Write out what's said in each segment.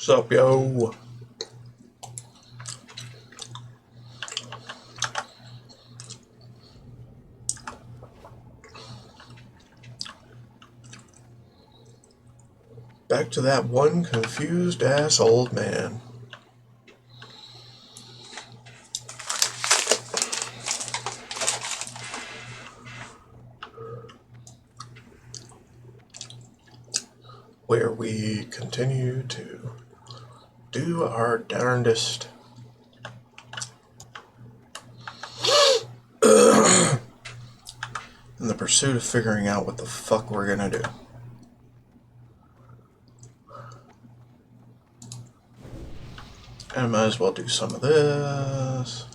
Sup, yo? Back to that one confused ass old man. Where we continue to do our darndest in the pursuit of figuring out what the fuck we're gonna do. And I might as well do some of this.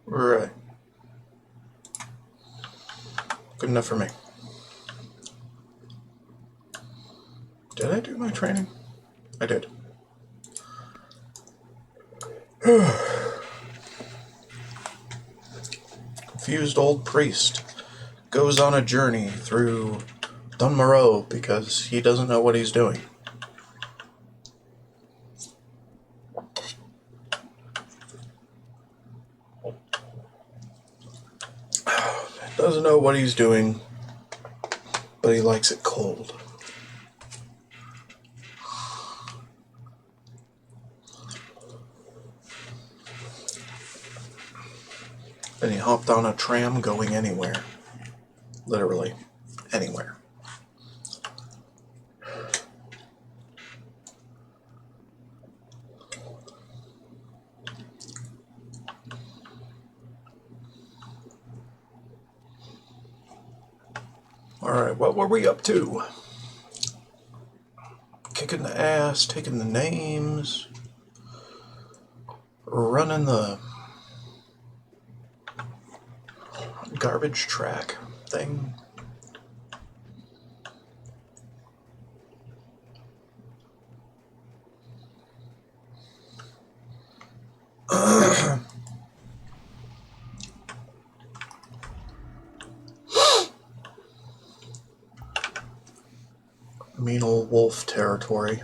Right. Good enough for me. Did I do my training? I did. Confused old priest goes on a journey through Dunmoreau because he doesn't know what he's doing. Doesn't know what he's doing, but he likes it cold. Then he hopped on a tram going anywhere. Literally, anywhere. Alright, what were we up to? Kicking the ass, taking the names, running the garbage track thing. Mean old wolf territory.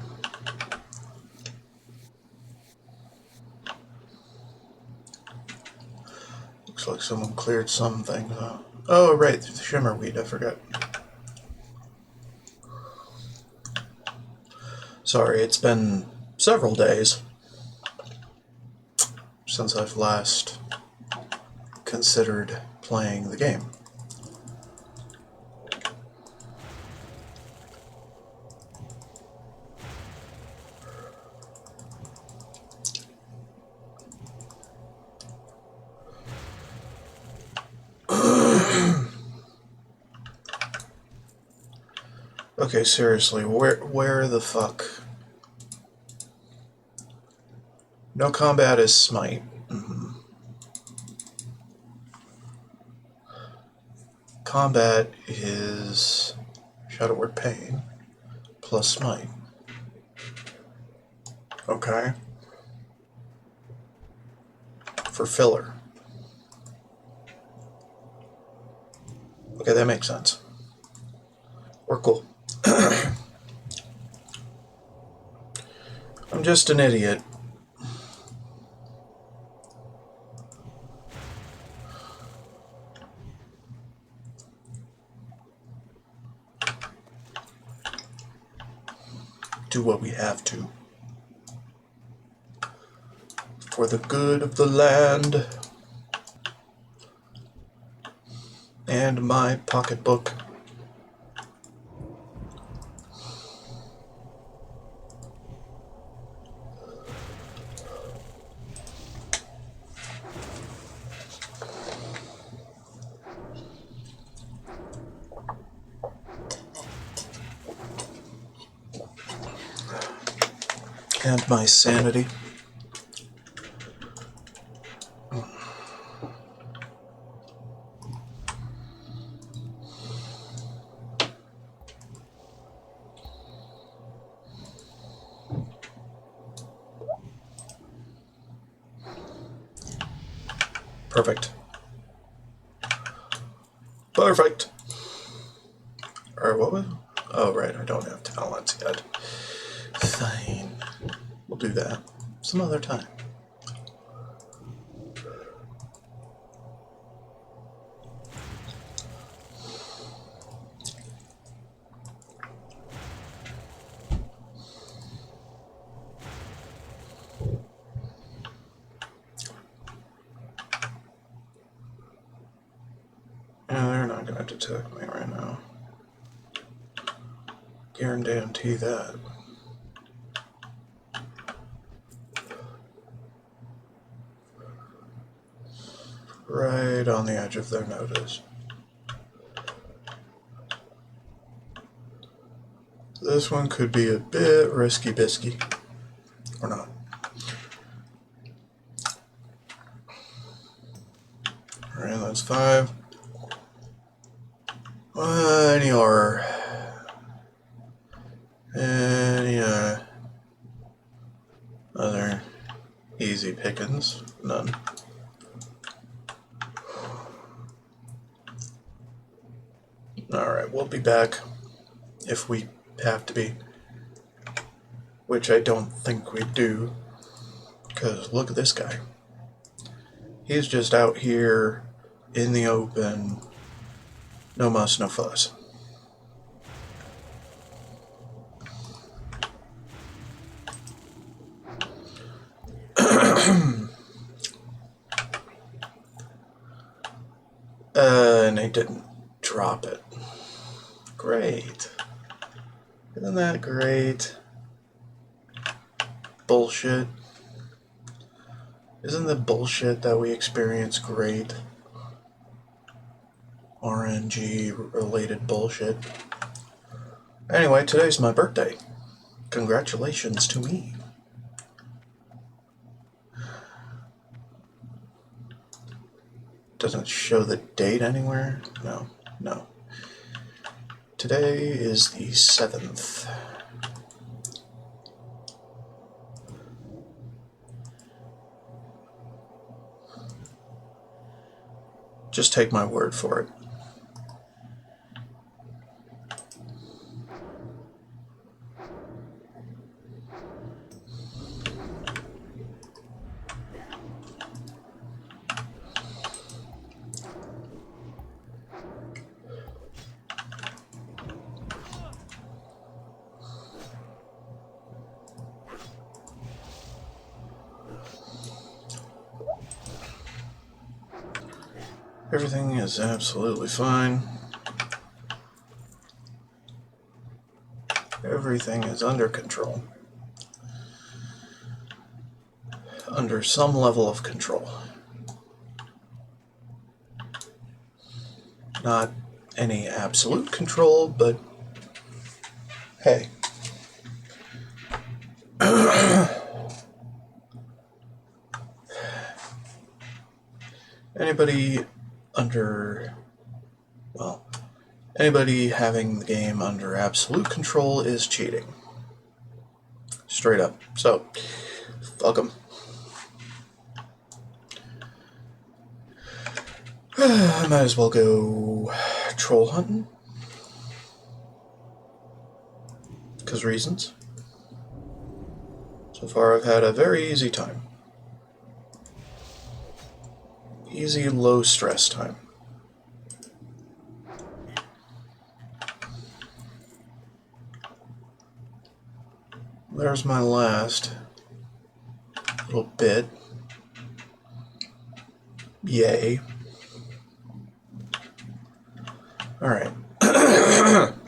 Looks like someone cleared some things out. Oh, right, the shimmerweed, I forgot. Sorry, it's been several days since I've last considered playing the game. Okay, seriously, where the fuck? No combat is smite. Combat is Shadow Word Pain plus smite. Okay. For filler. Okay, that makes sense. We're cool. I'm just an idiot. Do what we have to. For the good of the land. And my pocketbook. And my sanity. Perfect. Perfect. Alright, what was... Oh, right, I don't have talents yet. Fine. We'll do that some other time. No, they're not going to detect me right now. Guarantee that. Right on the edge of their notice. This one could be a bit risky-bisky. Or not. Alright, that's 5. Any horror. Any other easy pickings? None. Alright, we'll be back if we have to be. Which I don't think we do. Because look at this guy. He's just out here in the open. No muss, no fuss. And they didn't drop it. Great. Isn't that great? Bullshit. Isn't the bullshit that we experience great? RNG related bullshit. Anyway, today's my birthday. Congratulations to me. Doesn't show the date anywhere? No. Today is the 7th. Just take my word for it. Everything is absolutely fine. Everything is under control. Under some level of control. Not any absolute control, but hey. Anybody having the game under absolute control is cheating. Straight up. So, fuck 'em. I might as well go troll hunting. 'Cause reasons. So far I've had a very easy time. Easy, low stress time. There's my last little bit. Yay. Alright.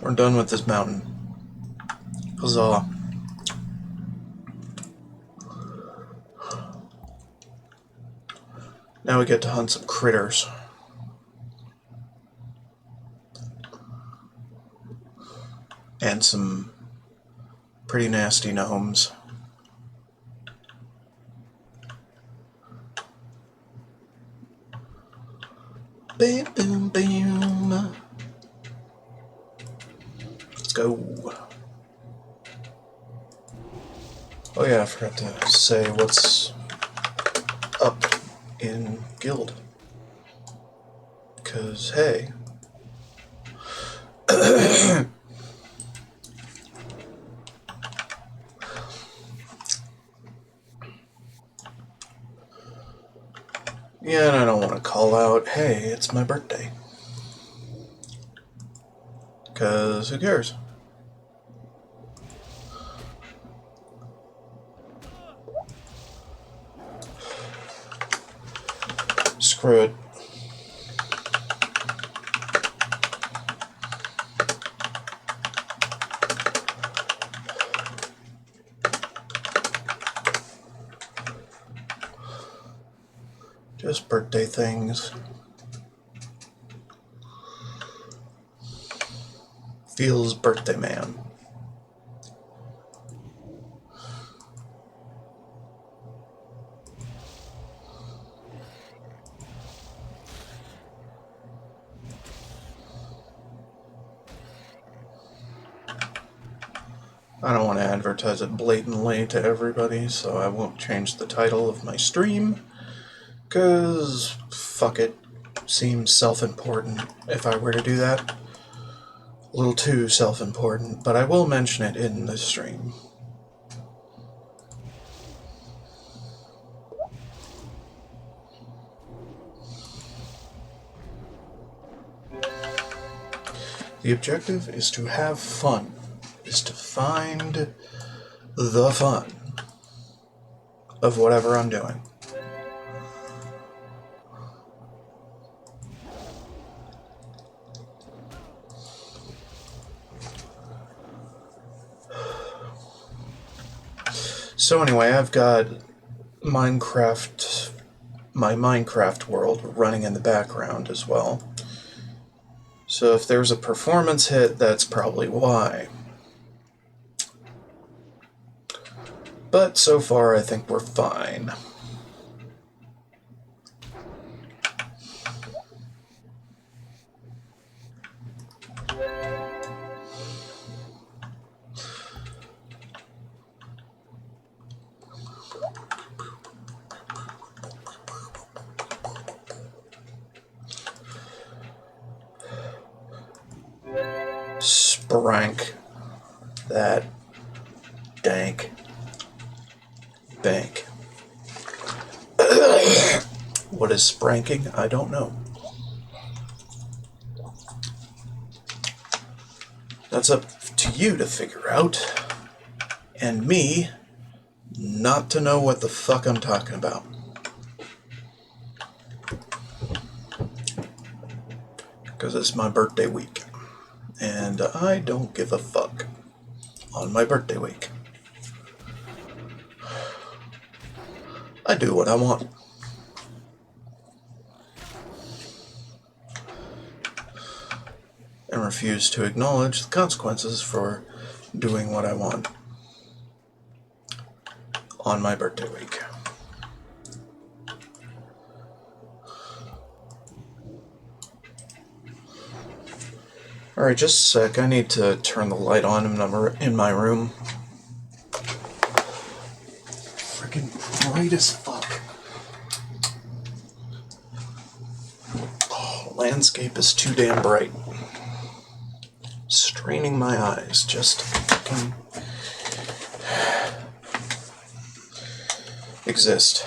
We're done with this mountain. Huzzah. Now we get to hunt some critters. And some pretty nasty gnomes. Bam, boom, bam. Let's go. Oh yeah, I forgot to say what's up in Guild. because, hey. Yeah, and I don't want to call out, hey, it's my birthday. Because who cares? Screw it. Just birthday things. Feels birthday man. I don't want to advertise it blatantly to everybody, so I won't change the title of my stream, because fuck it. Seems self-important if I were to do that. A little too self-important, but I will mention it in the stream. The objective is to have fun, is to find the fun of whatever I'm doing. So anyway, I've got Minecraft, my Minecraft world running in the background as well. So if there's a performance hit, that's probably why. But so far, I think we're fine. Sprank that dank bank. What is spranking? I don't know. That's up to you to figure out, and me not to know what the fuck I'm talking about. Because it's my birthday week, and I don't give a fuck on my birthday week. I do what I want. And refuse to acknowledge the consequences for doing what I want on my birthday week. Alright, just a sec. I need to turn the light on in my room. Freaking bright as fuck. Oh, landscape is too damn bright. Straining my eyes just fucking exist.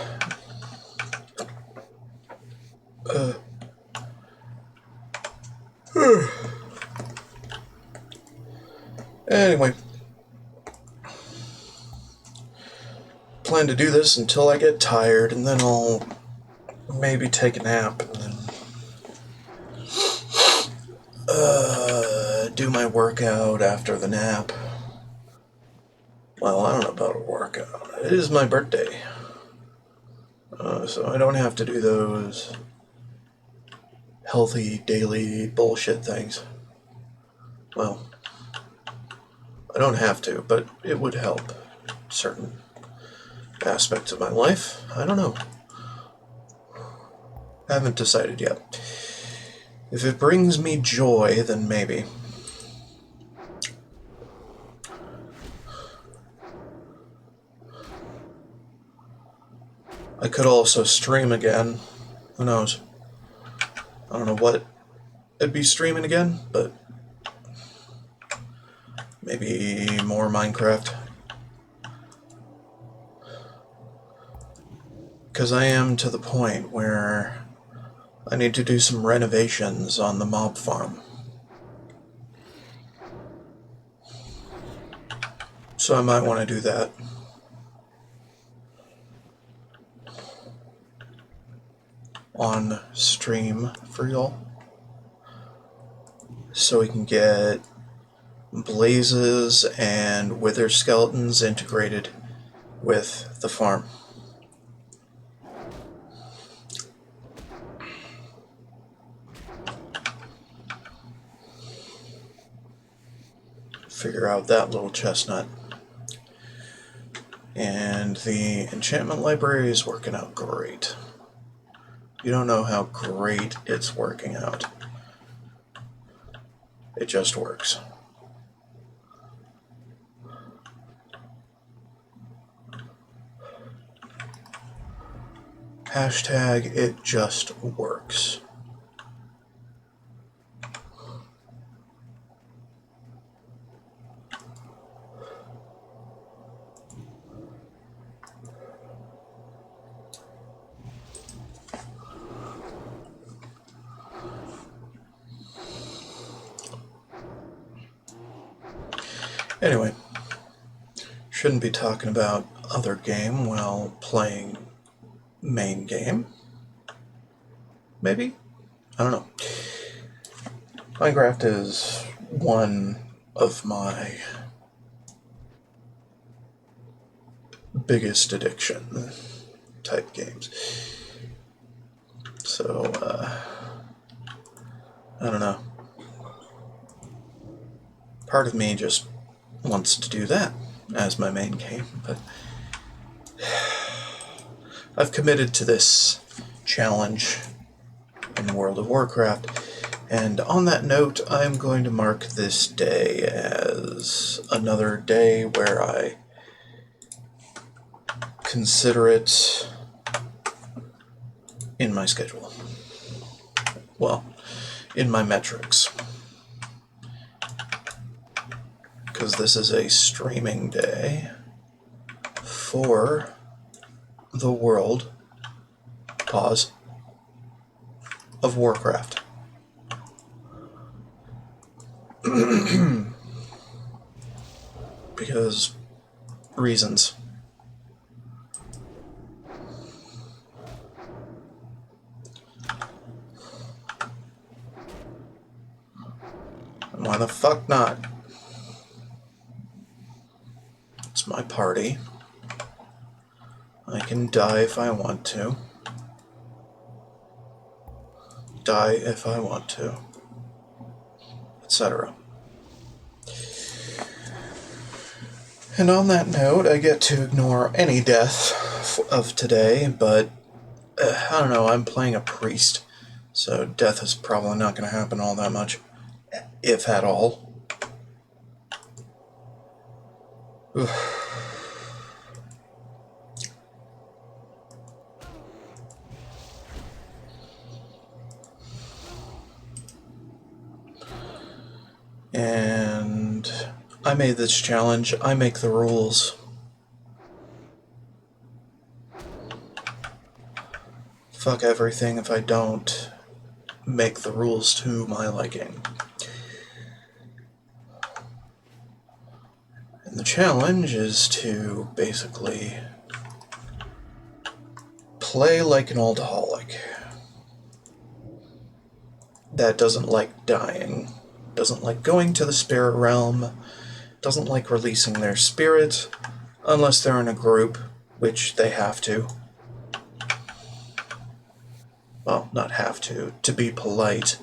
Anyway, plan to do this until I get tired, and then I'll maybe take a nap, and then do my workout after the nap. Well, I don't know about a workout. It is my birthday, so I don't have to do those healthy daily bullshit things. Well, I don't have to, but it would help certain aspects of my life. I don't know. Haven't decided yet. If it brings me joy, then maybe. I could also stream again. Who knows? I don't know what I'd be streaming again, but maybe more Minecraft. Because I am to the point where I need to do some renovations on the mob farm. So I might want to do that. On stream for y'all. So we can get blazes and wither skeletons integrated with the farm. Figure out that little chestnut. And the enchantment library is working out great. You don't know how great it's working out. It just works. Hashtag it just works. Anyway, shouldn't be talking about other game while playing main game. Maybe? I don't know. Minecraft is one of my biggest addiction type games. So, I don't know. Part of me just wants to do that as my main game, but I've committed to this challenge in World of Warcraft, and on that note, I'm going to mark this day as another day where I consider it in my schedule. Well, in my metrics. Because this is a streaming day for the world, pause, of Warcraft. Because reasons. And why the fuck not? It's my party. I can die if I want to. Die if I want to. Etc. And on that note, I get to ignore any death of today, but I don't know, I'm playing a priest, so death is probably not going to happen all that much, if at all. Oof. And I made this challenge. I make the rules. Fuck everything if I don't make the rules to my liking. And the challenge is to basically play like an alcoholic that doesn't like dying, doesn't like going to the spirit realm, doesn't like releasing their spirit unless they're in a group, which they have to. Well, not have to be polite.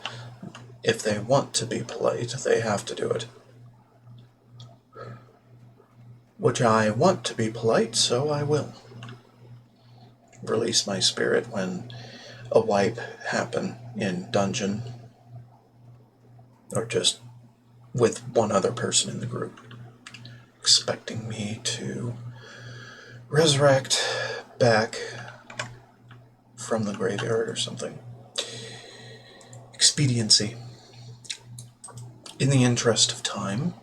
If they want to be polite, they have to do it. Which I want to be polite, so I will. Release my spirit when a wipe happen in dungeon. Or just with one other person in the group. Expecting me to resurrect back from the graveyard or something. Expediency. in the interest of time,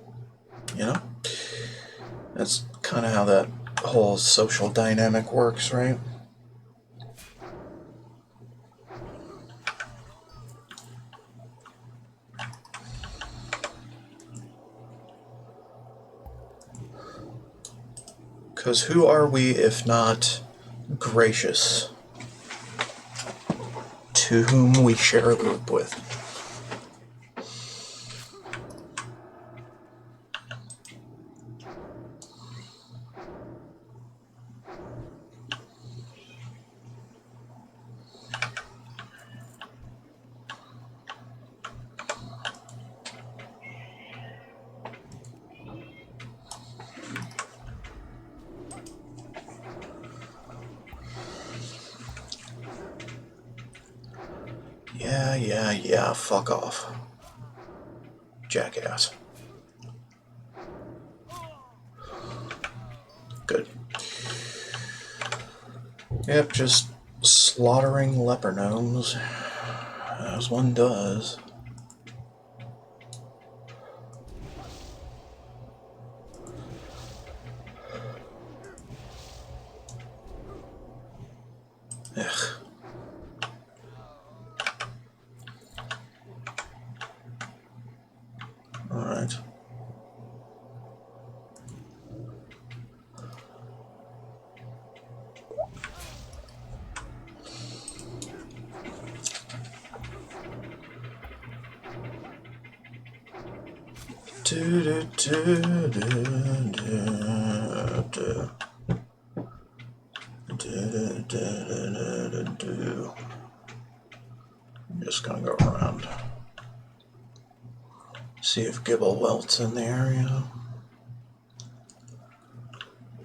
you know? That's kind of how that whole social dynamic works, right? Because who are we if not gracious to whom we share a group with? Yeah, fuck off. Jackass. Good. Yep, just slaughtering leper gnomes, as one does. Ugh. Alright. I'm just gonna go around. See if Gibble Welt's in the area.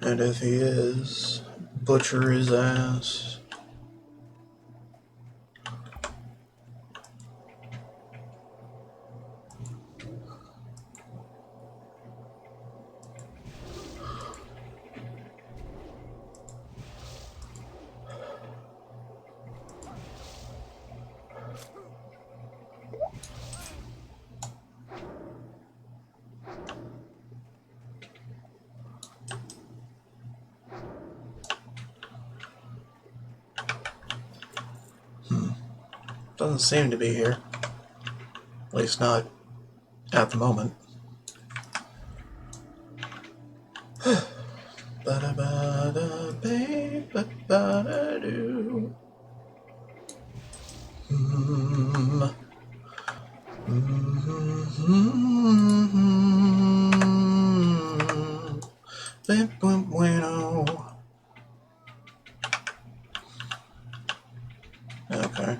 And if he is, butcher his ass. Doesn't seem to be here. At least not at the moment. Ba-da-ba-da-ba-ba-da-do. Bueno. Okay.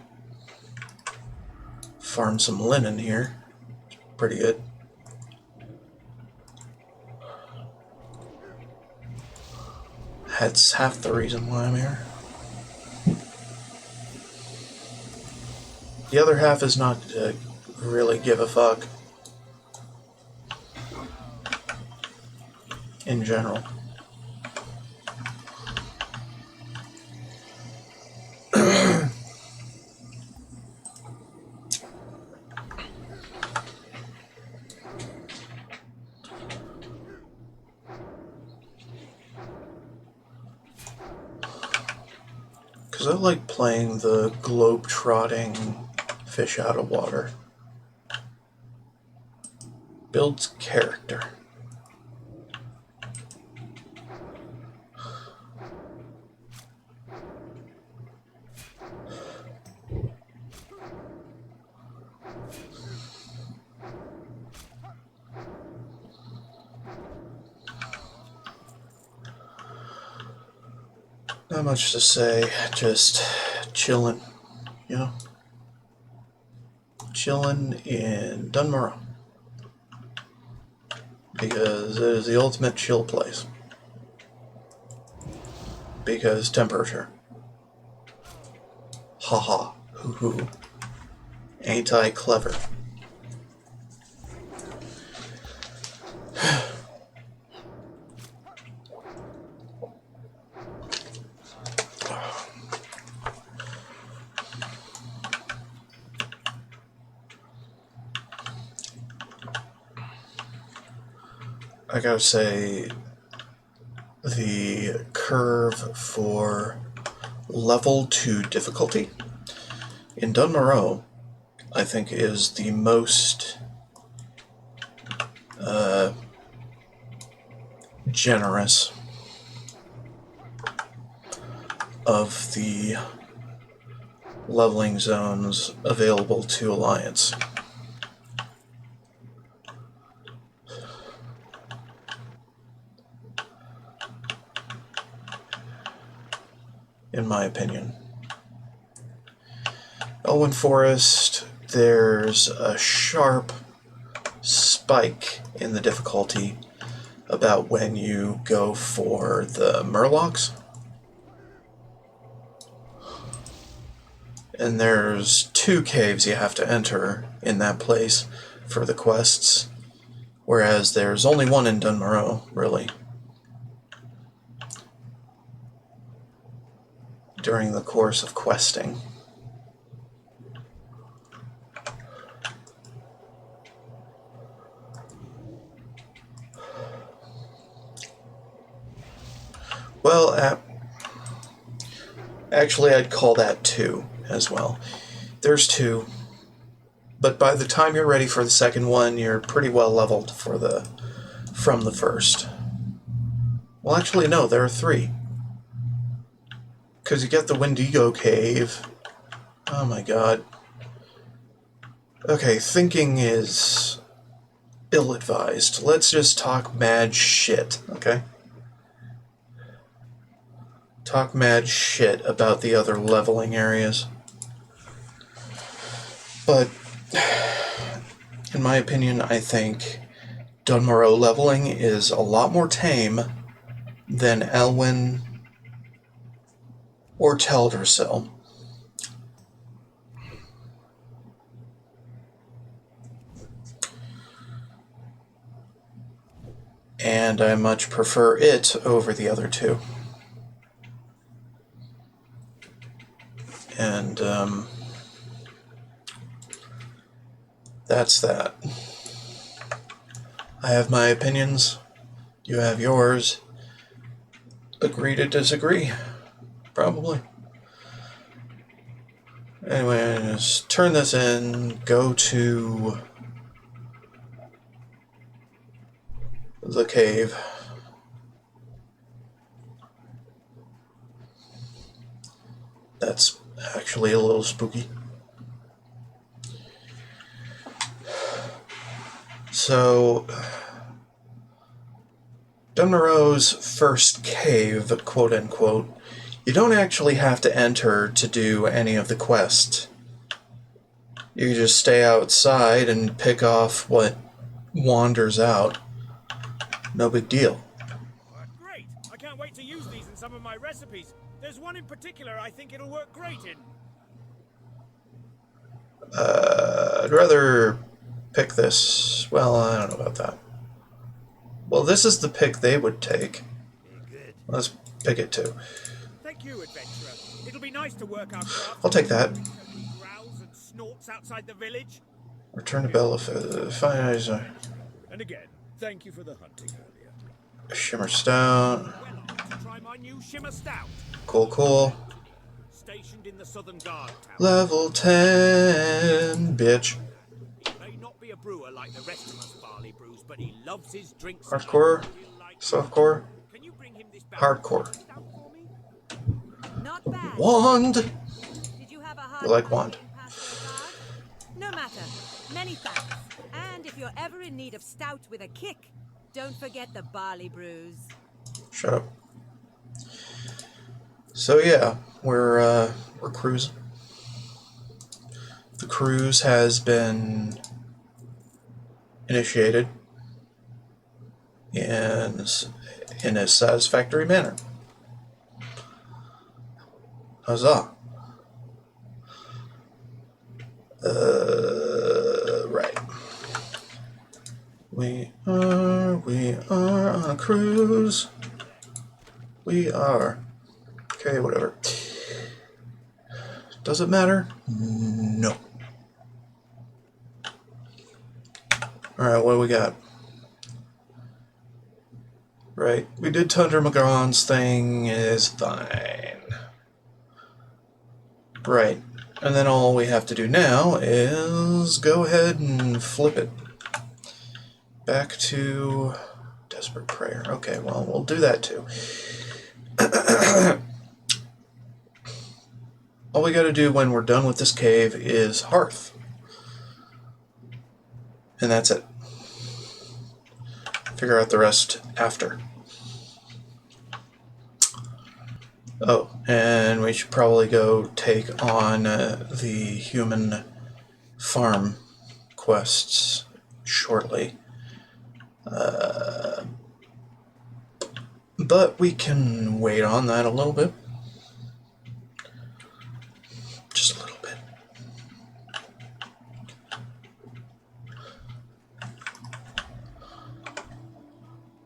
Farm some linen here. Pretty good. That's half the reason why I'm here. The other half is not to really give a fuck. In general. Because I like playing the globe-trotting fish out of water. Builds character. Not much to say, just chilling, you know? Chilling in Dunmore. Because it is the ultimate chill place. Because temperature. Haha, hoo hoo. Ain't I clever? I gotta say, the curve for level 2 difficulty in Dunmoreau, I think, is the most generous of the leveling zones available to Alliance. In my opinion. Elwyn Forest, there's a sharp spike in the difficulty about when you go for the Murlocs. And there's 2 caves you have to enter in that place for the quests, whereas there's only one in Dunmoreau, really, during the course of questing. Well, actually, I'd call that 2 as well. There's 2, but by the time you're ready for the second one, you're pretty well leveled from the first. Well, actually, no, there are 3. Because you get the Wendigo Cave. Oh my god. Okay, thinking is ill-advised. Let's just talk mad shit, okay? Talk mad shit about the other leveling areas. But, in my opinion, I think Dunmoreau leveling is a lot more tame than Elwyn or Teldrassil. And I much prefer it over the other 2. And, that's that. I have my opinions. You have yours. Agree to disagree. Probably. Anyways, turn this in. Go to the cave. That's actually a little spooky. So, Dunmoreau's first cave, quote-unquote, you don't actually have to enter to do any of the quests. You can just stay outside and pick off what wanders out. No big deal. Great! I can't wait to use these in some of my recipes. There's one in particular I think it'll work great in. I'd rather pick this. Well, I don't know about that. Well, this is the pick they would take. Good. Let's pick it too. Thank you, adventurer. It'll be nice to work out. I'll take that. Growls and snorts outside the village. Return to Bella. Fine. And again, thank you for the hunting earlier. Shimmer Stout. Well on to try my new Shimmer Stout. Cool. Stationed in the southern guard tower. Level 10, bitch. He may not be a brewer like the rest of us barley brews, but he loves his drinks. Hardcore. Softcore. Can you bring him this Hardcore. stout for me? Not bad. Wand. Did you have a hard You like time wand? getting past the guard? No matter. Many thanks. And if you're ever in need of stout with a kick, don't forget the barley brews. Shut up. So yeah, we're cruising. The cruise has been initiated in a satisfactory manner. Huzzah. Right. We are on a cruise. We are. Okay, whatever. Does it matter? No. Alright, what do we got? Right, we did Tundra McGrawn's thing is fine. Right, and then all we have to do now is go ahead and flip it back to Desperate Prayer. Okay, well, we'll do that too. All we gotta do when we're done with this cave is Hearth. And that's it. Figure out the rest after. Oh, and we should probably go take on the human farm quests shortly. But we can wait on that a little bit. Just a little bit.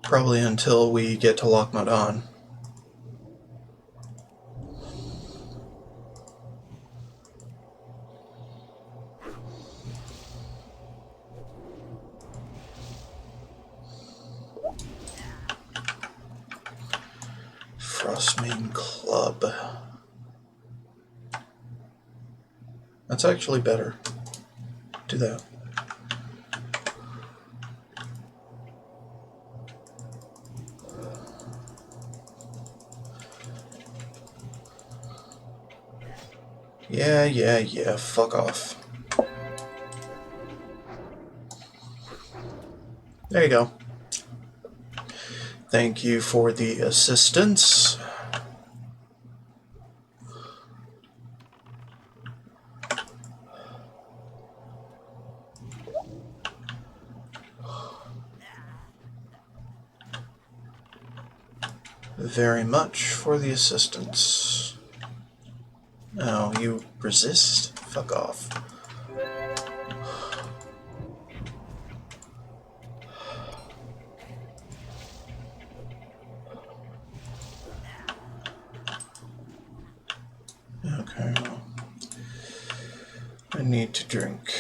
Probably until we get to Lochmadan. Frostmane Club. That's actually better. Do that. Yeah, fuck off. There you go. Thank you for the assistance. Very much for the assistance. Oh, you resist? Fuck off. Okay, well, I need to drink.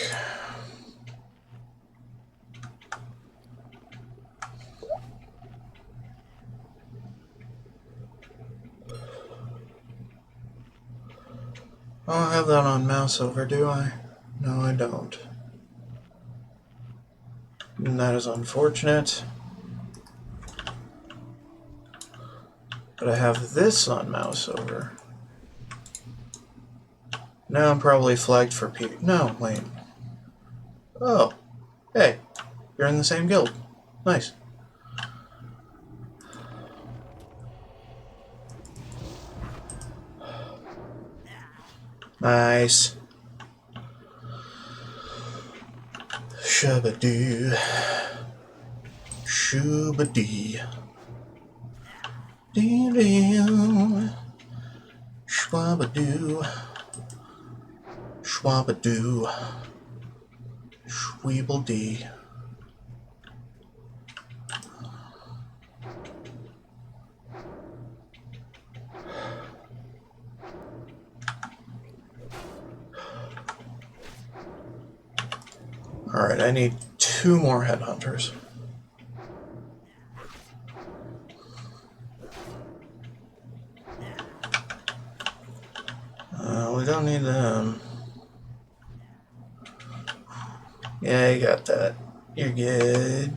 I don't have that on mouse over, do I? No, I don't. And that is unfortunate. But I have this on mouse over. Now I'm probably flagged for No, wait. Oh. Hey. You're in the same guild. Nice. Nice. Shabadoo. Shoobadee. Dee-dee. Schwabadoo. Schwabadoo. Schweebledee. Alright, I need 2 more headhunters. We don't need them. Yeah, you got that. You're good.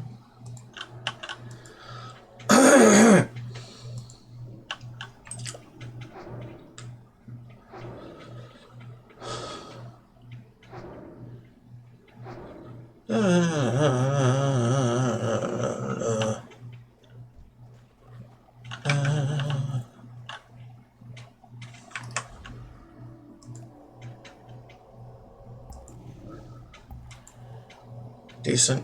Decent.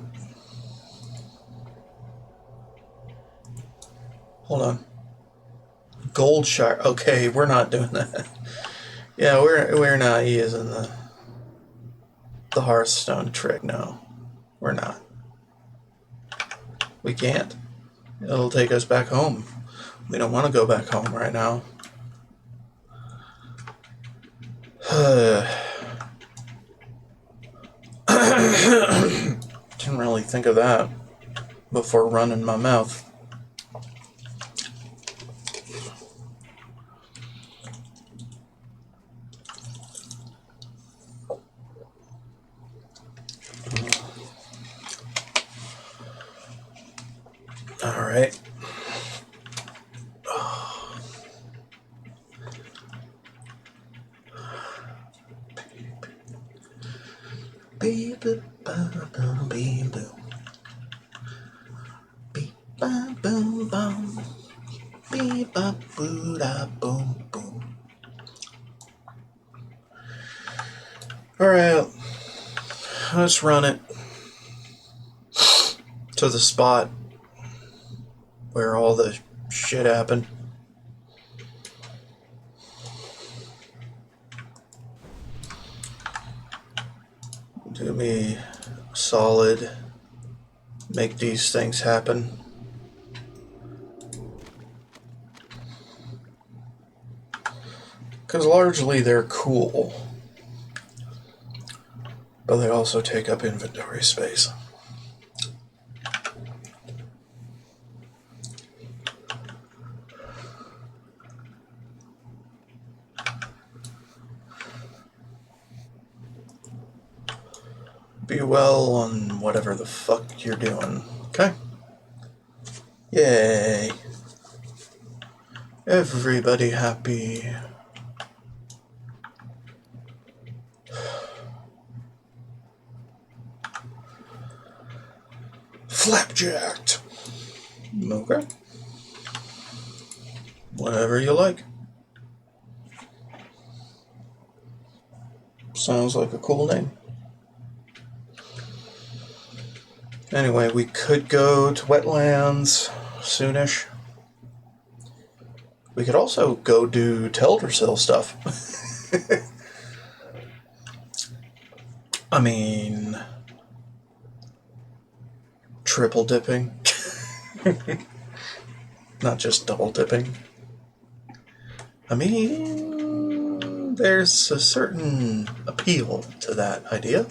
Hold on. Goldshire. Okay, we're not doing that. Yeah, we're not using the Hearthstone trick. No, we're not. We can't. It'll take us back home. We don't want to go back home right now. Didn't really think of that before running my mouth. Alright. Beep boop ba boom beep boom. Beep ba boom bum. Beep ba boo da boom boom. Alright, let's run it to the spot where all the shit happened. Do me solid, make these things happen. Because largely they're cool, but they also take up inventory space. Be well on whatever the fuck you're doing. Okay? Yay. Everybody happy. Flapjacked. Okay. Whatever you like. Sounds like a cool name. Anyway, we could go to wetlands soonish. We could also go do Teldrassil stuff. I mean, triple dipping. Not just double dipping. I mean, there's a certain appeal to that idea.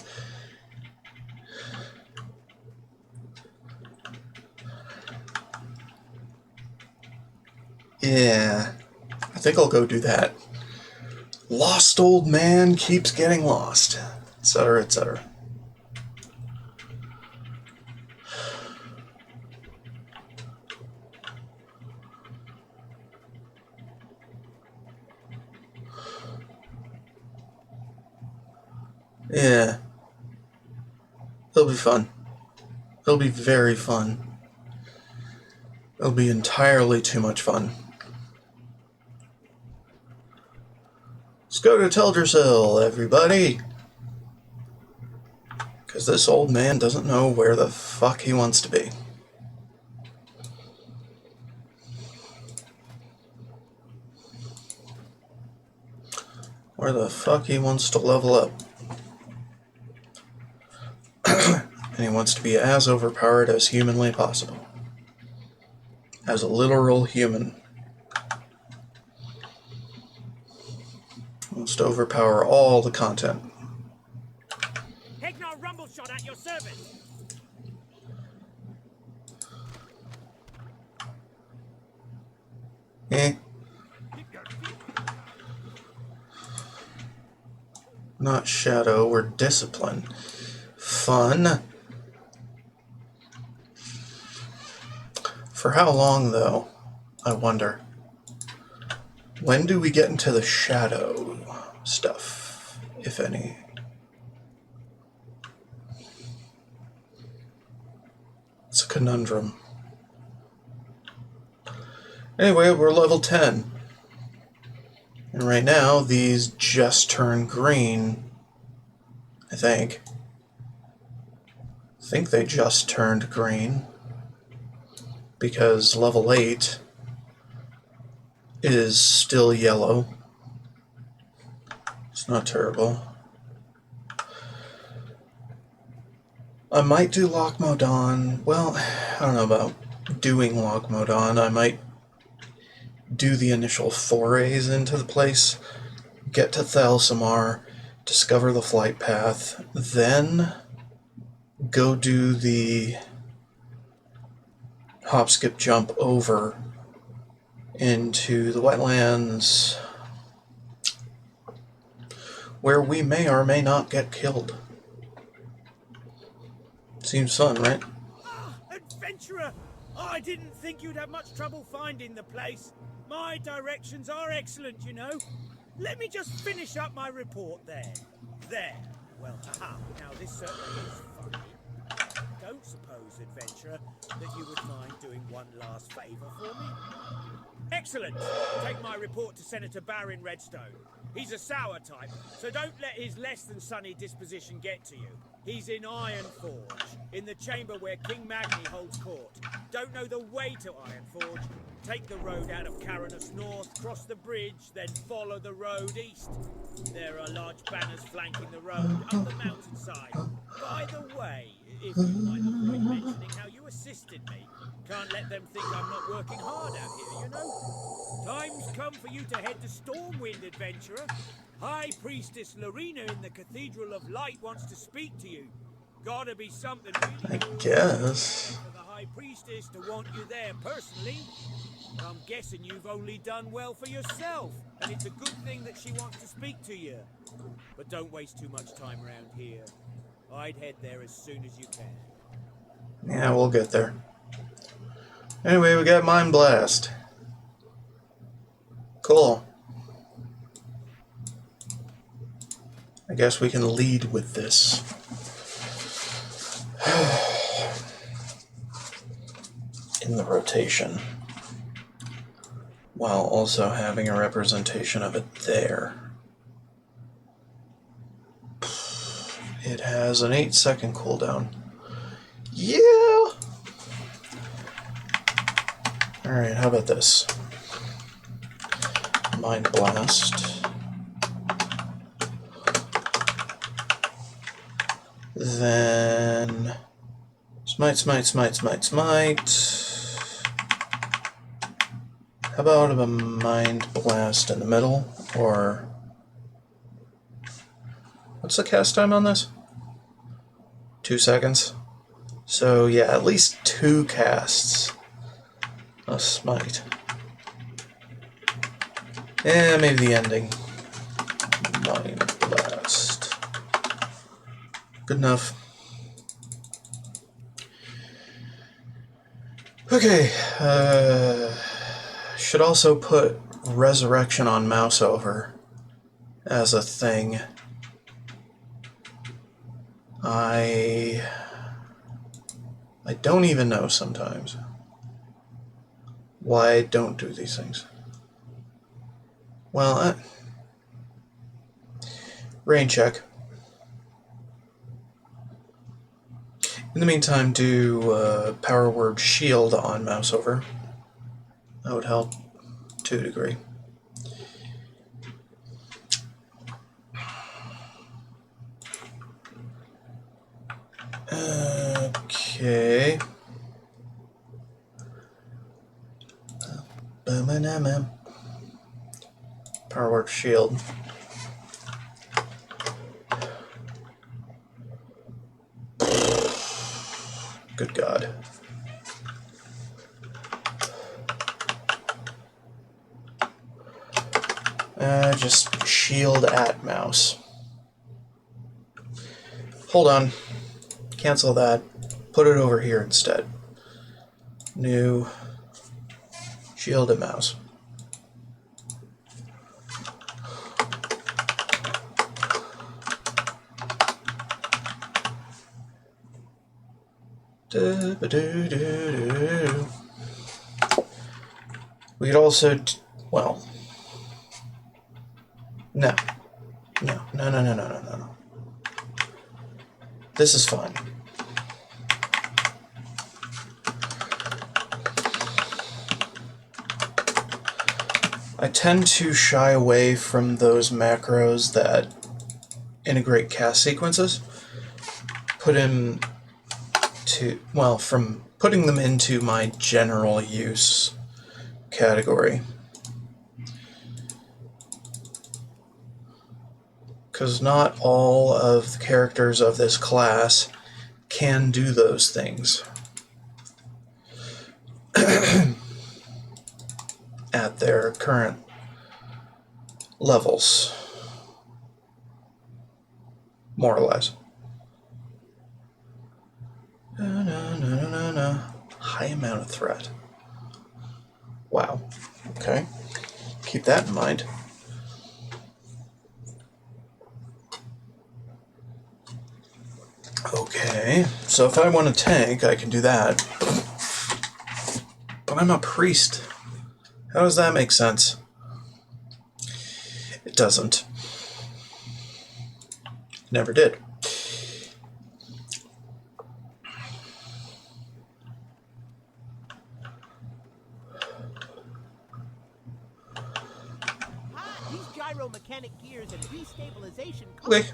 Yeah, I think I'll go do that. Lost old man keeps getting lost, etc., etc. Yeah, it'll be fun. It'll be very fun. It'll be entirely too much fun. Let's go to Teldrassil, everybody! Because this old man doesn't know where the fuck he wants to be. Where the fuck he wants to level up. And he wants to be as overpowered as humanly possible. As a literal human. He wants to overpower all the content. Hegnor Rumbleshot at your service. Eh. Not shadow, we're discipline. Fun. For how long, though? I wonder. When do we get into the shadow stuff, if any? It's a conundrum. Anyway, we're level 10. And right now, these just turned green. I think they just turned green. Because level 8 is still yellow. It's not terrible. I might do Lochmodon. Well, I don't know about doing Lochmodon. I might do the initial forays into the place, get to Thalsamar, discover the flight path, then go do the hop, skip, jump over into the wetlands, where we may or may not get killed. Seems fun, right? Adventurer! I didn't think you'd have much trouble finding the place. My directions are excellent, you know. Let me just finish up my report there. There. Well, haha. Now this certainly is funny. Don't suppose, adventurer, that you would mind doing one last favour for me? Excellent! Take my report to Senator Baron Redstone. He's a sour type, so don't let his less than sunny disposition get to you. He's in Ironforge, in the chamber where King Magni holds court. Don't know the way to Ironforge? Take the road out of Caranus North, cross the bridge, then follow the road east. There are large banners flanking the road up the mountainside. By the way, if you might avoid mentioning how you assisted me. Can't let them think I'm not working hard out here, you know? Time's come for you to head to Stormwind, adventurer. High Priestess Lorena in the Cathedral of Light wants to speak to you. Gotta be something really I guess. for the High Priestess to want you there personally. I'm guessing you've only done well for yourself, and it's a good thing that she wants to speak to you. But don't waste too much time around here. I'd head there as soon as you can. Yeah, we'll get there. Anyway, we got Mind Blast. Cool. I guess we can lead with this. In the rotation. While also having a representation of it there. It has an 8-second cooldown. Yeah! Alright, how about this? Mind Blast. Then... Smite, smite, smite, smite, smite. How about a Mind Blast in the middle? Or... What's the cast time on this? 2 seconds. So yeah, at least 2 casts. A smite. Yeah, maybe the ending. Mind Blast. Good enough. Okay. Should also put Resurrection on mouse over as a thing. I don't even know sometimes why I don't do these things. Well, rain check. In the meantime, do power word shield on mouse over. That would help to a degree. Okay. Power word shield. Good God. Just shield at mouse. Hold on. Cancel that. Put it over here instead. New. Shield at mouse. We could also, well, no. This is fine. I tend to shy away from those macros that integrate cast sequences. From putting them into my general use category. Because not all of the characters of this class can do those things at their current levels, more or less. No. high amount of threat. Wow. Okay. Keep that in mind. Okay. So if I want a tank, I can do that. But I'm a priest. How does that make sense? It doesn't. Never did. These gyromechanic gears and restabilization Okay. are in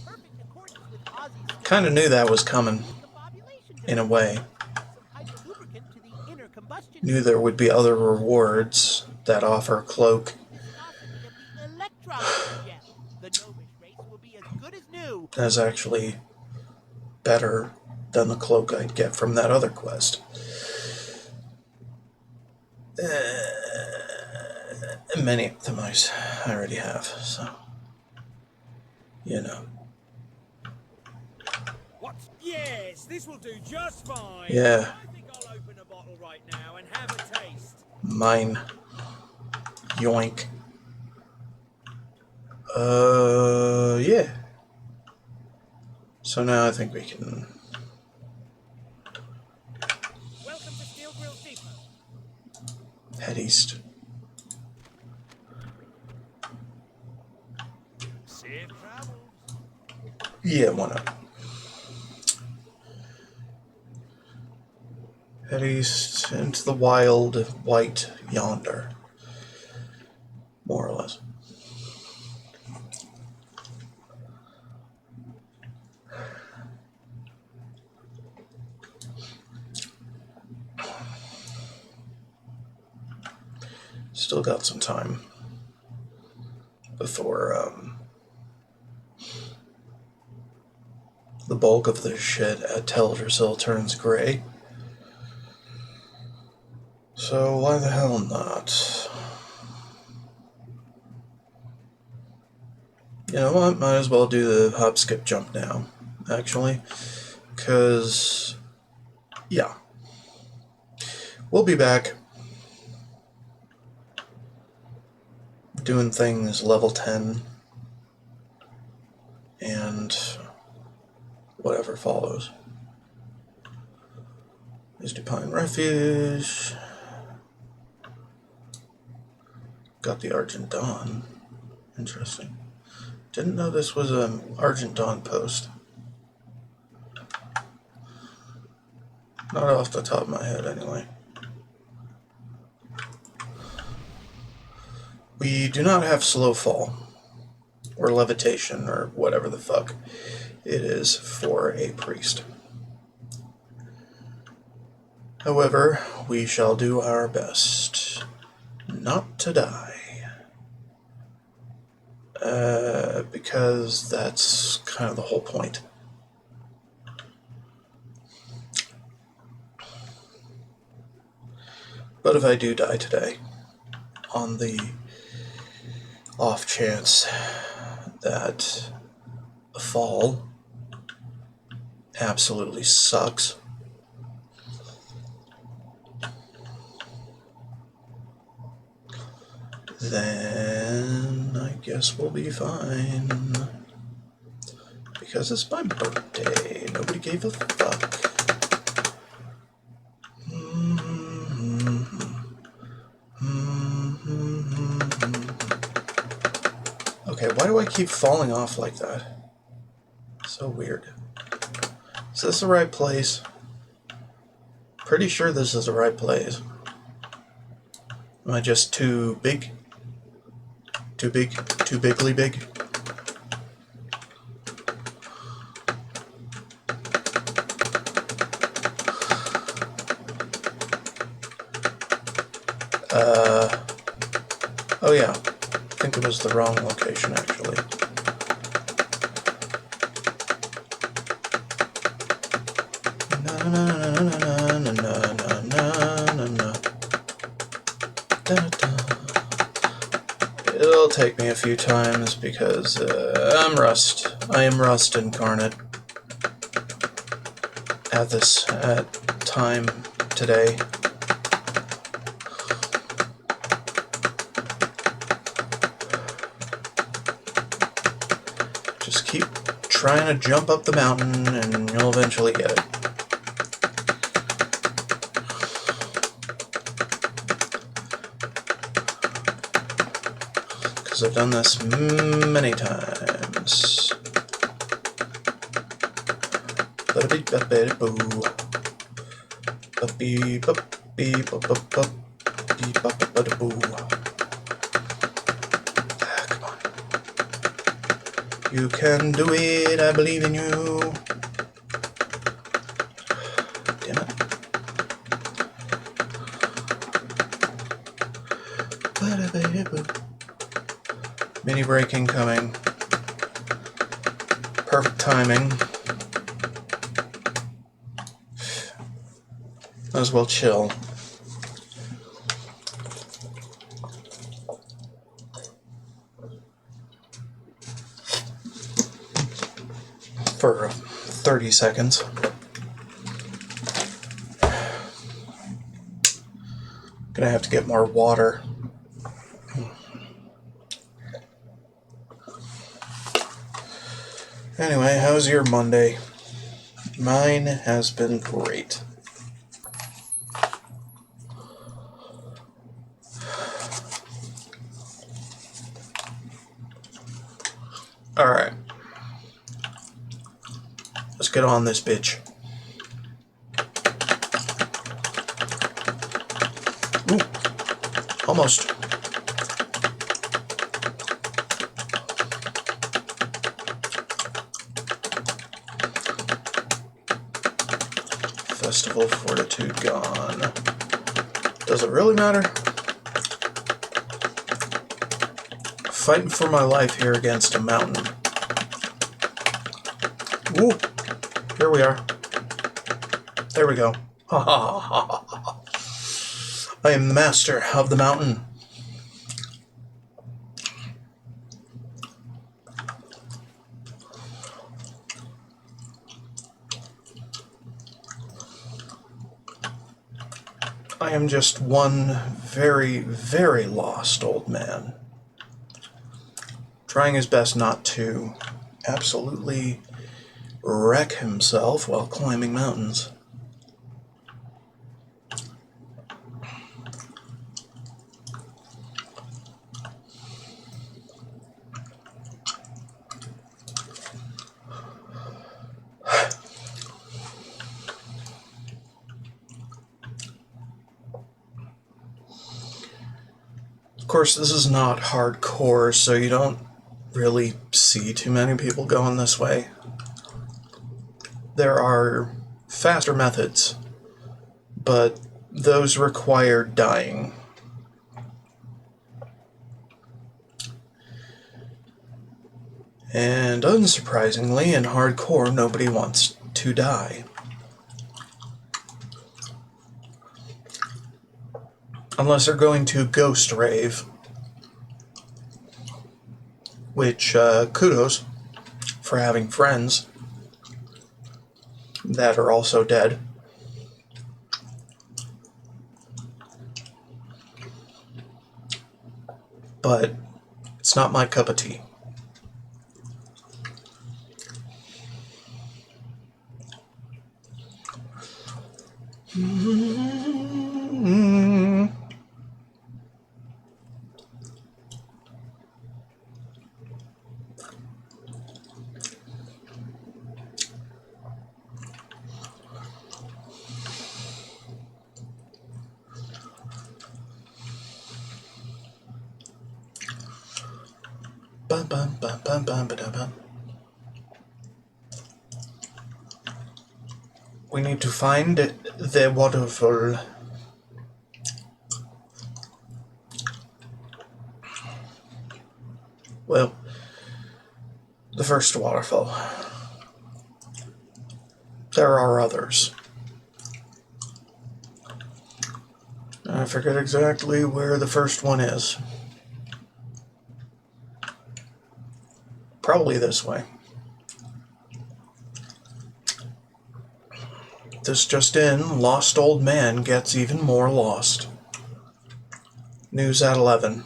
perfect accordance with Ozzy's Kind of knew that was coming, discombobulation in a way. Add some hydrolubricant to the inner combustion Knew there would be other rewards that offer cloak. viscosity of the electron gel. The gnomish race will be as good as new. As actually better than the cloak I'd get from that other quest. Many of them I already have, so you know. What? Yes, this will do just fine. Yeah. I think I'll open a bottle right now and have a taste. Mine. Yoink. Yeah. So now I think we can Welcome to Steel Grill's Depot. head east. Safe travels. Yeah, why not? Head east into the wild white yonder. More or less. Still got some time before the bulk of the shit at Teldrassil turns gray. So why the hell not? You know what? Might as well do the hop, skip, jump now, actually. Because, yeah. We'll be back. Doing things level 10. And whatever follows. Is Dupine Refuge. Got the Argent Dawn. Interesting. Didn't know this was an Argent Dawn post. Not off the top of my head, anyway. We do not have slow fall, or levitation, or whatever the fuck it is for a priest. However, we shall do our best not to die. Because that's kind of the whole point. But if I do die today, on the off chance that a fall absolutely sucks, then I guess we'll be fine. Because it's my birthday. Nobody gave a fuck. Okay, why do I keep falling off like that? So weird. Is this the right place? Pretty sure this is the right place. Am I just too big? Too big? Too bigly big? Oh yeah. I think it was the wrong location, actually. Na na na na na na na na na na. Da, da. It'll take me a few times because I'm Rust. I am Rust incarnate at time today. Just keep trying to jump up the mountain and you'll eventually get it. Because I've done this many times. Ba-da-beep-ba-ba-da-boo. Ba-beep-ba-beep-ba-ba-beep-ba-ba-da-boo. Come on. You can do it, I believe in you. Damn it. Ba-da-ba-da-boo. Mini braking coming. Perfect timing. Might as well chill. For 30 seconds. Gonna have to get more water. Anyway, how's your Monday? Mine has been great. Alright. Let's get on this bitch. Ooh. Almost. Festival Fortitude gone. Does it really matter? Fighting for my life here against a mountain. Ooh. Here we are. There we go. Ha ha ha ha ha. I am the master of the mountain. I am just one very, very lost old man. Trying his best not to absolutely wreck himself while climbing mountains. Of course, this is not hardcore, so you don't really see too many people going this way. There are faster methods, but those require dying. And unsurprisingly, in hardcore, nobody wants to die. Unless they're going to Ghost Rave. Which, kudos for having friends that are also dead. But it's not my cup of tea. Bum, bum, bum, bum, bum, ba, bum. We need to find the waterfall. Well, the first waterfall. There are others. I forget exactly where the first one is. Probably this way. This just in, lost old man gets even more lost. News at 11.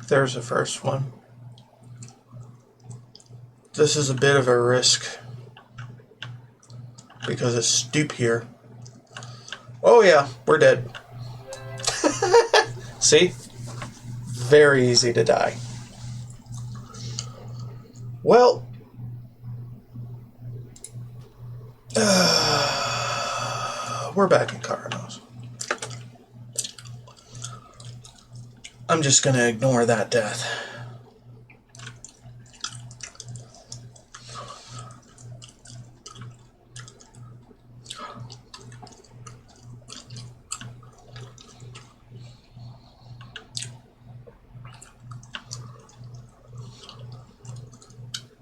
There's the first one. This is a bit of a risk because it's steep here. Oh yeah, we're dead. See? Very easy to die. Well, we're back in Caranos. I'm just gonna ignore that death.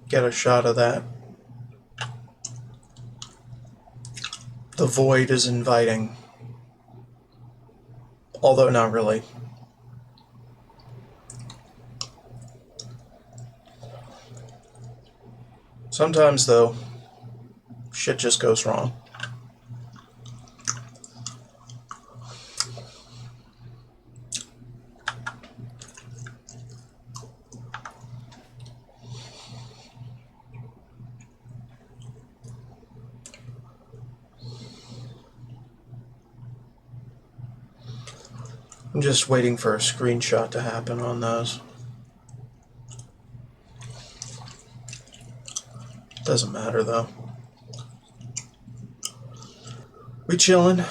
Get a shot of that. The void is inviting. Although not really. Sometimes, though, shit just goes wrong. I'm just waiting for a screenshot to happen on those. Doesn't matter though. We chillin'.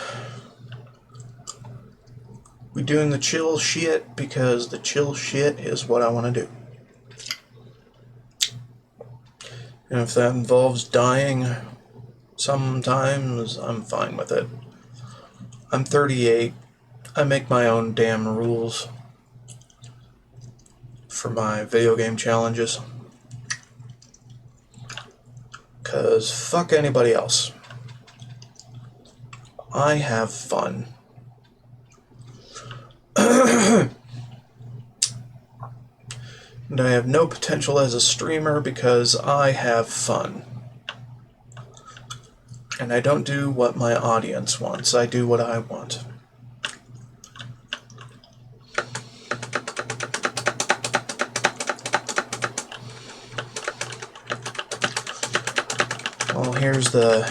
We doing the chill shit because the chill shit is what I want to do. And if that involves dying sometimes, I'm fine with it. I'm 38. I make my own damn rules for my video game challenges. 'Cause fuck anybody else. I have fun. And I have no potential as a streamer because I have fun. And I don't do what my audience wants, I do what I want. Well, here's the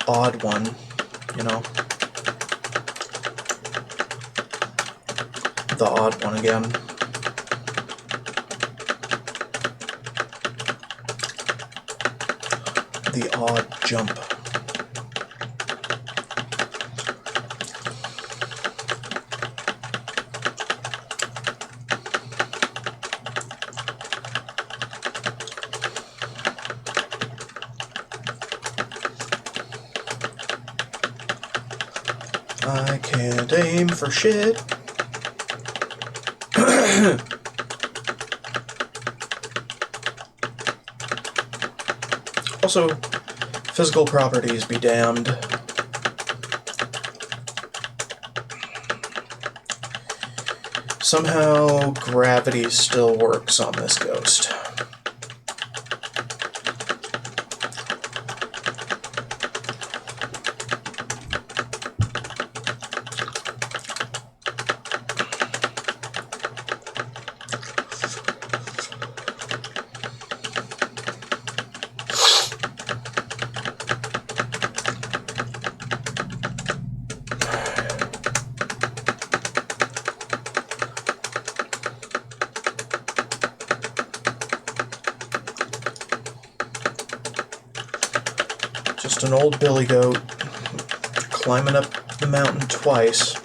odd one, you know. The odd one again. The odd jump. I can't aim for shit. Also, physical properties be damned. Somehow gravity still works on this ghost. Just an old billy goat climbing up the mountain twice.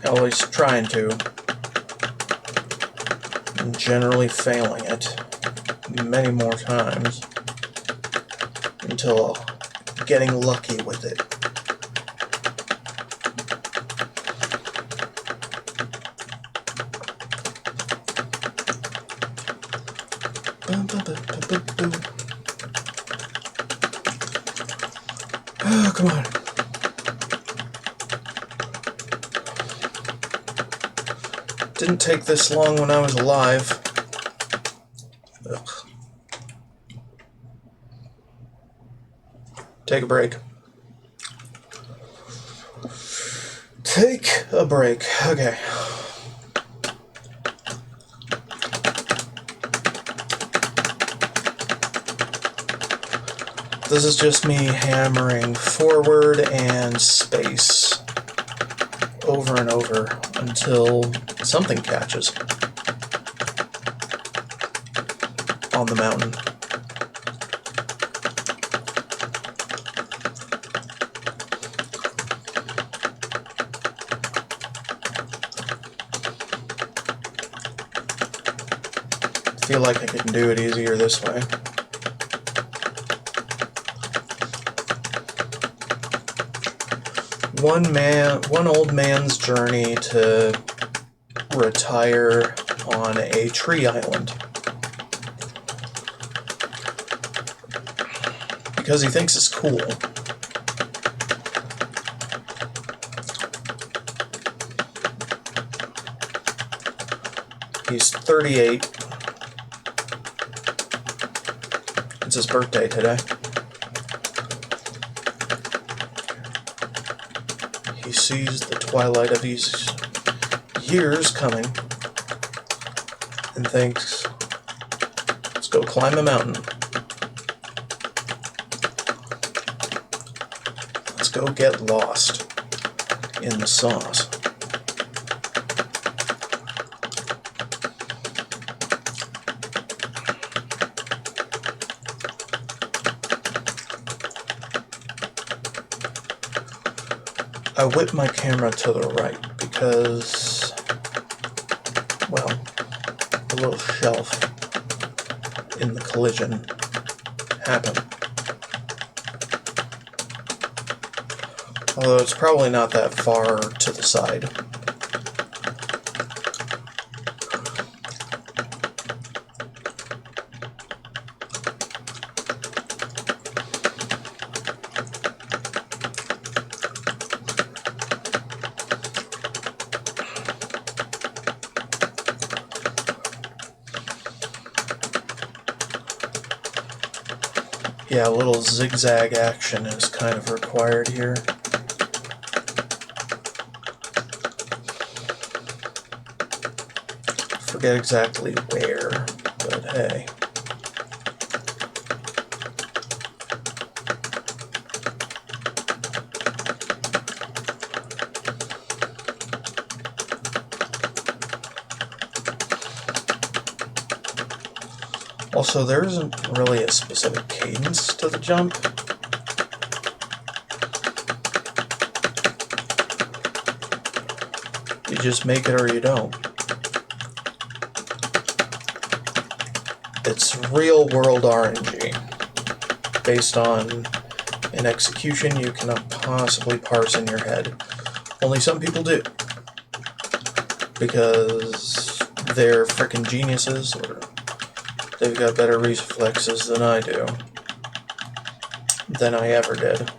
Always trying to. And generally failing it many more times until getting lucky with it. Oh, come on. Didn't take this long when I was alive. Ugh. Take a break. Take a break. Okay. This is just me hammering forward and space over and over until something catches on the mountain. I feel like I can do it easier this way. One old man's journey to retire on a tree island. Because he thinks it's cool. He's 38. It's his birthday today. He sees the twilight of his years coming and thinks, let's go climb a mountain. Let's go get lost in the sauce. I whip my camera to the right because, well, a little shelf in the collision happened. Although it's probably not that far to the side. Yeah, a little zigzag action is kind of required here. Forget exactly where, but hey. Also, there isn't really a specific cadence to the jump. You just make it or you don't. It's real world RNG, based on an execution you cannot possibly parse in your head. Only some people do, because they're frickin' geniuses, or they've got better reflexes than I do, than I ever did.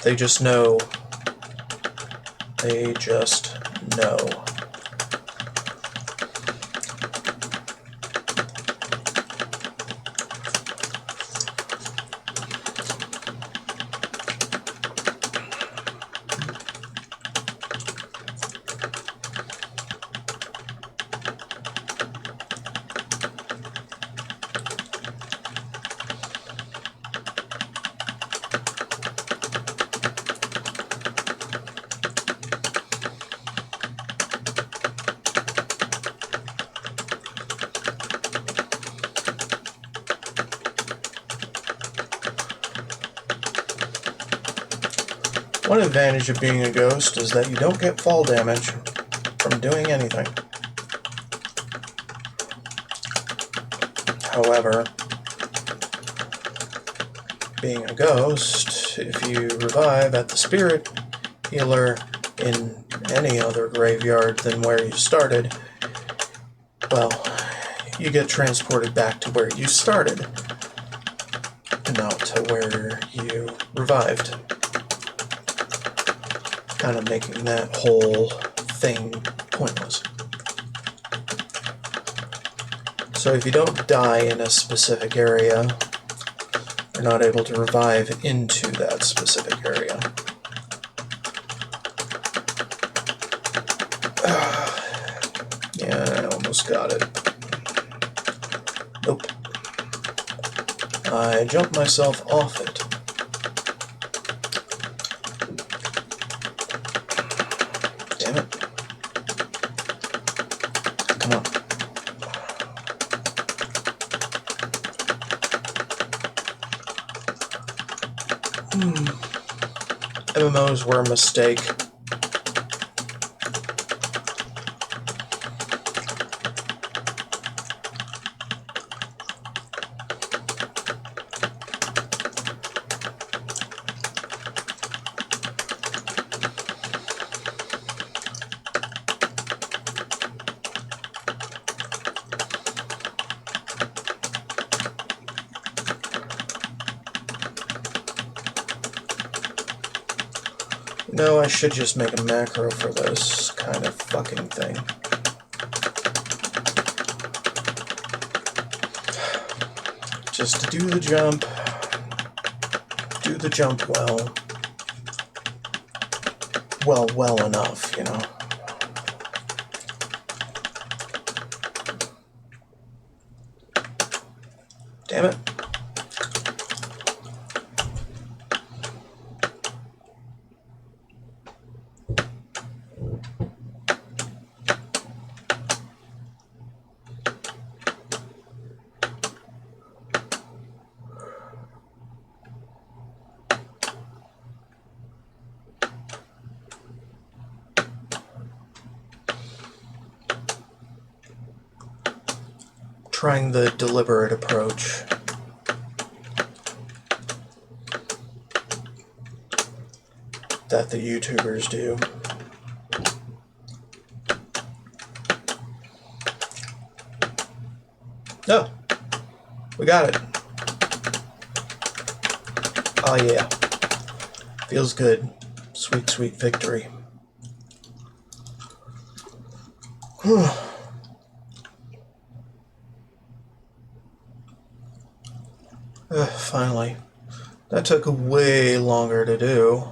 They just know. They just know. One advantage of being a ghost is that you don't get fall damage from doing anything. However, being a ghost, if you revive at the spirit healer in any other graveyard than where you started, well, you get transported back to where you started, and not to where you revived. Kind of making that whole thing pointless. So if you don't die in a specific area, you're not able to revive into that specific area. Yeah, I almost got it. Nope. I jumped myself off it. Damn it. Come on. MMOs were a mistake. No, I should just make a macro for this kind of fucking thing. Just to do the jump well enough, you know. Damn it. Trying the deliberate approach. That the YouTubers do. No, we got it. Oh yeah, feels good. Sweet, sweet victory. Whew. Finally. That took way longer to do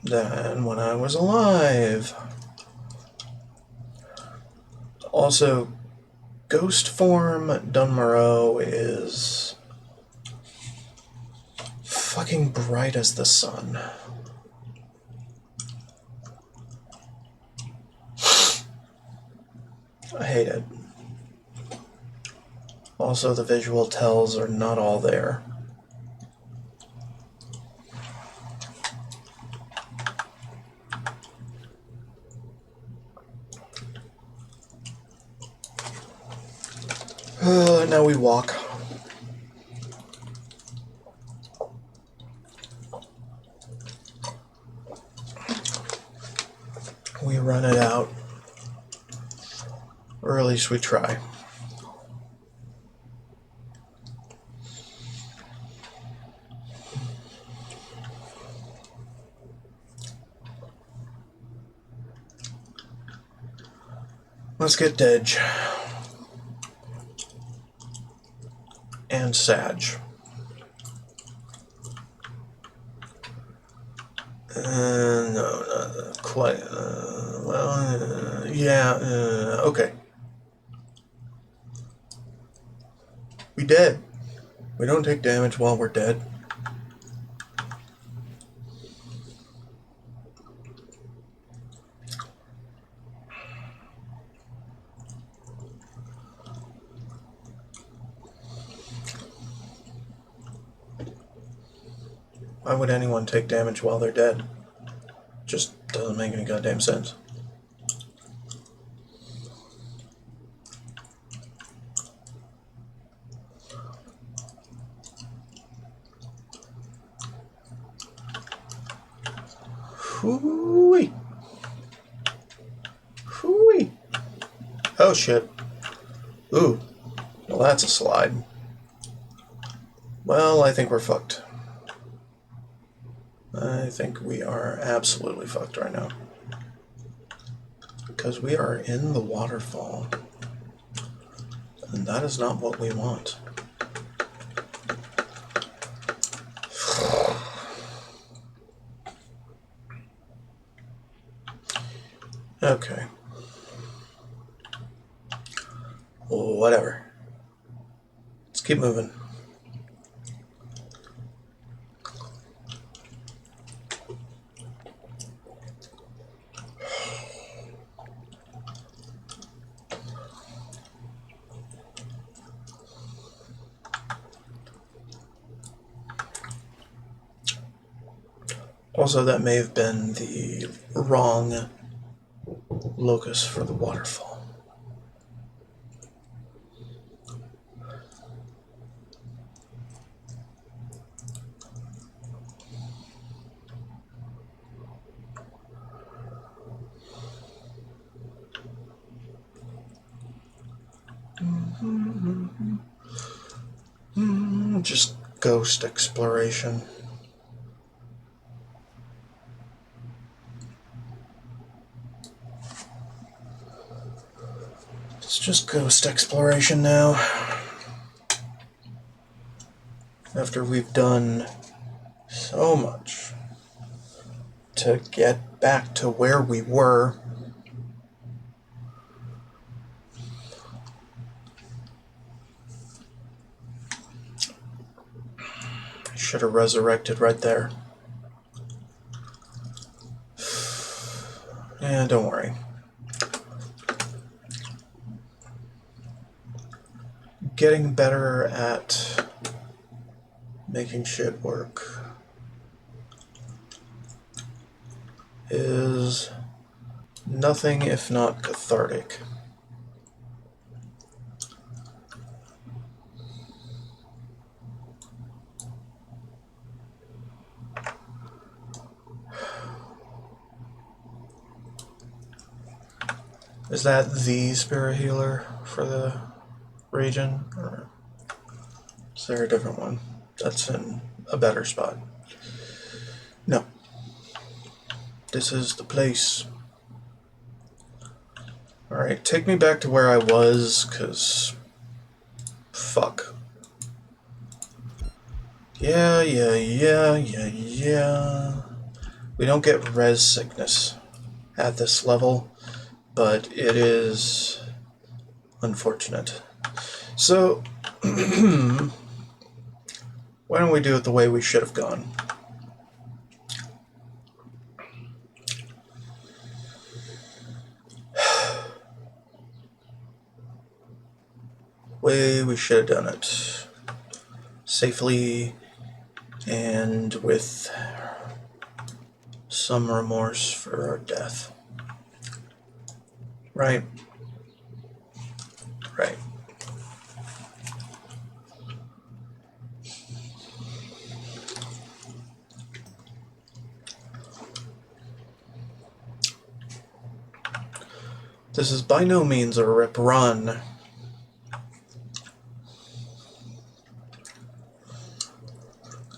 than when I was alive. Also, ghost form Dunmorrow is fucking bright as the sun. I hate it. Also, the visual tells are not all there. Now we walk. We run it out. Or at least we try. Let's get Dedge. And Sag. No, not quite. Yeah, okay. We dead. We don't take damage while we're dead. Why would anyone take damage while they're dead? Just doesn't make any goddamn sense. Hoo-wee. Hoo-wee. Oh shit. Ooh. Well, that's a slide. Well, I think we're fucked. I think we are absolutely fucked right now. Because we are in the waterfall. And that is not what we want. Okay. Whatever. Let's keep moving. Also, that may have been the wrong locus for the waterfall. Just ghost exploration. It's just ghost exploration now. After we've done so much to get back to where we were. Should have resurrected right there. Yeah, don't worry. Getting better at making shit work is nothing if not cathartic. Is that the spirit healer for the region, or is there a different one that's in a better spot? No. This is the place. Alright, take me back to where I was, because fuck. Yeah. We don't get res sickness at this level, but it is unfortunate. So, why don't we do it the way we should have gone? Way we should have done it safely and with some remorse for our death. Right. This is by no means a rip run.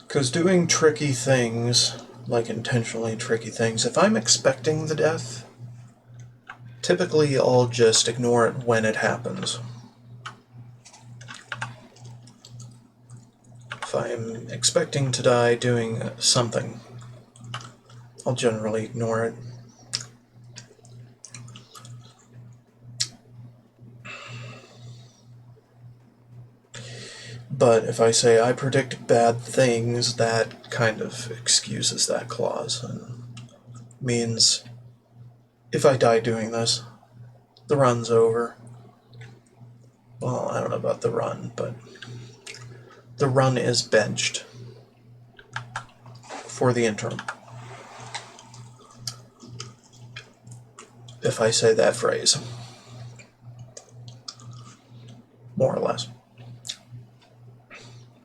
Because doing tricky things, like intentionally tricky things, if I'm expecting the death, typically I'll just ignore it when it happens. If I'm expecting to die doing something, I'll generally ignore it. But if I say I predict bad things, that kind of excuses that clause and means if I die doing this, the run's over. Well, I don't know about the run, but the run is benched for the interim. If I say that phrase. More or less.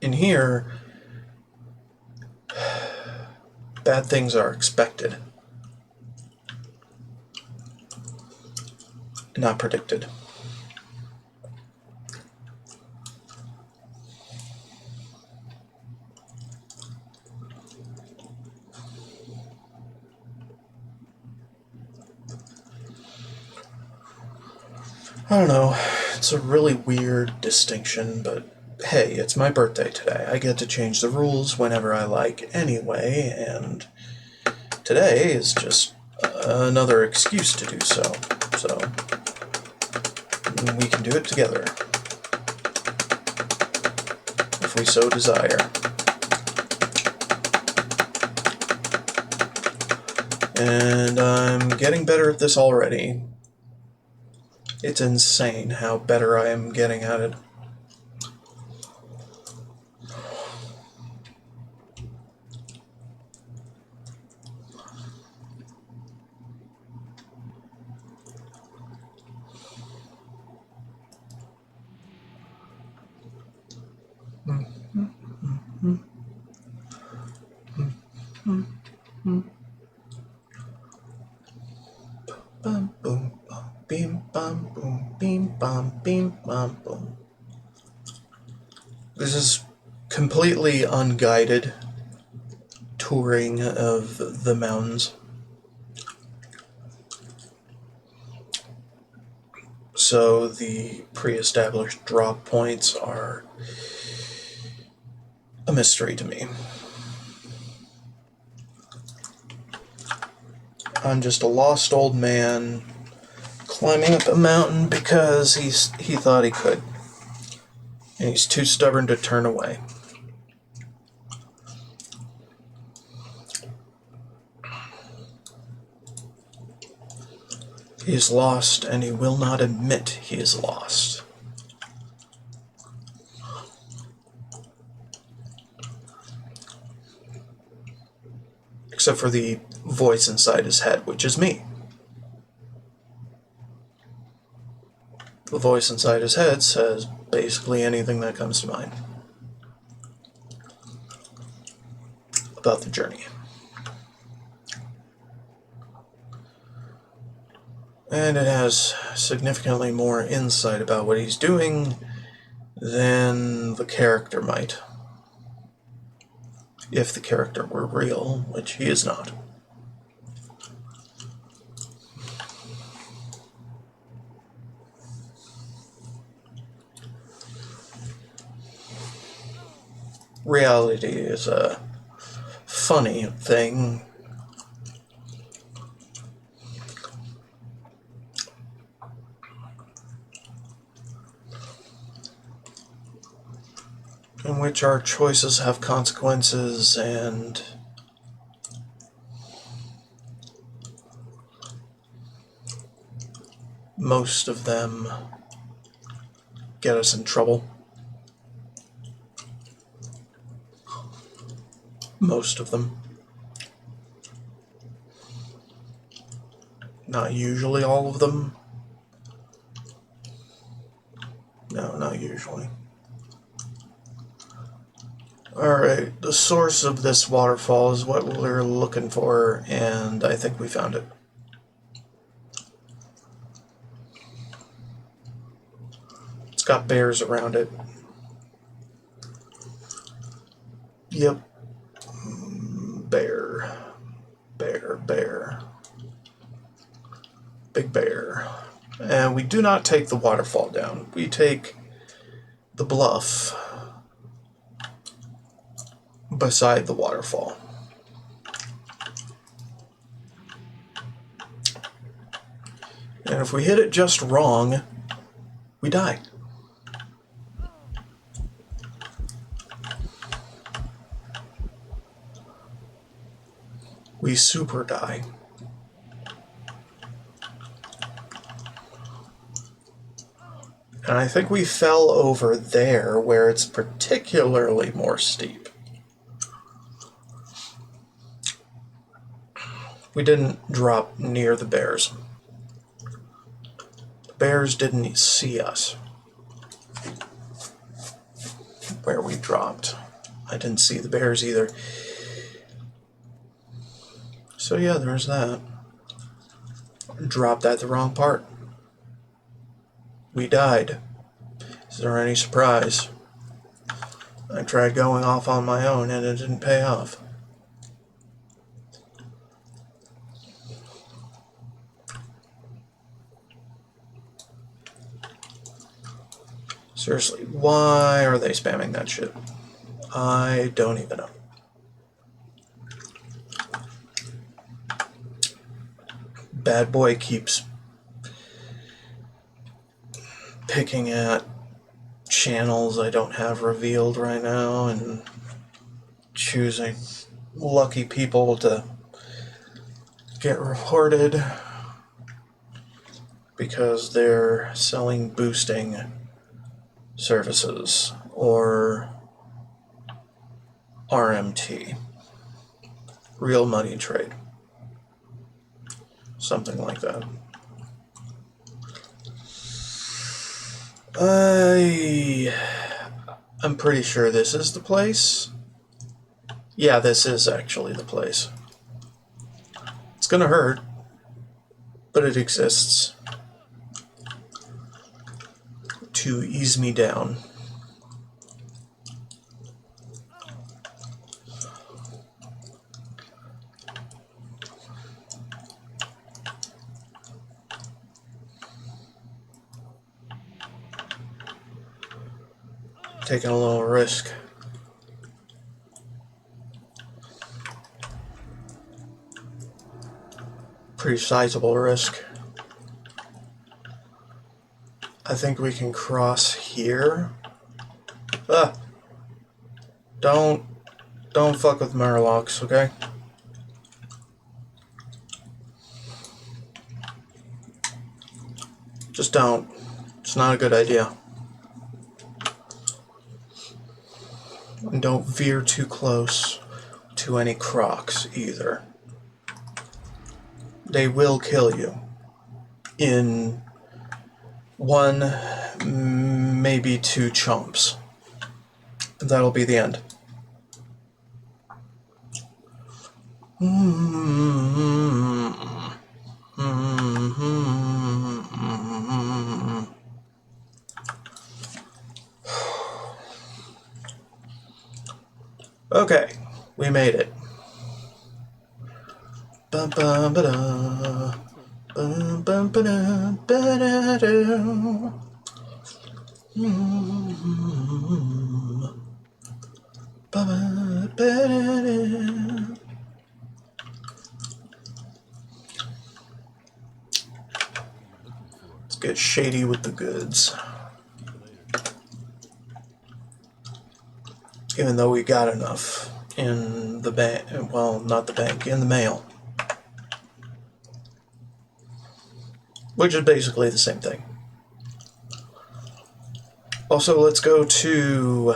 In here, bad things are expected. not predicted. I don't know. It's a really weird distinction, but hey, it's my birthday today. I get to change the rules whenever I like anyway, and today is just another excuse to do so. So, we can do it together, if we so desire. And I'm getting better at this already. It's insane how better I am getting at it. Bum boom bum beam bum boom beam bum boom. This is completely unguided touring of the mountains. So the pre-established drop points are a mystery to me. I'm just a lost old man climbing up a mountain because he thought he could. And he's too stubborn to turn away. He is lost, and he will not admit he is lost. Except for the voice inside his head, which is me. The voice inside his head says basically anything that comes to mind about the journey. And it has significantly more insight about what he's doing than the character might. If the character were real, which he is not. Reality is a funny thing. In which our choices have consequences, and most of them get us in trouble. Most of them. Not usually all of them. No, not usually. Alright, the source of this waterfall is what we're looking for, and I think we found it. It's got bears around it. Yep. Bear. Bear, bear. Big bear. And we do not take the waterfall down. We take the bluff beside the waterfall. And if we hit it just wrong, we die. We super die. And I think we fell over there where it's particularly more steep. We didn't drop near the bears. The bears didn't see us where we dropped. I didn't see the bears either. So yeah, there's that. Dropped at the wrong part. we died. Is there any surprise? I tried going off on my own and it didn't pay off. Seriously, why are they spamming that shit? I don't even know. Bad boy keeps picking at channels I don't have revealed right now and choosing lucky people to get reported because they're selling boosting services or RMT, real money trade, something like that. I'm pretty sure this is the place. Yeah, this is actually the place. It's gonna hurt, but it exists to ease me down. Taking a little risk. Pretty sizable risk. I think we can cross here. Don't fuck with Murlocs, okay? Just don't. It's not a good idea. And don't veer too close to any crocs either. They will kill you in one, maybe two chomps. That'll be the end. Okay, we made it. Bum bum ba da. Bum bum ba da ba da da. Ba ba ba da da. Let's get shady with the goods. Even though we got enough in the bank, well, not the bank, in the mail. Which is basically the same thing. Also, let's go to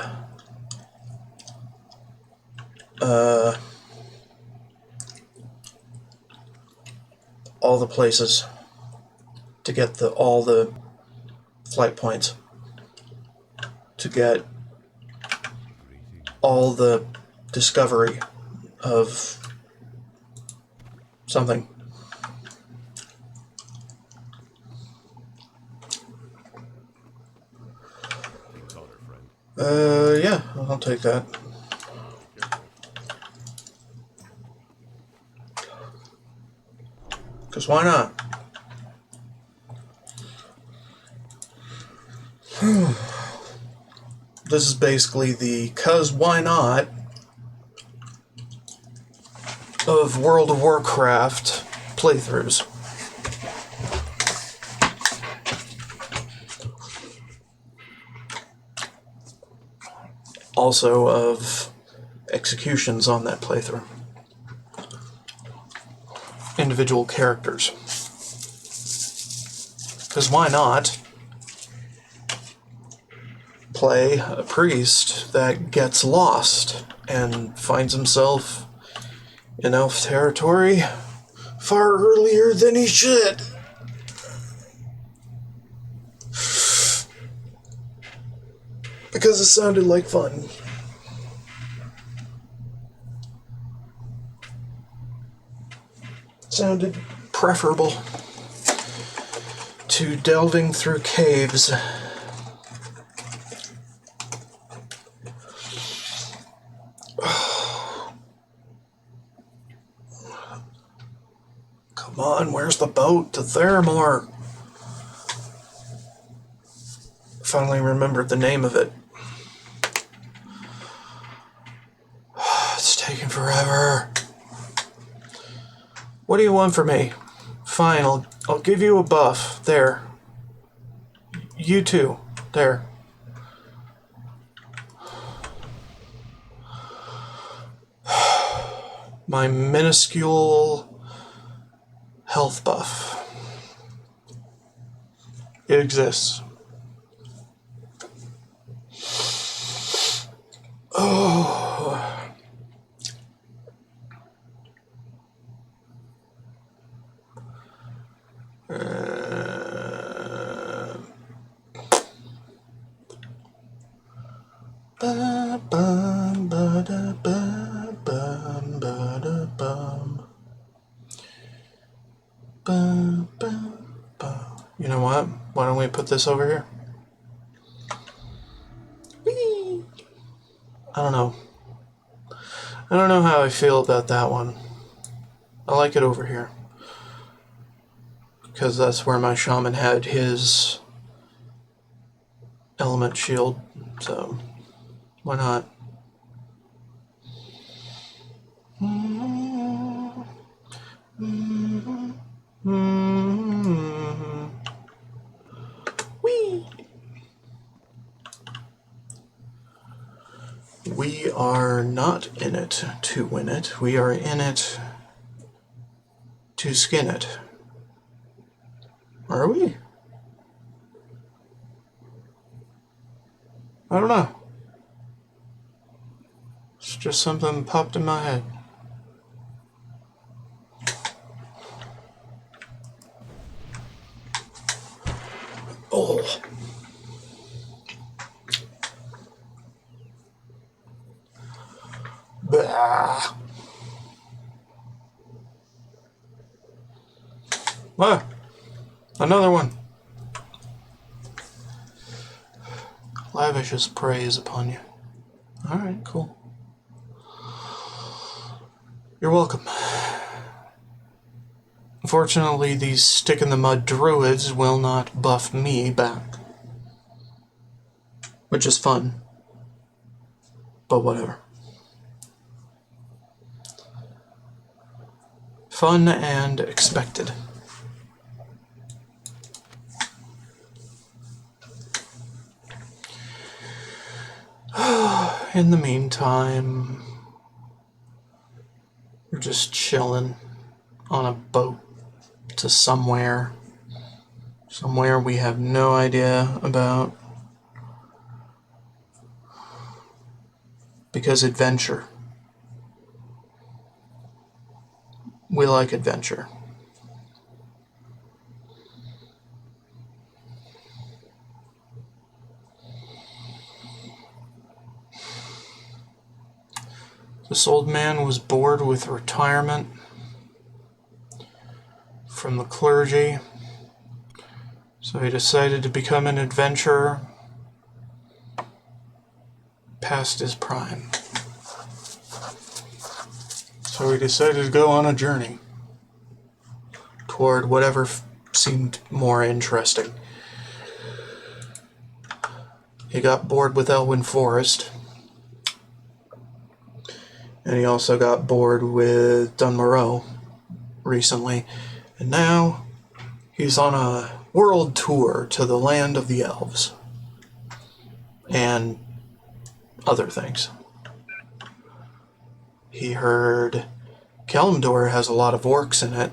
all the places to get all the flight points, to get all the discovery of something. Yeah, I'll take that. Because why not? This is basically the "cause why not" of World of Warcraft playthroughs. Also of executions on that playthrough. Individual characters. Because why not play a priest that gets lost and finds himself in elf territory far earlier than he should? Because it sounded like fun. Sounded preferable to delving through caves. Come on, where's the boat to Theramore? Finally remembered the name of it. It's taking forever. What do you want from me? Fine, I'll give you a buff. There. You too. There. My minuscule health buff. It exists. Oh. You know what? Why don't we put this over here? Whee! I don't know. I don't know how I feel about that one. I like it over here. Because that's where my shaman had his element shield. So, why not? Whee! We are not in it to win it. We are in it to skin it. Are we? I don't know. It's just something that popped in my head. Oh. Bah. Ah, another one. Lavishes praise upon you. Alright, cool. You're welcome. Unfortunately, these stick-in-the-mud druids will not buff me back. Which is fun. But whatever. Fun and expected. In the meantime, we're just chilling on a boat to somewhere we have no idea about. Because adventure. We like adventure. This old man was bored with retirement from the clergy, so he decided to become an adventurer past his prime. So he decided to go on a journey toward whatever seemed more interesting. He got bored with Elwyn Forest, and he also got bored with Dunmoreau recently, and now he's on a world tour to the land of the elves and other things. He heard Kalimdor has a lot of orcs in it.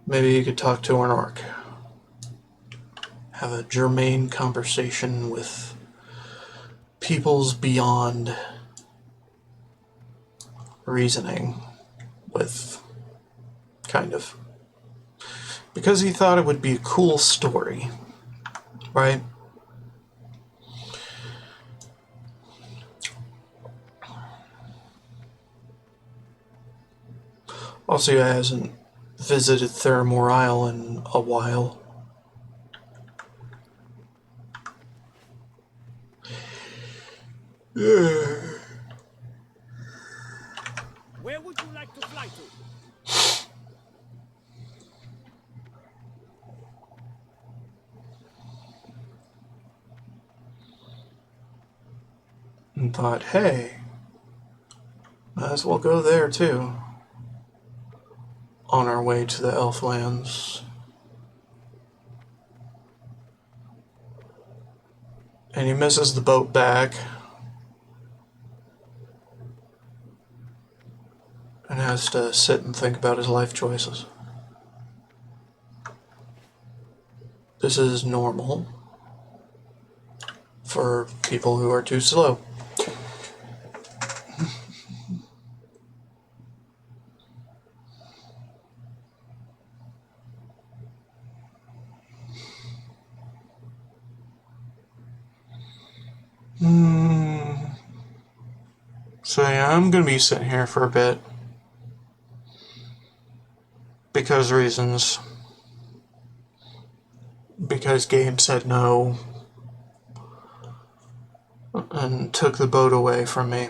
Maybe you could talk to an orc. Have a germane conversation with peoples beyond reasoning with, kind of. Because he thought it would be a cool story, right? Also, he hasn't visited Theramore Isle in a while. Where would you like to fly to? And thought, hey, might as well go there too. On our way to the Elflands. And he misses the boat back. And has to sit and think about his life choices. This is normal for people who are too slow. So yeah, I'm gonna be sitting here for a bit. Because reasons. Because Gabe said no. And took the boat away from me.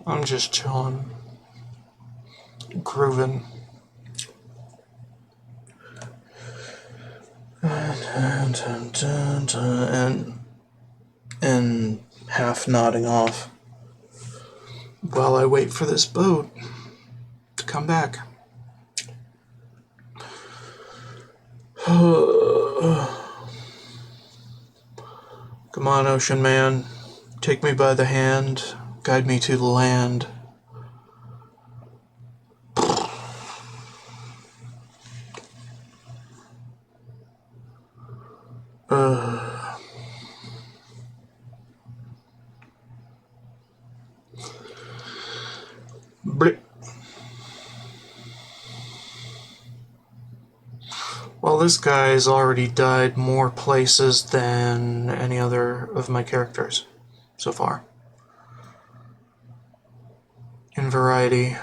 I'm just chilling. Grooving. And half nodding off while I wait for this boat to come back. Come on, ocean man. Take me by the hand. Guide me to the land. Blip. Well, this guy's already died more places than any other of my characters so far. In variety.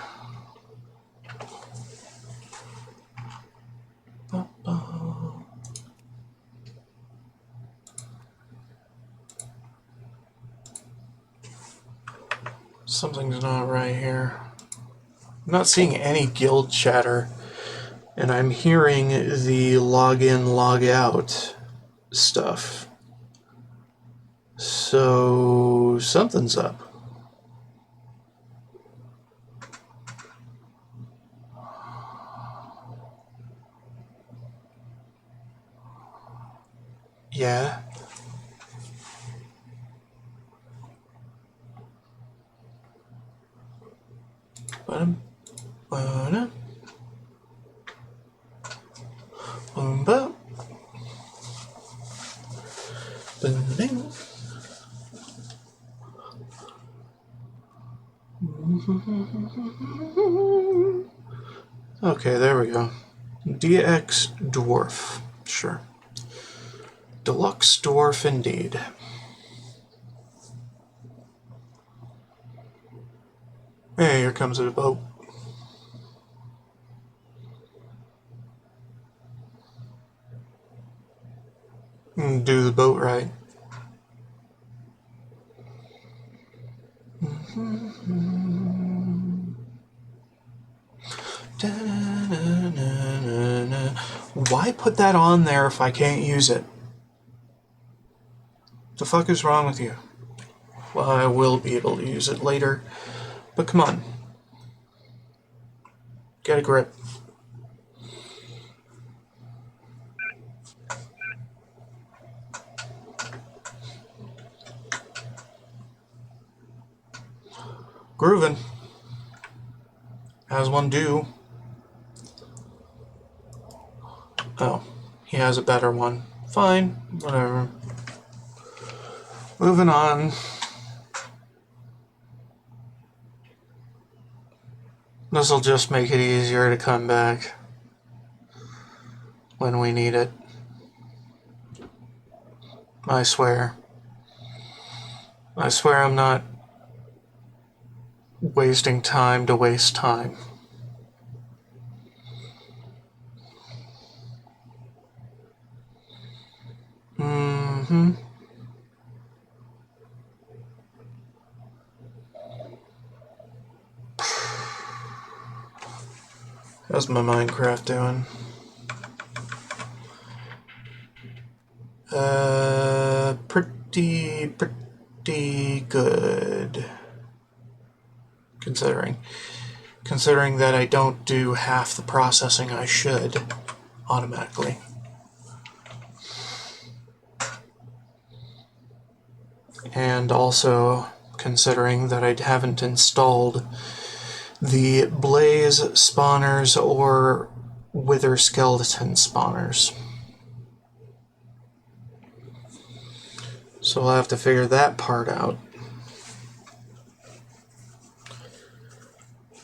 Something's not right here. I'm not seeing any guild chatter, and I'm hearing the login, log out stuff. So something's up. Yeah. Okay, there we go. DX Dwarf. Sure. Deluxe Dwarf indeed. Hey, here comes a boat. Do the boat right. Why put that on there if I can't use it? The fuck is wrong with you? Well, I will be able to use it later, but come on. Get a grip. Groovin'. as one do. Oh, he has a better one. Fine, whatever. Moving on. This'll just make it easier to come back when we need it. I swear. I swear I'm not wasting time to waste time. How's my Minecraft doing? Pretty good. Considering that I don't do half the processing I should automatically. And also considering that I haven't installed the blaze spawners or wither skeleton spawners. So I'll have to figure that part out.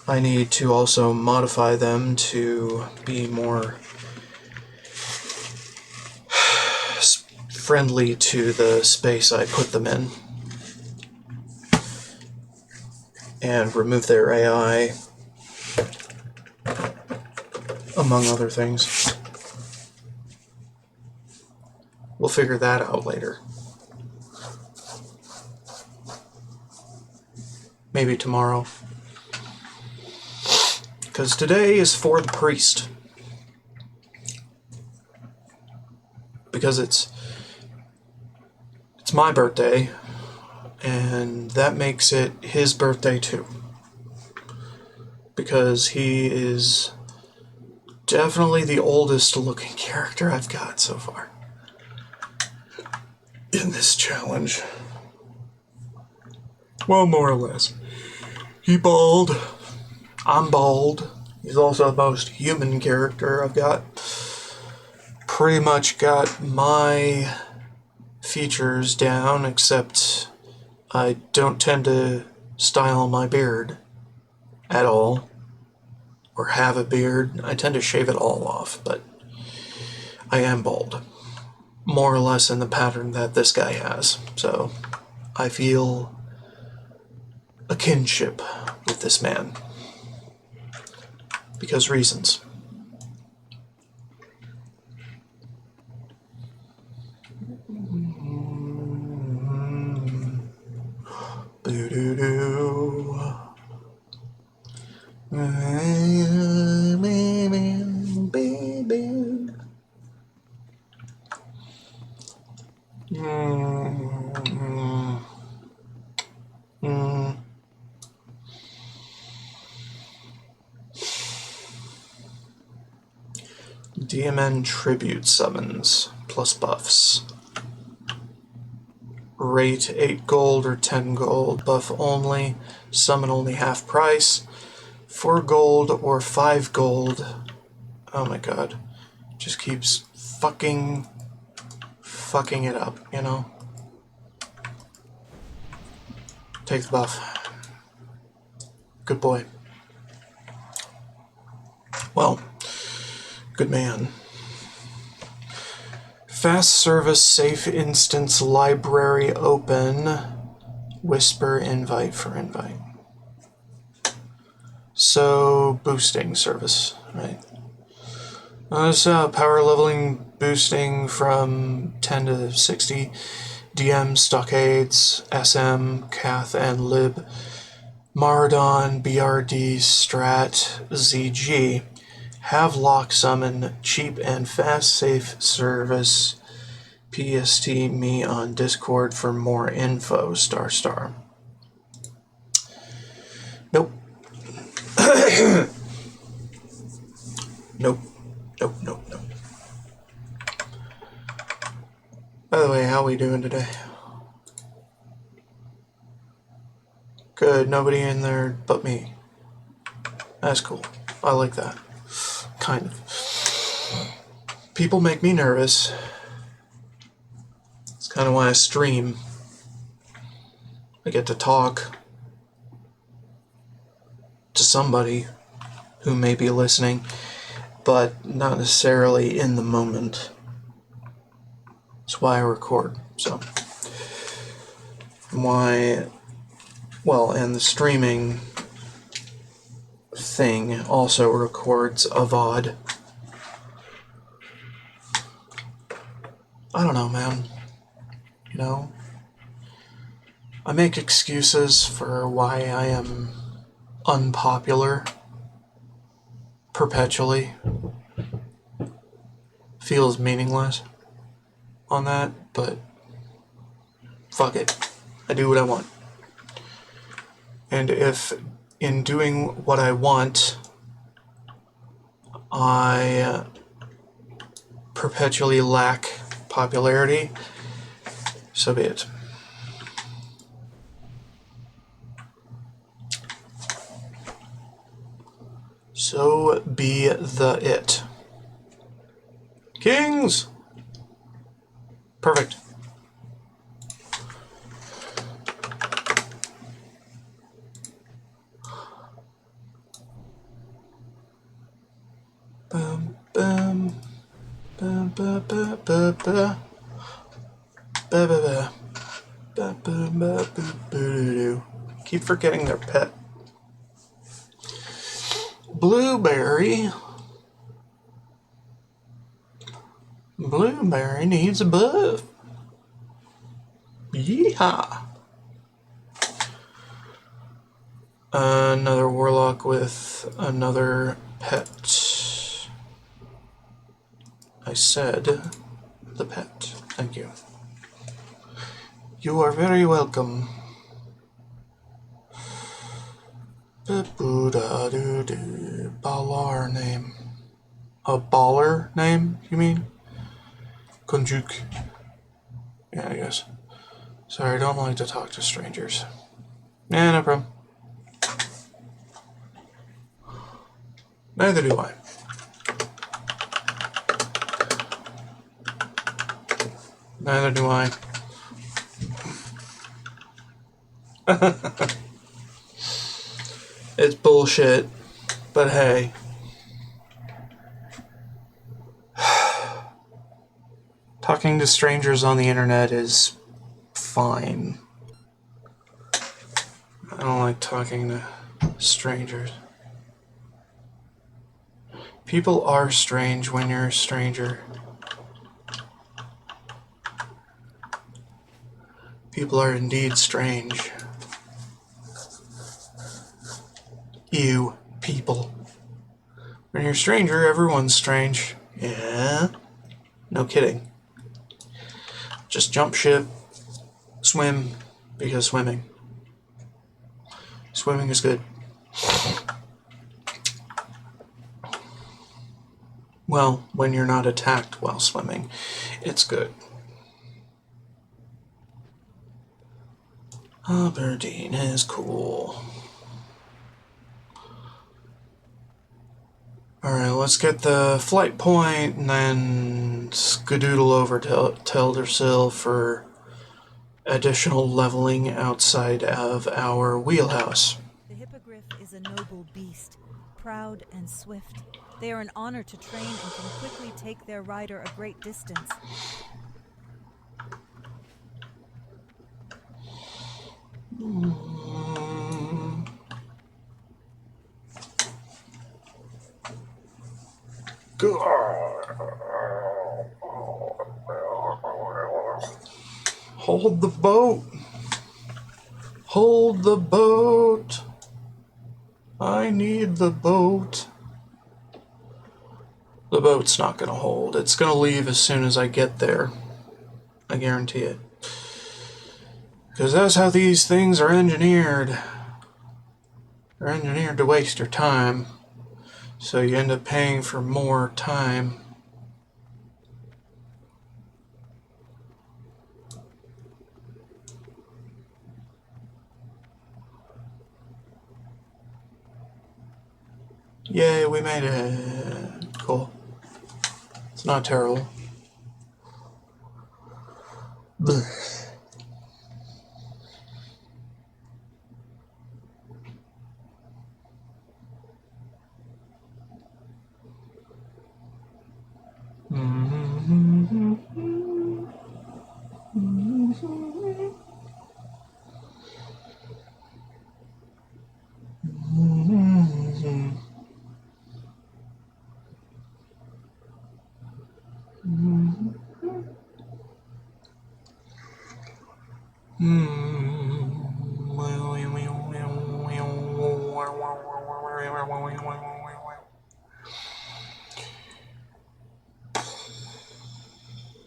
I need to also modify them to be more friendly to the space I put them in. And remove their AI, among other things. We'll figure that out later. Maybe tomorrow. Because today is for the priest. Because it's my birthday, and that makes it his birthday too. Because he is definitely the oldest looking character I've got so far in this challenge. Well, more or less. He bald. I'm bald. He's also the most human character I've got. Pretty much got my features down, except I don't tend to style my beard at all, or have a beard. I tend to shave it all off, but I am bald. More or less in the pattern that this guy has. So I feel a kinship with this man. Because reasons. Boo-doo-doo. Baby. DMN tribute summons plus buffs. Rate 8 gold or 10 gold. Buff only. Summon only half price. 4 gold or 5 gold. Oh my god. Just keeps fucking it up, you know? Take the buff. Good boy. Well, good man. Fast service, safe instance, library open. Whisper invite for invite. So, boosting service, right? This power leveling boosting from 10 to 60. DM, Stockades, SM, Cath, and Lib. Maradon, BRD, Strat, ZG. Have lock summon, cheap and fast safe service. PST me on Discord for more info, ***. Nope. Nope. Nope. By the way, how we doing today? Good, nobody in there but me. That's cool. I like that. Kind of. People make me nervous. It's kind of why I stream. I get to talk to somebody who may be listening, but not necessarily in the moment. That's why I record. So, why, well, and the streaming thing also records a VOD. I don't know, man. You know? I make excuses for why I am unpopular perpetually. Feels meaningless on that, but fuck it. I do what I want. And if in doing what I want, I perpetually lack popularity, so be it. So be the it. Kings! Perfect. Bum, bum, bum, ba, ba, ba, ba. Ba, ba, ba. Ba, ba, ba, ba, ba, keep forgetting their pet. Blueberry. Blueberry needs a buff. Yeehaw. Another warlock with another pet. I said the pet. Thank you. You are very welcome. Baller name. A baller name, you mean? Konjuk. Yeah, I guess. Sorry, I don't like to talk to strangers. Nah, no problem. Neither do I. Neither do I. It's bullshit, but hey. Talking to strangers on the internet is fine. I don't like talking to strangers. People are strange when you're a stranger. People are indeed strange. You people. When you're a stranger, everyone's strange. Yeah? No kidding. Just jump ship. Swim. Because swimming. Swimming is good. Well, when you're not attacked while swimming, it's good. Aberdeen is cool. Alright, let's get the flight point and then skedoodle over to Teldersill for additional leveling outside of our wheelhouse. The hippogriff is a noble beast, proud and swift. They are an honor to train and can quickly take their rider a great distance. Hold the boat. Hold the boat. I need the boat. The boat's not gonna hold. It's gonna leave as soon as I get there. I guarantee it. Because that's how these things are engineered. They're engineered to waste your time. So you end up paying for more time. Yay, we made it. Cool. It's not terrible. Blech.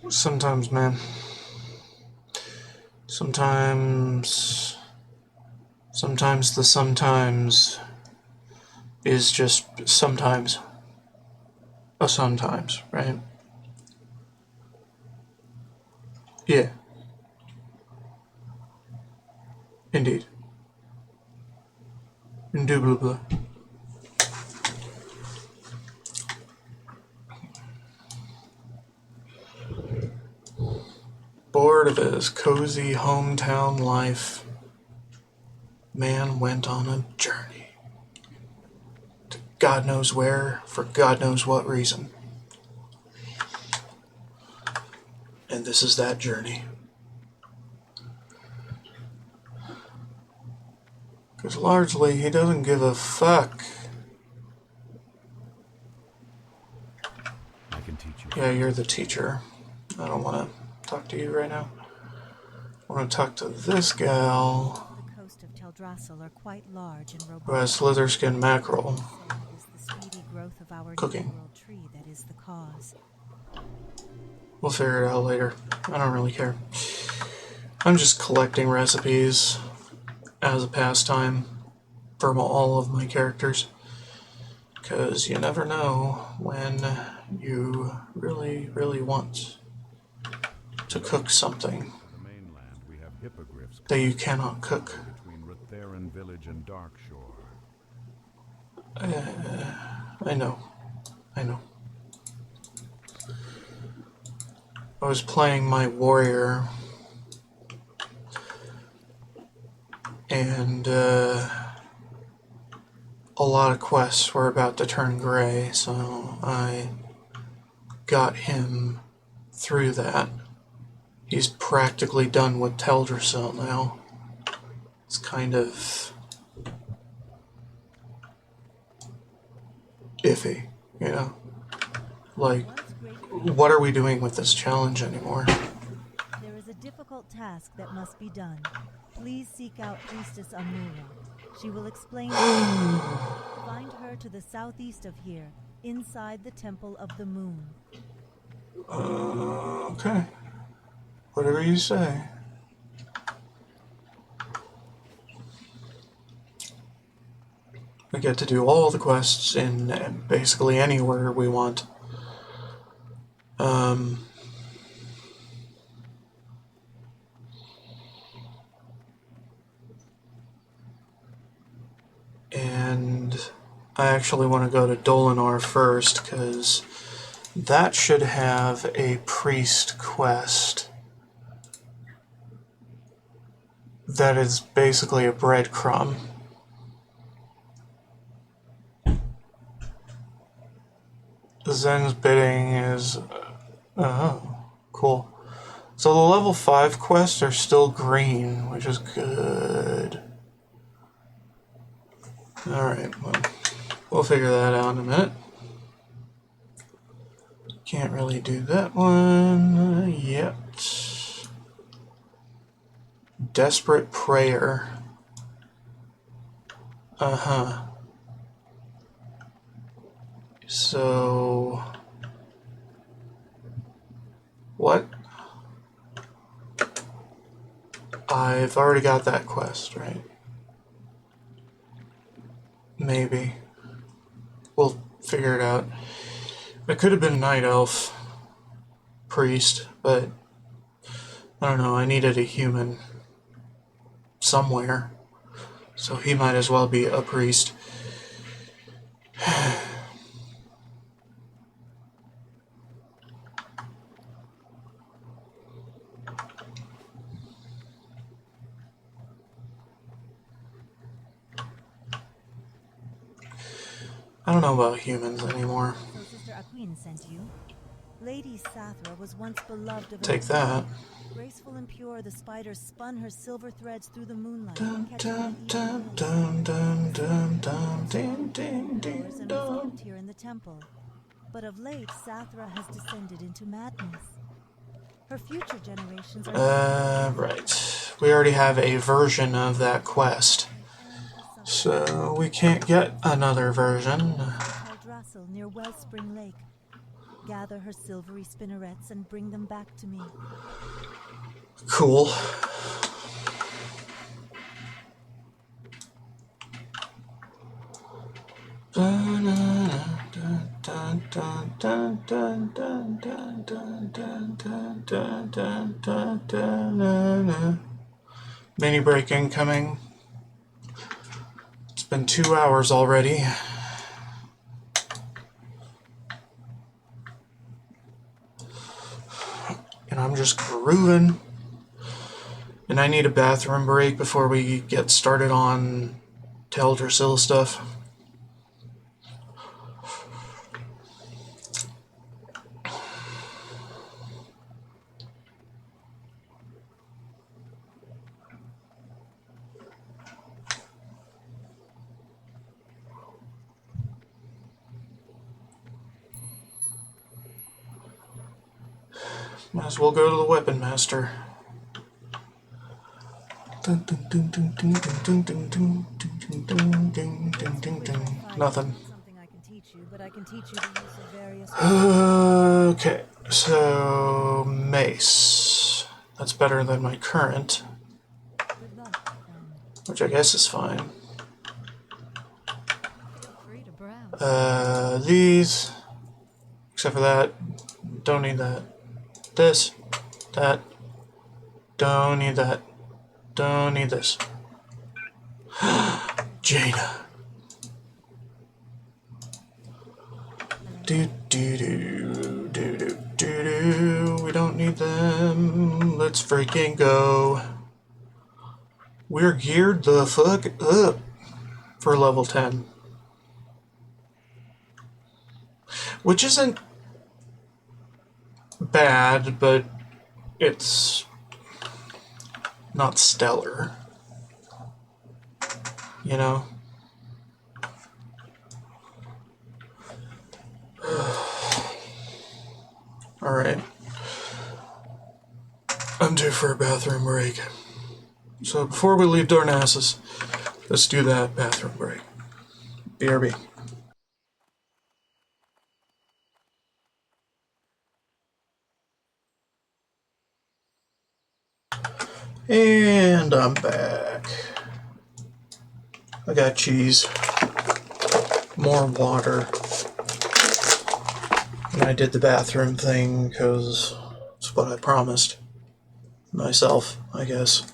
Sometimes, man. Sometimes the sometimes is just sometimes a sometimes, right? Yeah. Indeed. Indubitably. Bored of his cozy hometown life, man went on a journey. To God knows where, for God knows what reason. And this is that journey. Because largely, he doesn't give a fuck. I can teach you. Yeah, you're the teacher. I don't want to talk to you right now. I want to talk to this gal The coast of Teldrassil are quite large and robust. who has leather skin mackerel. It is the speedy growth of our Cooking. New World tree that is the cause. We'll figure it out later. I don't really care. I'm just collecting recipes as a pastime for all of my characters. Because you never know when you really, really want to cook something To the mainland, we have hippogriffs that you cannot cook. between Rutheran village and Darkshore. I know. I was playing my warrior, and a lot of quests were about to turn gray, so I got him through that. He's practically done with Teldrassil now. It's kind of iffy, you know? Like, what are we doing with this challenge anymore? There is a difficult task that must be done. Please seek out Priestess Amura. She will explain. Find her to the southeast of here, inside the Temple of the Moon. Okay. Whatever you say. We get to do all the quests in basically any order we want. And I actually want to go to Dolinar first, because that should have a priest quest that is basically a breadcrumb. Zen's bidding is... oh, cool. So the level 5 quests are still green, which is good. Alright, well, we'll figure that out in a minute. Can't really do that one yet. Desperate Prayer. So... what? I've already got that quest, right? Maybe. We'll figure it out. It could have been Night Elf Priest, but I don't know, I needed a human somewhere. So he might as well be a priest. I don't know about humans anymore. So Sister Aqueen sent you? Lady Sathra was once beloved of Take everyone. that. Graceful and pure, the spider spun her silver threads through the moonlight, Dun, catching dun, the dun, evening dun, dun, dun, dun, ding, ding, ding, and was dun. kept here in the temple. But of late, Sathra has descended into madness. Her future generations are Right. We already have a version of that quest. So we can't get another version. Teldrassil near Wellspring Lake. Gather her silvery spinnerets and bring them back to me. Cool. Mini break incoming. It's been 2 hours already. And I'm just grooving. And I need a bathroom break before we get started on Teldrassil stuff. Might as well go to the Weapon Master. Nothing. Something I can teach you, but I can teach you the use of various Okay, so mace. That's better than my current, good luck, friend. which I guess is fine. Feel free to browse. These, except for that, don't need that. This, that, don't need that. Don't need this. Jaina. Do do do do do do. We don't need them. Let's freaking go. We're geared the fuck up for level 10. Which isn't bad, but it's not stellar. You know? Alright. I'm due for a bathroom break. So before we leave Darnassus, let's do that bathroom break. BRB. And I'm back. I got cheese, more water, and I did the bathroom thing because it's what I promised myself, I guess.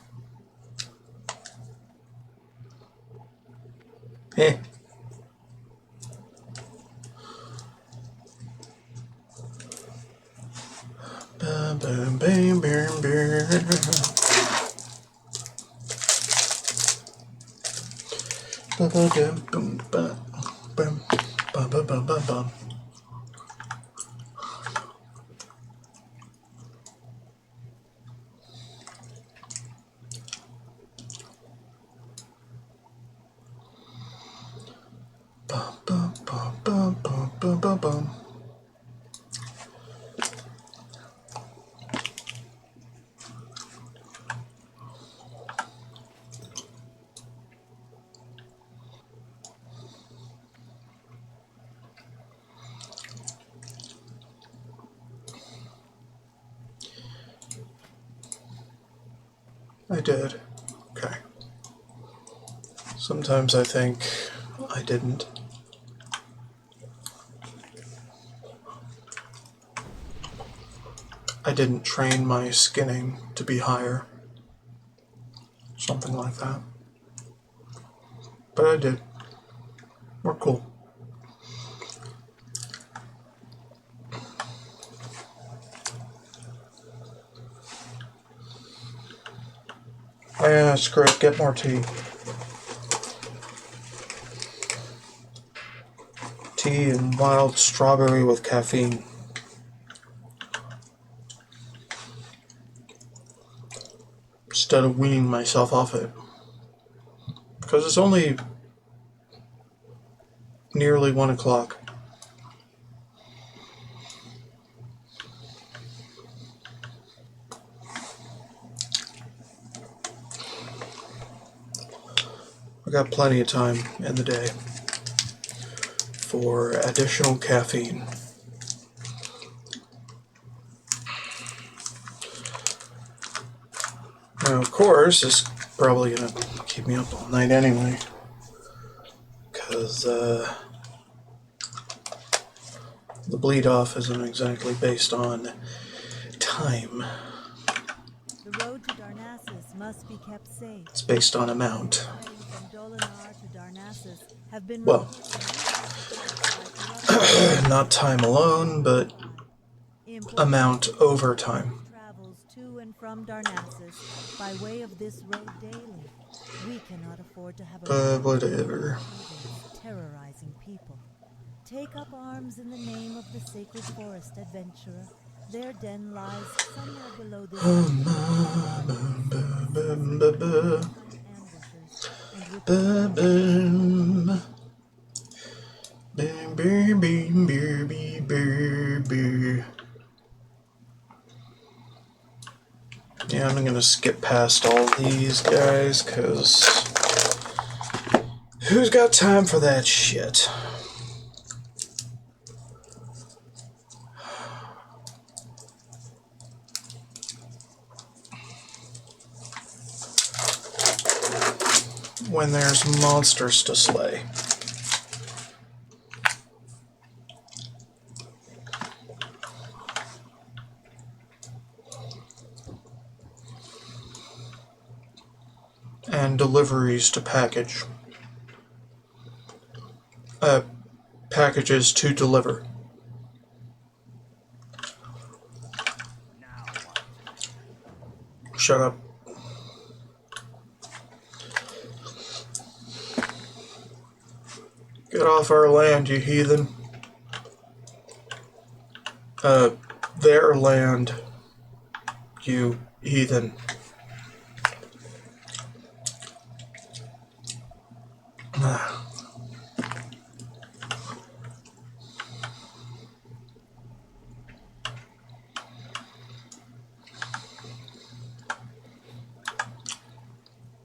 Eh. Bam, bam, bam, bam, bam. Ba-ba-dum, bum, bum, bum, bum, bum, bum, bum. Bum, bum, bum, bum, bum, bum, bum, bum. I did. Okay. Sometimes I think I didn't. I didn't train my skinning to be higher. Something like that. But I did. We're cool. Yeah, screw it. Get more tea. Tea and wild strawberry with caffeine. Instead of weaning myself off it. Because it's only nearly 1 o'clock. I got plenty of time in the day for additional caffeine. Now, of course, it's probably going to keep me up all night anyway. Because the bleed off isn't exactly based on time. The road to Darnassus must be kept safe. It's based on amount. Heading from Dolinar to Darnassus have been Well, not time alone, but amount over time. Travels to and from Darnassus by way of this road daily. We cannot afford to have a Whatever. terrorizing people. Take up arms in the name of the sacred forest, adventurer. Their den lies somewhere below this. Yeah, I'm gonna skip past all these guys, cause who's got time for that shit? When there's monsters to slay. And deliveries to package. Packages to deliver. Shut up. Get off our land, you heathen. Their land, you heathen.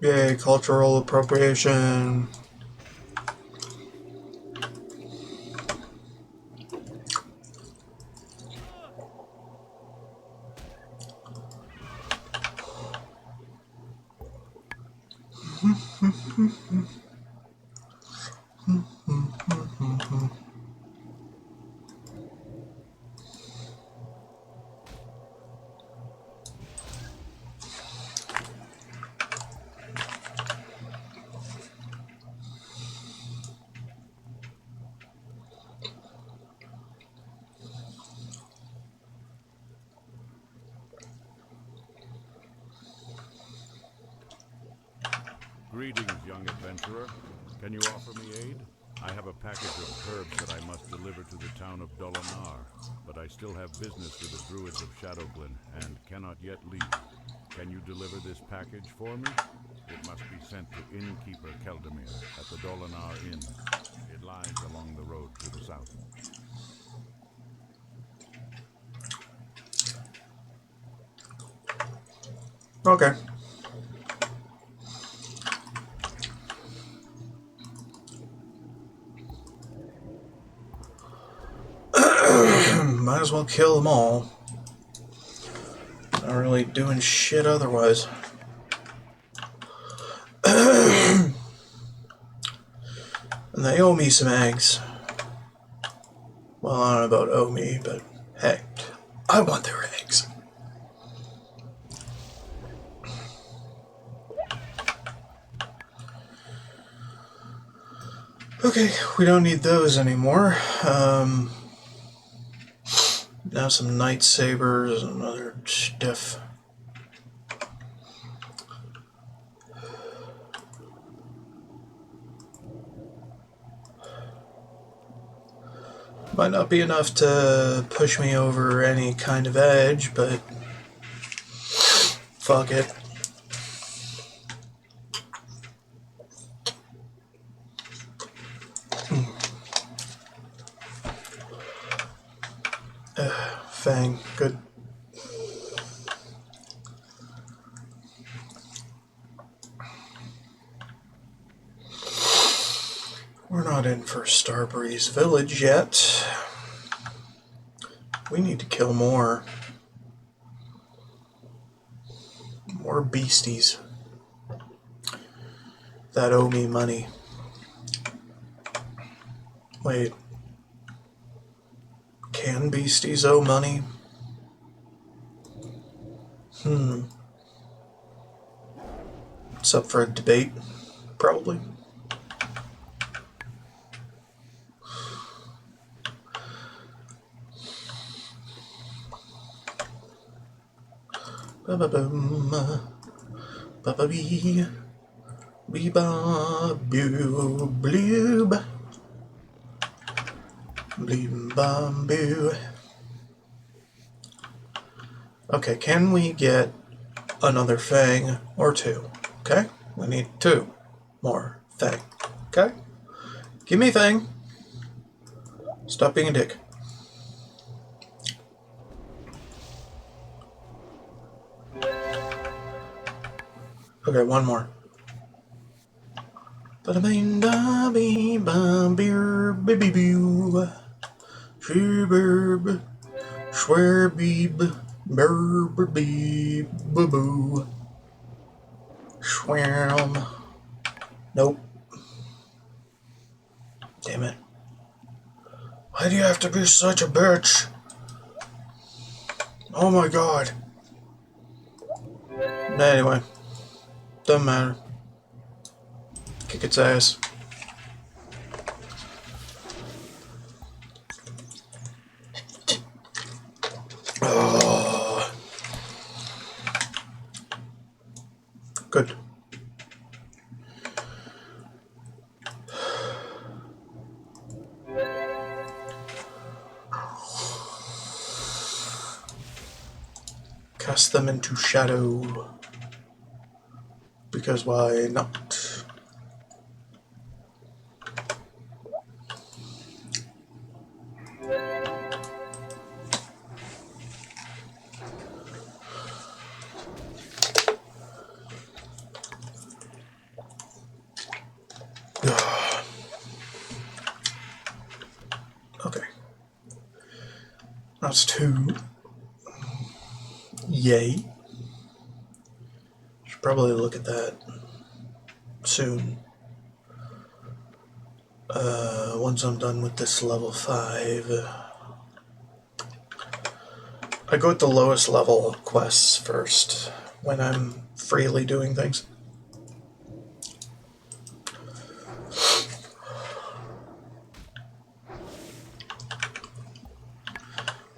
Yay, cultural appropriation. Greetings, young adventurer. Can you offer me aid? I have a package of herbs that I must deliver to the town of Dolinar, but I still have business with the druids of Shadowglen and cannot yet leave. Can you deliver this package for me? It must be sent to innkeeper Keldamir at the Dolinar Inn. It lies along the road to the south. Okay. Might as well kill them all. Not really doing shit otherwise. And they owe me some eggs. Well, I don't know about owe me, but hey, I want their eggs. Okay, we don't need those anymore. Now some night sabers and other stuff. Might not be enough to push me over any kind of edge, but fuck it. Fang, good. We're not in for Starbreeze Village yet. We need to kill more beasties that owe me money. Wait. Can beasties owe money? It's up for a debate, probably. Ba-ba-boom, ba-ba-bee, bee-ba-boo, bloob, bleem-ba-boo. Okay, can we get another fang or two? Okay, we need 2 more fang. Okay, give me a fang. Stop being a dick. Okay, one more. Ba-da-bing-da-bee-ba-beer-bee-bee-boo. Shee-burb, shwer-beeb, burb-beeb-boo-boo. Schwam. Nope. Damn it. Why do you have to be such a bitch? Oh my god. Anyway. Doesn't matter. Kick its ass. Oh. Good. Cast them into shadow. Because why not? Okay. That's 2. Yay. Should probably look at that soon. Once I'm done with this level 5. I go with the lowest level quests first when I'm freely doing things.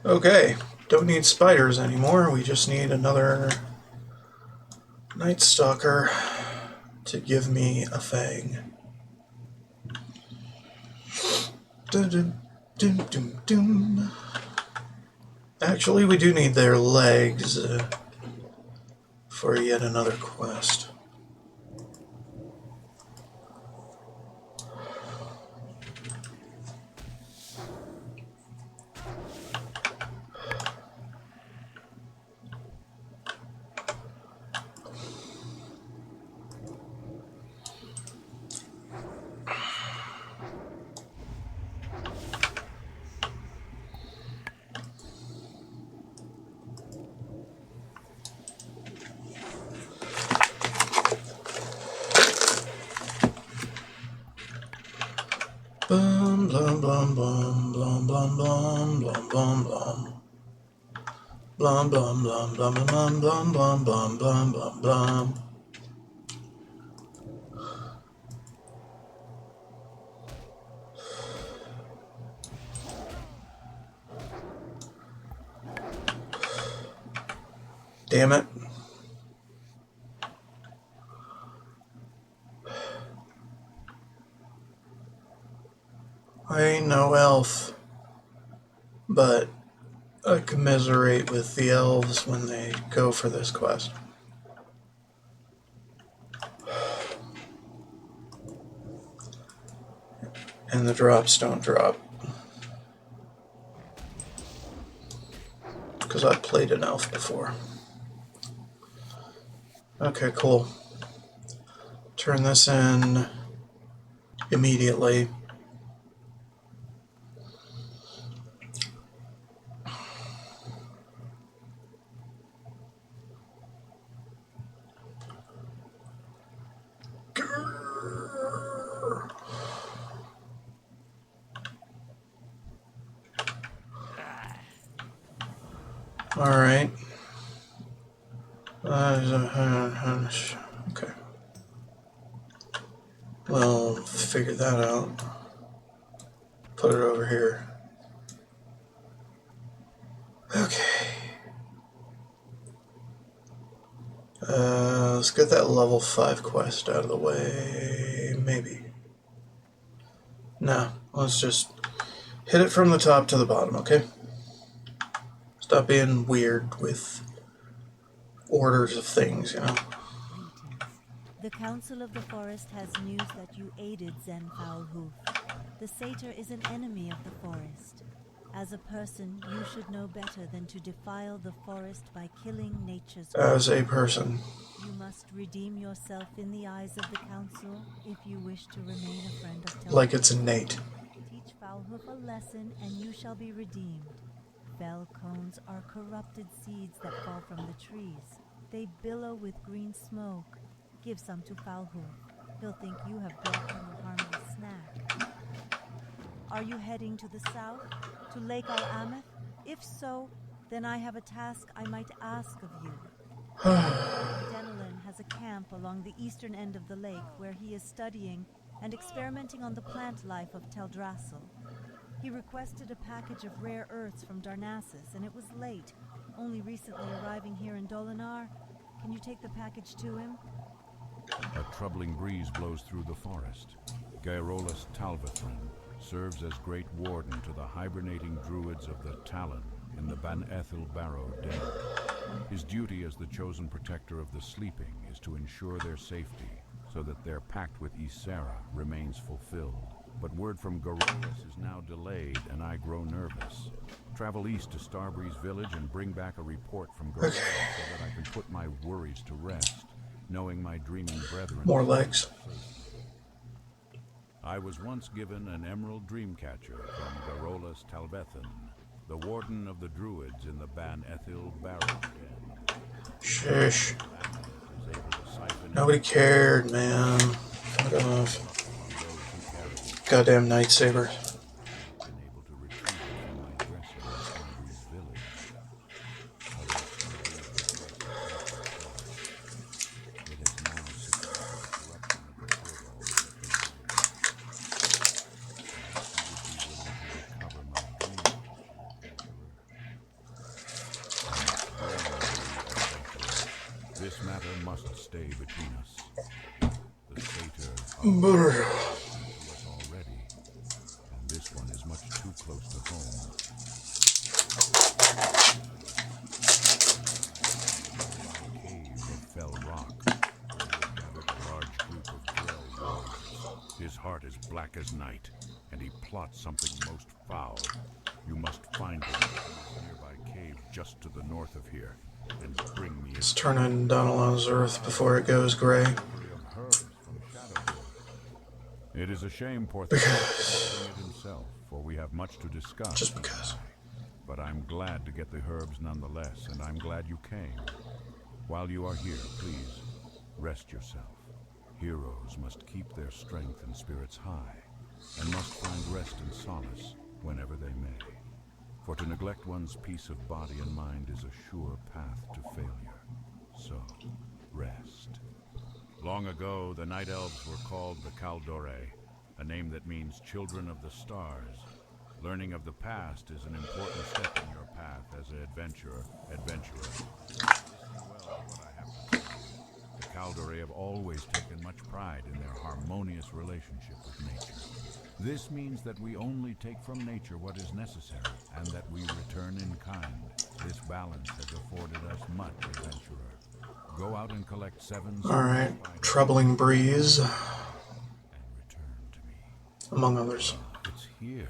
Okay, don't need spiders anymore, we just need another Night Stalker to give me a fang. Dun, dun, dun, dun, dun. Actually, we do need their legs for yet another quest. Blum blum blum blum blum blum blum blum blum blum. Blum blum blum blum blum blum blum blum blum blum blum. Damn it. I ain't no elf. but I commiserate with the elves when they go for this quest. And the drops don't drop. Because I've played an elf before. Okay, cool. Turn this in immediately. Alright. Okay. Well, figure that out. Put it over here. Okay. Let's get that level 5 quest out of the way. Maybe. No, let's just hit it from the top to the bottom, okay? Stop being weird with orders of things, you know? Greetings. The Council of the Forest has news that you aided Zen Foulhoof. The satyr is an enemy of the forest. As a person, you should know better than to defile the forest by killing nature's As a creatures. person. You must redeem yourself in the eyes of the Council if you wish to remain a friend of Tel. Like it's innate. Teach Foulhoof a lesson, and you shall be redeemed. Fell cones are corrupted seeds that fall from the trees. They billow with green smoke. Give some to Foulhoof. He'll think you have brought him a harmless snack. Are you heading to the south, to Lake Al-Ameth? If so, then I have a task I might ask of you. Denelin has a camp along the eastern end of the lake where he is studying and experimenting on the plant life of Teldrassil. He requested a package of rare earths from Darnassus, and it was late, only recently arriving here in Dolinar. Can you take the package to him? A troubling breeze blows through the forest. Gaerolus Talvathrin serves as Great Warden to the hibernating druids of the Talon in the Ban Ethel Barrow Den. His duty as the chosen protector of the sleeping is to ensure their safety, so that their pact with Ysera remains fulfilled. But word from Gaerolus is now delayed, and I grow nervous. Travel east to Starbreeze Village and bring back a report from Gaerolus so that I can put my worries to rest, knowing my dreaming brethren. More legs. I was once given an emerald dreamcatcher from Gaerolus Talvethan, the warden of the druids in the Ban Ethel Barrow Den. Shush. Nobody cared, man. Fuck off. Goddamn lightsaber. This matter must stay between us. The satyr Brr. us already, and this one is much too close to home. A cave of fell rock, where he had gathered a large group of Drell warriors. His heart is black as night, and he plots something most foul. You must find him in this nearby cave just to the north of here, and bring me Let's turn in Donalon's Earth before it goes gray. It is a shame, poor thing, doing it himself, for we have much to discuss. Just because. But I'm glad to get the herbs nonetheless, and I'm glad you came. While you are here, please, rest yourself. Heroes must keep their strength and spirits high, and must find rest and solace whenever they may. For to neglect one's peace of body and mind is a sure path to failure. So, rest. Long ago, the Night Elves were called the Kaldore, a name that means children of the stars. Learning of the past is an important step in your path as an adventurer. Listen well to what I have to say. The Kaldore have always taken much pride in their harmonious relationship with nature. This means that we only take from nature what is necessary, and that we return in kind. This balance has afforded us much, adventurer. Go out and collect 7 Alright, spiders Troubling Breeze, and return to me. among others. It's here.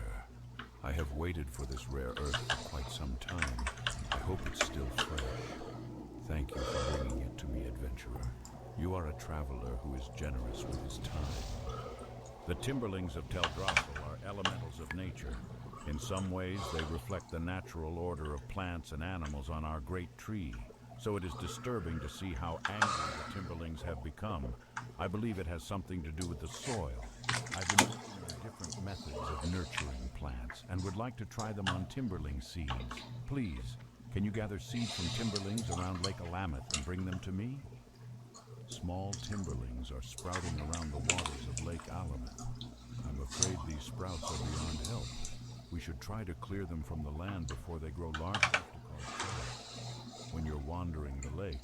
I have waited for this rare earth for quite some time. I hope it's still fresh. Thank you for bringing it to me, adventurer. You are a traveler who is generous with his time. The timberlings of Teldrassil are elementals of nature. In some ways, they reflect the natural order of plants and animals on our great tree. So it is disturbing to see how angry the timberlings have become. I believe it has something to do with the soil. I've been looking at different methods of nurturing plants and would like to try them on timberling seeds. Please, can you gather seeds from timberlings around Lake Alameth and bring them to me? Small timberlings are sprouting around the waters of Lake Alameth. I'm afraid these sprouts are beyond help. We should try to clear them from the land before they grow large enough to cause trouble. When you're wandering the lake,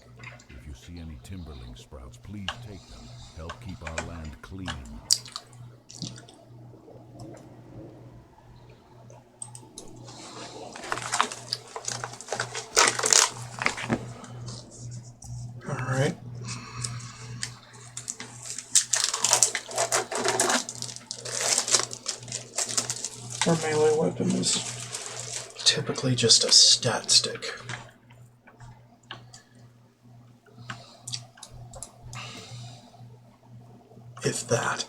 if you see any timberling sprouts, please take them. Help keep our land clean. Alright. Our melee weapon is typically just a stat stick. If that.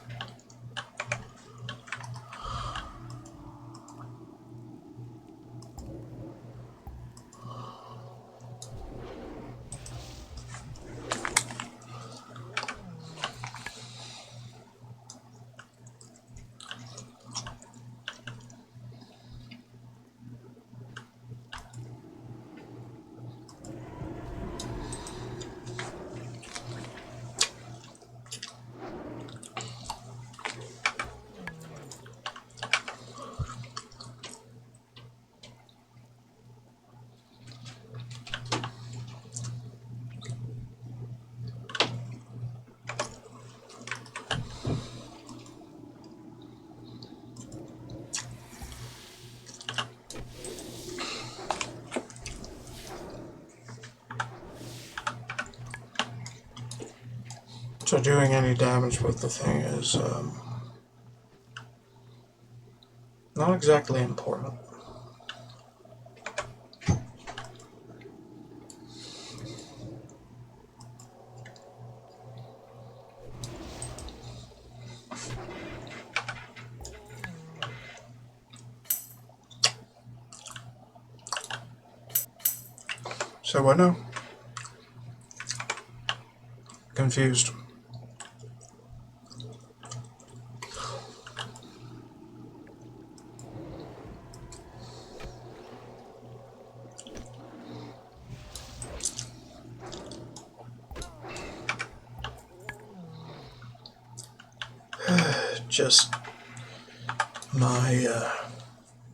So doing any damage with the thing is not exactly important. So what now? Confused. Just my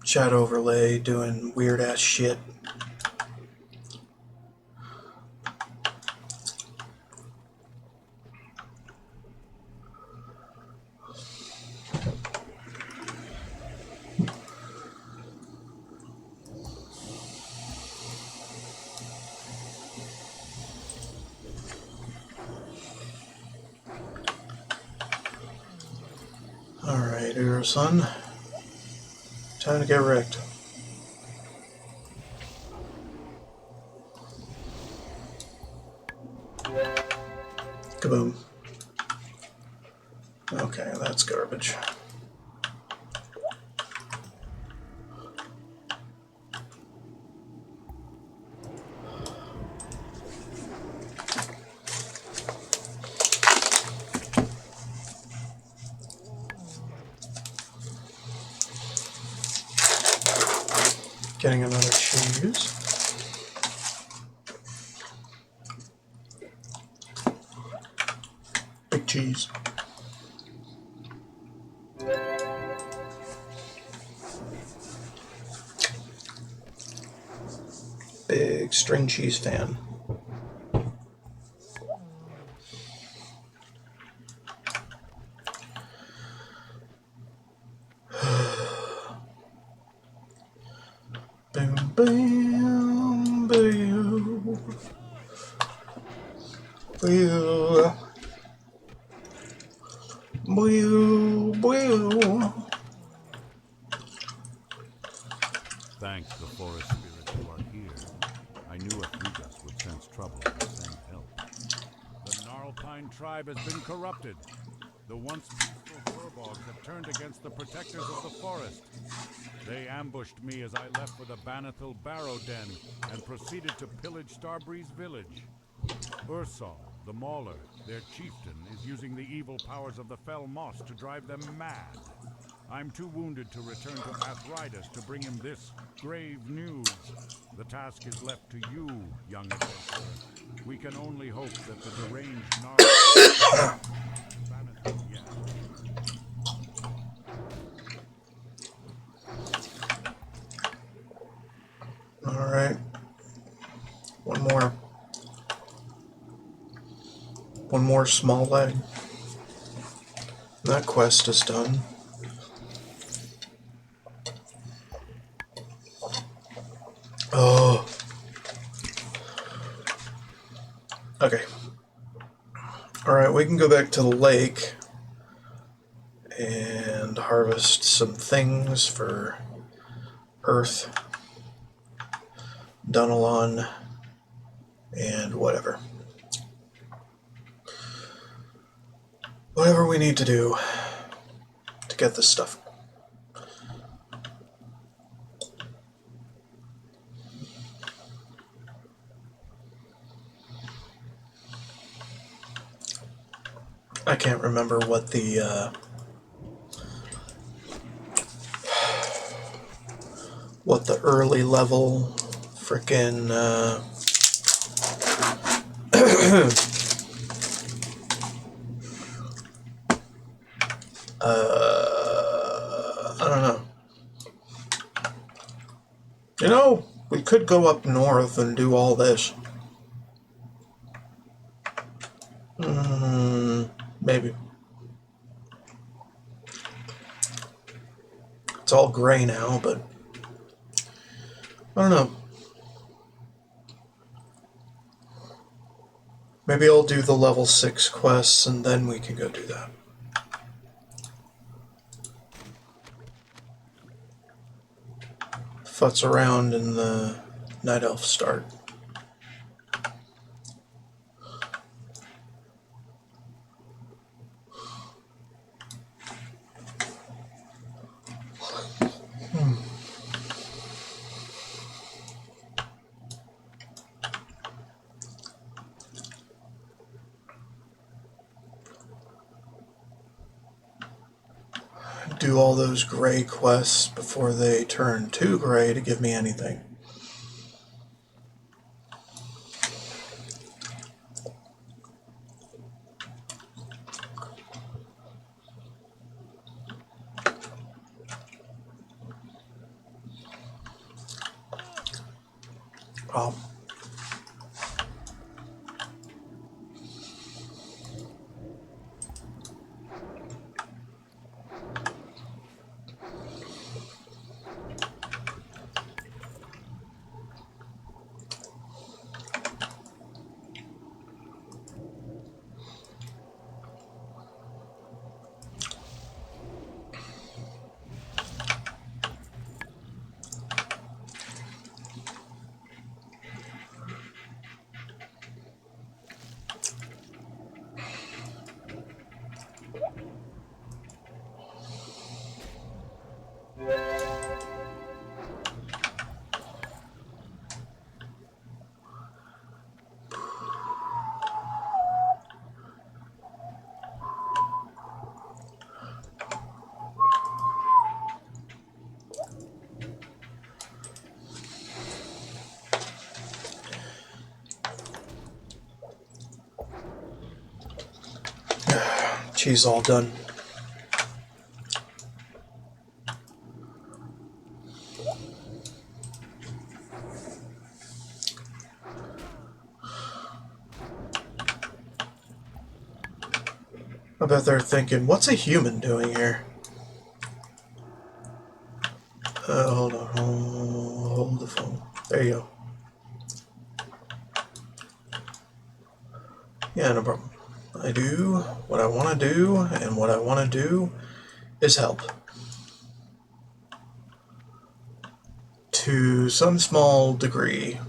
chat overlay doing weird ass shit. Alright, Uro-san. Time to get wrecked. Kaboom. Okay, that's garbage. Getting another cheese. Big cheese. Big string cheese fan. Bam, bam, bam, bam, bam. Thank the forest spirits who are here. I knew a Threegus would sense trouble and send help. The Gnarlpine tribe has been corrupted. The once peaceful furbogs have turned against the protectors of the forest. They ambushed me as I left for the Banithil Barrow Den and proceeded to pillage Starbreeze village. Ursal, the Mauler, their chieftain, is using the evil powers of the Fell Moss to drive them mad. I'm too wounded to return to Athridus to bring him this grave news. The task is left to you, young adventurer. We can only hope that the deranged Gnarl Banithil yet. Alright. One more. One more small leg. That quest is done. Oh. Okay. Alright, we can go back to the lake and harvest some things for Earth, Dunalon, and whatever. Whatever we need to do to get this stuff. I can't remember what the early level frickin' I don't know. You know, we could go up north and do all this. Maybe. It's all gray now, but I don't know. Maybe I'll do the level 6 quests and then we can go do that. Futz around in the Night Elf start. Do all those gray quests before they turn too gray to give me anything. Oh. Cheese all done. I bet they're thinking, what's a human doing here? Hold on, hold the phone. There you go. Yeah, no problem. I do what I want to do, and what I want to do is help. To some small degree.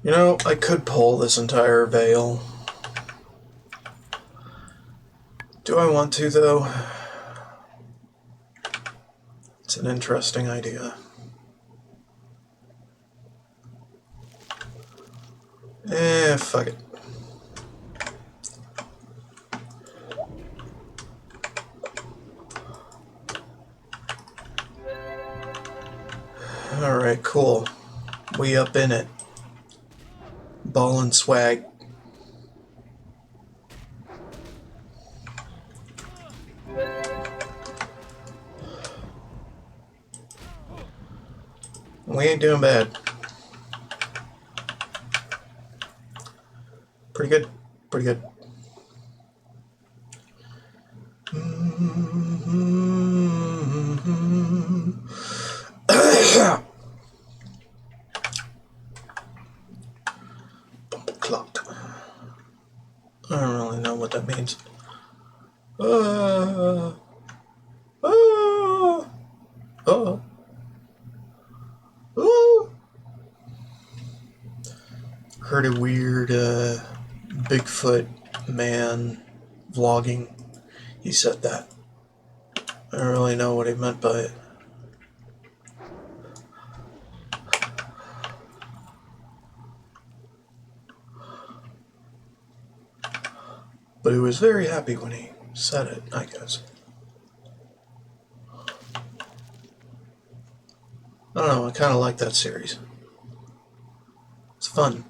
You know, I could pull this entire veil. Do I want to, though? It's an interesting idea. Fuck it. Alright, cool. We up in it. Ball and swag. We ain't doing bad. Pretty good. Pretty good. Clocked. I don't really know what that means. Heard a weird Bigfoot man vlogging. He said that. I don't really know what he meant by it. But he was very happy when he said it, I guess. I don't know, I kind of like that series. It's fun.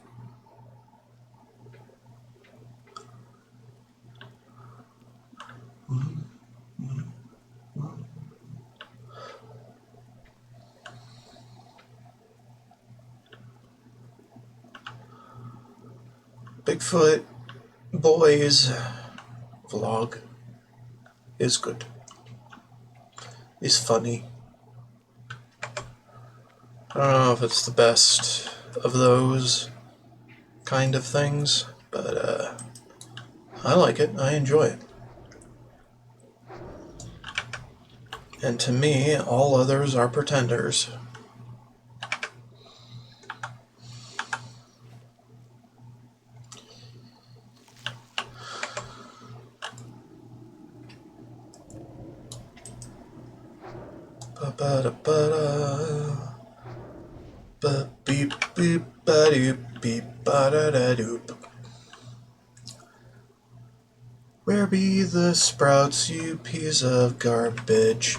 Bigfoot Boys vlog is good. It's funny. I don't know if it's the best of those kind of things, but I like it. I enjoy it. And to me, all others are pretenders. Ba-ba-da-ba-da. Ba-beep-beep-ba-doop-beep-ba-da-da-doop. Where be the sprouts, you piece of garbage?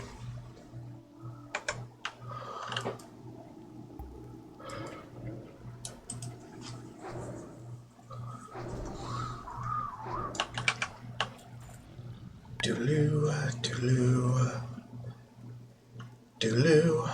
Dooloo, dooloo, dooloo.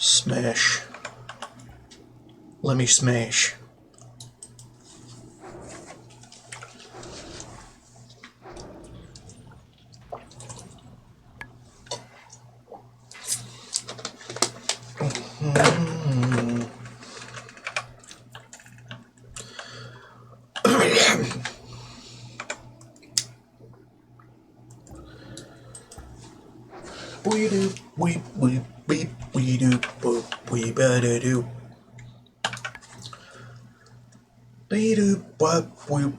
Smash. Let me smash. We do, we do, we better do. We do, what we.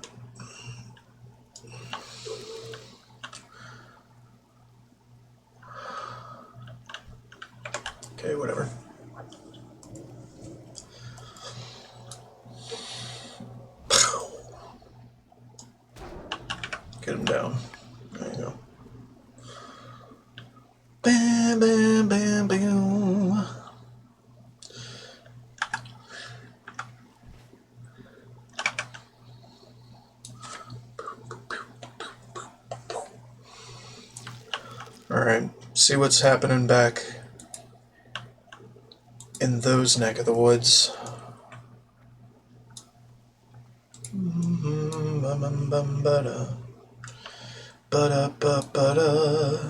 Okay, whatever. Get him down. There you go. Bam, bam, bam, bam. Alright, see what's happening back in those neck of the woods. Ba-da, ba-da, ba-da,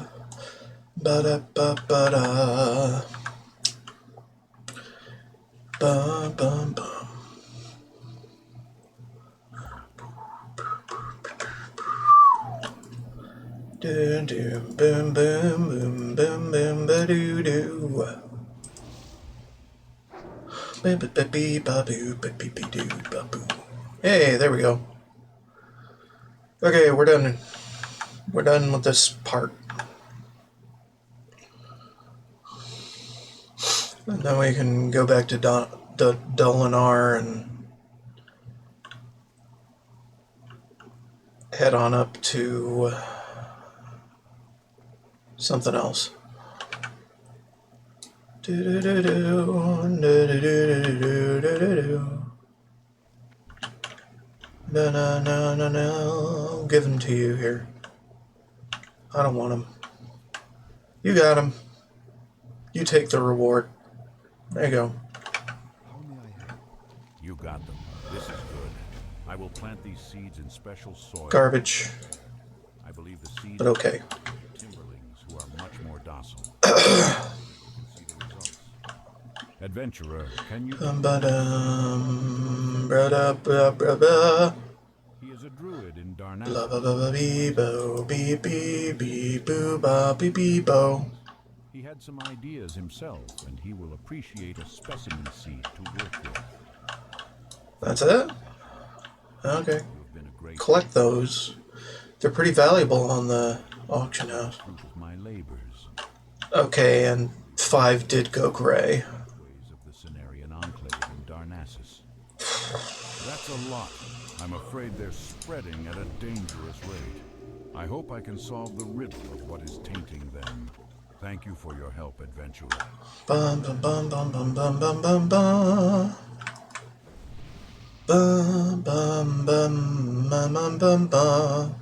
ba-da, ba-da, bum, bum, bum. Doo doo boom boom boom boom boom ba doo doo. Ba ba ba bee ba boo ba bee bee doo ba boo. Hey, there we go. Okay, we're done. We're done with this part. And then we can go back to Dolinar and head on up to something else. No, no, no, no, no. I'll give them to you here. I don't want them. You got them. You take the reward. There you go. You got them. This is good. I will plant these seeds in special soil. Garbage, I believe the seeds but okay. timberlings who are much more docile. You can see the results. Adventurer, can you? He is a druid in Darnassus. Blah blah blah blah bee bo bee bee bee boo ba bee bee bo. He had some ideas himself, and he will appreciate a specimen seed to work with. That's it? Okay. You've been a great Collect those. They're pretty valuable on the auction house. fruit of my labors. Okay, and 5 did go gray. Ways of the Cenarian enclave in Darnassus. That's a lot. I'm afraid they're spreading at a dangerous rate. I hope I can solve the riddle of what is tainting them. Thank you for your help, adventurer. Bum bum bum bum bum bum bum bum bum. Bum bum bum bum bum bum bum.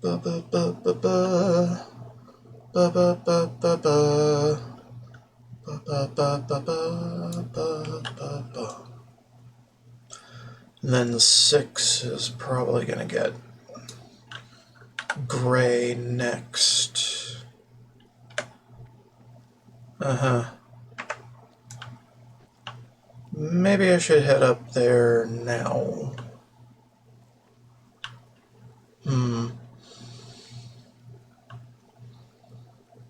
Ba ba ba ba ba. Ba ba ba ba ba. Ba ba ba ba ba ba ba ba. And then the 6 is probably gonna get gray next. Maybe I should head up there now.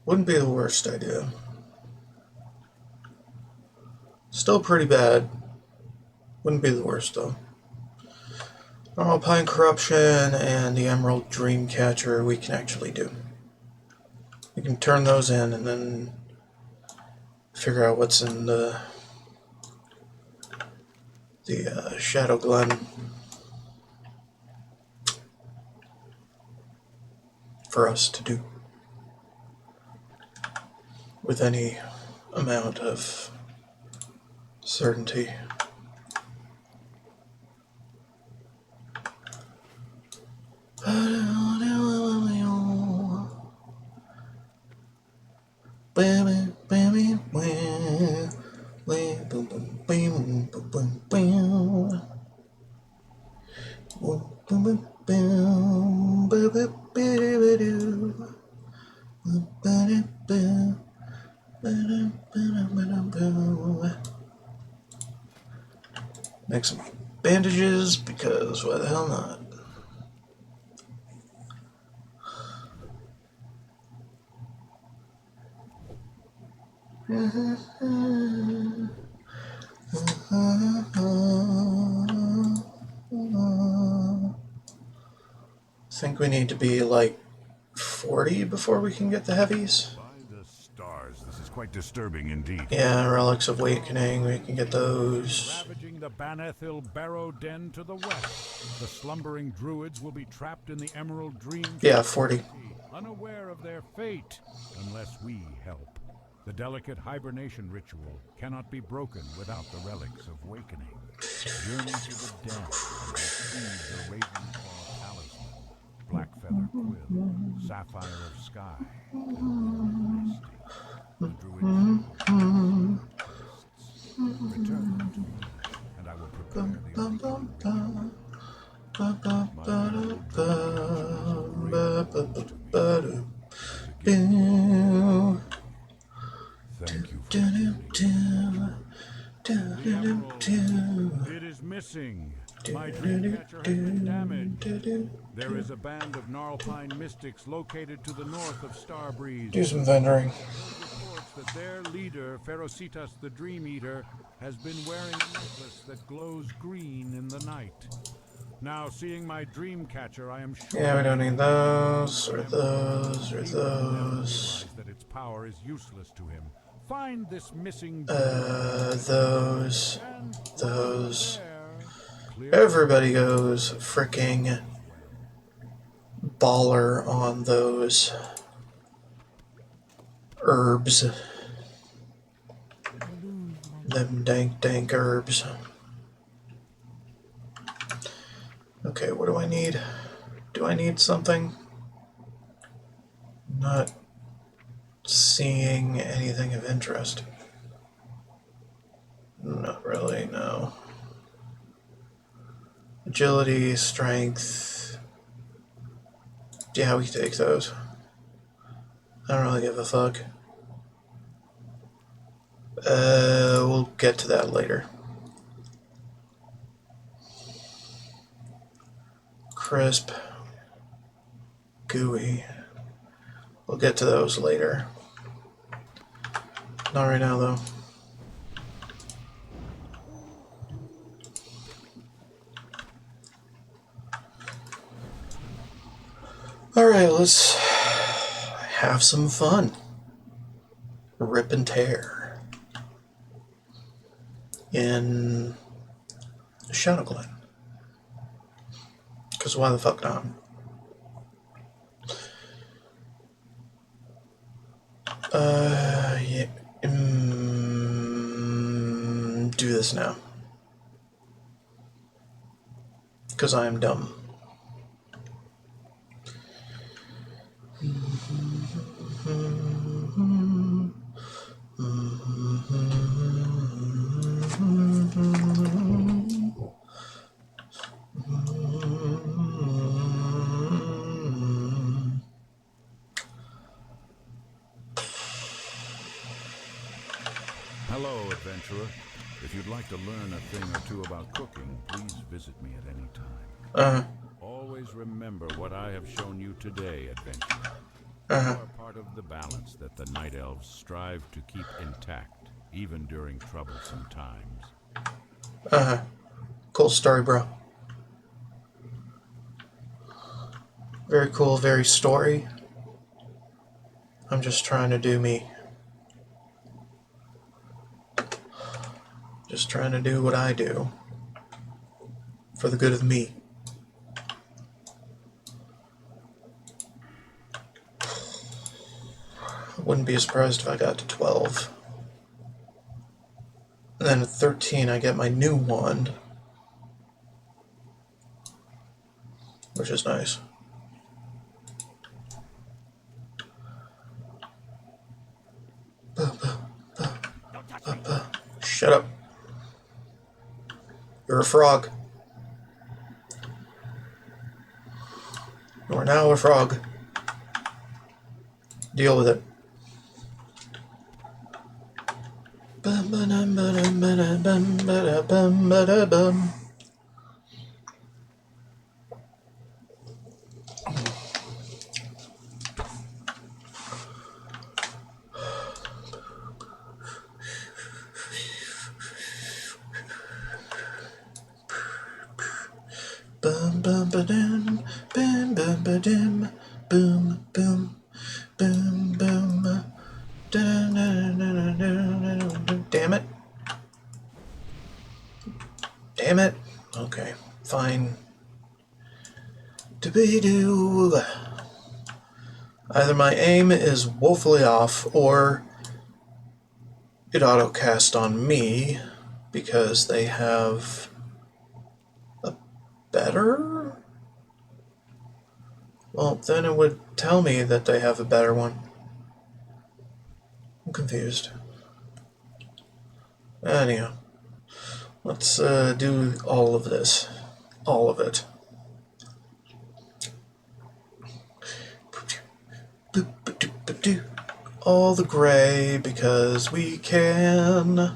Wouldn't be the worst idea. Still pretty bad. Wouldn't be the worst though. Alpine Corruption and the Emerald Dreamcatcher we can actually do. We can turn those in and then figure out what's in the Shadow Glen for us to do with any amount of certainty. Make some bandages because why the hell not? think we need to be like 40 before we can get the heavies. By the stars, this is quite disturbing indeed. Yeah, Relics of Awakening, we can get those. Ravaging the Banethil Barrow Den to the west. The slumbering druids will be trapped in the Emerald Dream. Yeah, 40. Unaware of their fate unless we help. The delicate hibernation ritual cannot be broken without the relics of awakening. Journey to the den and receive the Ravenclaw talisman, black feather quill, sapphire of sky, and misty. The druid return them to me, and I will prepare the awakening. Thank you for it is missing. My dream catcher has been damaged. There is a band of Gnarlpine mystics located to the north of Starbreeze. Do some vendoring. Reports that their leader, Ferocitas the Dream Eater, has been wearing a necklace that glows green in the night. Now, seeing my dream catcher, I am sure. Yeah, we don't need those, or those, or those. That its power is useless to him. Find this missing. Those. Everybody goes freaking baller on those herbs. Them dank herbs. Okay, what do I need? Do I need something? Not seeing anything of interest. Not really, no. Agility, strength. Yeah, we can take those. I don't really give a fuck. We'll get to that later. Crisp. Gooey. We'll get to those later. Not right now, though. Alright, let's have some fun. Rip and tear. In Shadow Glen. Because why the fuck not? Yeah. Do this now. Because I am dumb. Hello, adventurer. If you'd like to learn a thing or two about cooking, please visit me at any time. Always remember what I have shown you today, adventurer. You are part of the balance that the Night Elves strive to keep intact, even during troublesome times. Cool story, bro. Very cool, very story. I'm just trying to do me. Just trying to do what I do. For the good of me. I wouldn't be surprised if I got to 12. And then at 13 I get my new wand. Which is nice. Shut up. You're a frog. You are now a frog. Deal with it. bum ba dum, bum bum ba dum, boom boom, boom boom. Damn it. Damn it. Okay, fine. To-be-do. Either my aim is woefully off, or it auto-cast on me because they have a better? Well, then it would tell me that they have a better one. I'm confused. Anyhow, let's do all of this. All of it. All the gray because we can. A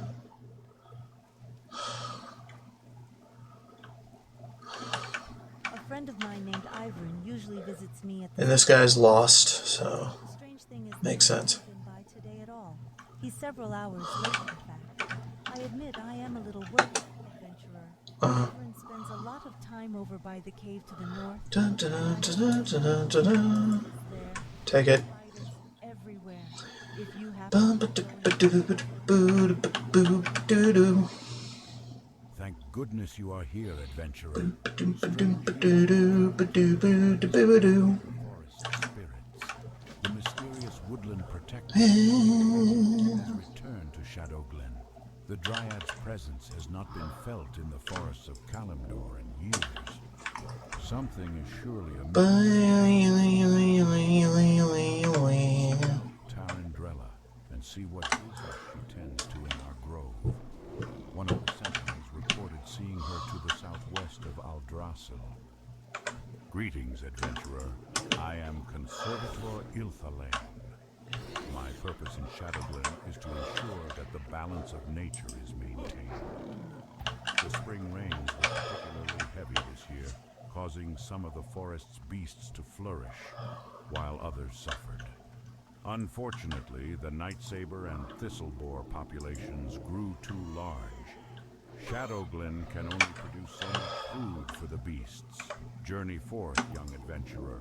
friend of mine named Ivern usually visits me at the... And this guy's lost, so The strange thing is makes that sense. he hasn't been by today at all. He's several hours late, in fact. I admit I am a little worried, adventurer. Ivern spends a lot of time over by the cave to the north. Dun, dun, dun, dun, dun, dun, dun. There. Take it. Spiders everywhere. If you happen Bum, to ba, do, go ba, do, ba, do, ba, boo, doo, doo. Thank goodness you are here, adventurer. Ba, do, ba, do, ba, doo, doo, ba, doo, boo, doo, boo, doo. Forest spirits. The mysterious woodland protector has returned to Shadow Glen. The Dryad's presence has not been felt in the forests of Kalimdor in years. Something is surely amiss. Tarandrella and see what business she tends to in our grove. One of the sentinels reported seeing her to the southwest of Aldrassil. Greetings, adventurer. I am Conservator Ilthalain. My purpose in Shadowglen is to ensure that the balance of nature is maintained. The spring rains were particularly heavy this year, causing some of the forest's beasts to flourish, while others suffered. Unfortunately, the Nightsaber and Thistleboar populations grew too large. Shadowglen can only produce so much food for the beasts. Journey forth, young adventurer,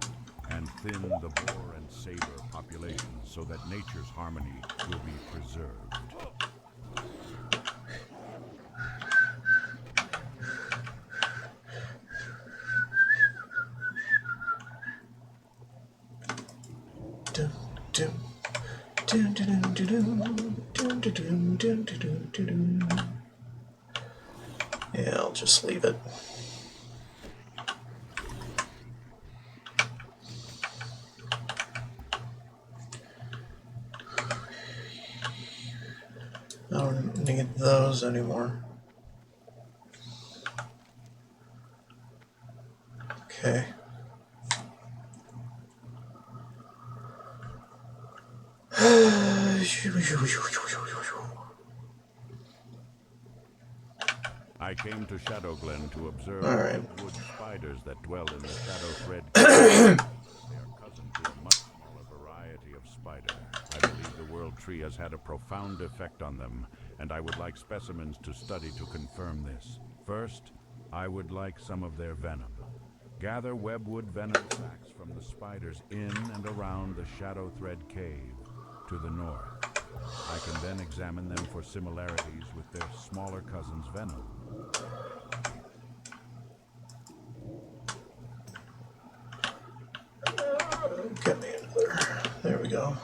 and thin the boar and saber populations so that nature's harmony will be preserved. Dum, dum, dum, dum, dum, dum, dum, dum, dum, dum. Yeah, I'll just leave it. I don't need those anymore. Okay. I came to Shadowglen to observe All right. the wood spiders that dwell in the shadow thread. They are cousin to a much smaller variety of spider. I believe the world tree has had a profound effect on them, and I would like specimens to study to confirm this. First, I would like some of their venom. Gather webwood venom sacs from the spiders in and around the shadow thread cave to the north. I can then examine them for similarities with their smaller cousin's venom. Get me another. There we go.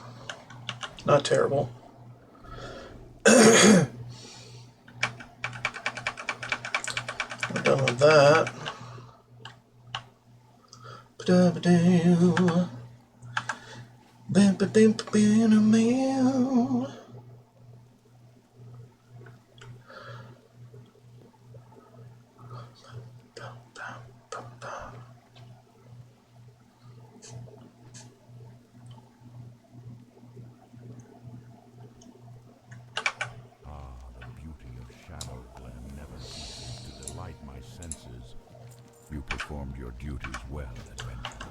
Not terrible. We're done with that. Ba-da-ba-doo. Ba-ba-doo-ba-doo-meow. The beauty of Shadowglen never ceases to delight my senses. You performed your duties well, adventurer.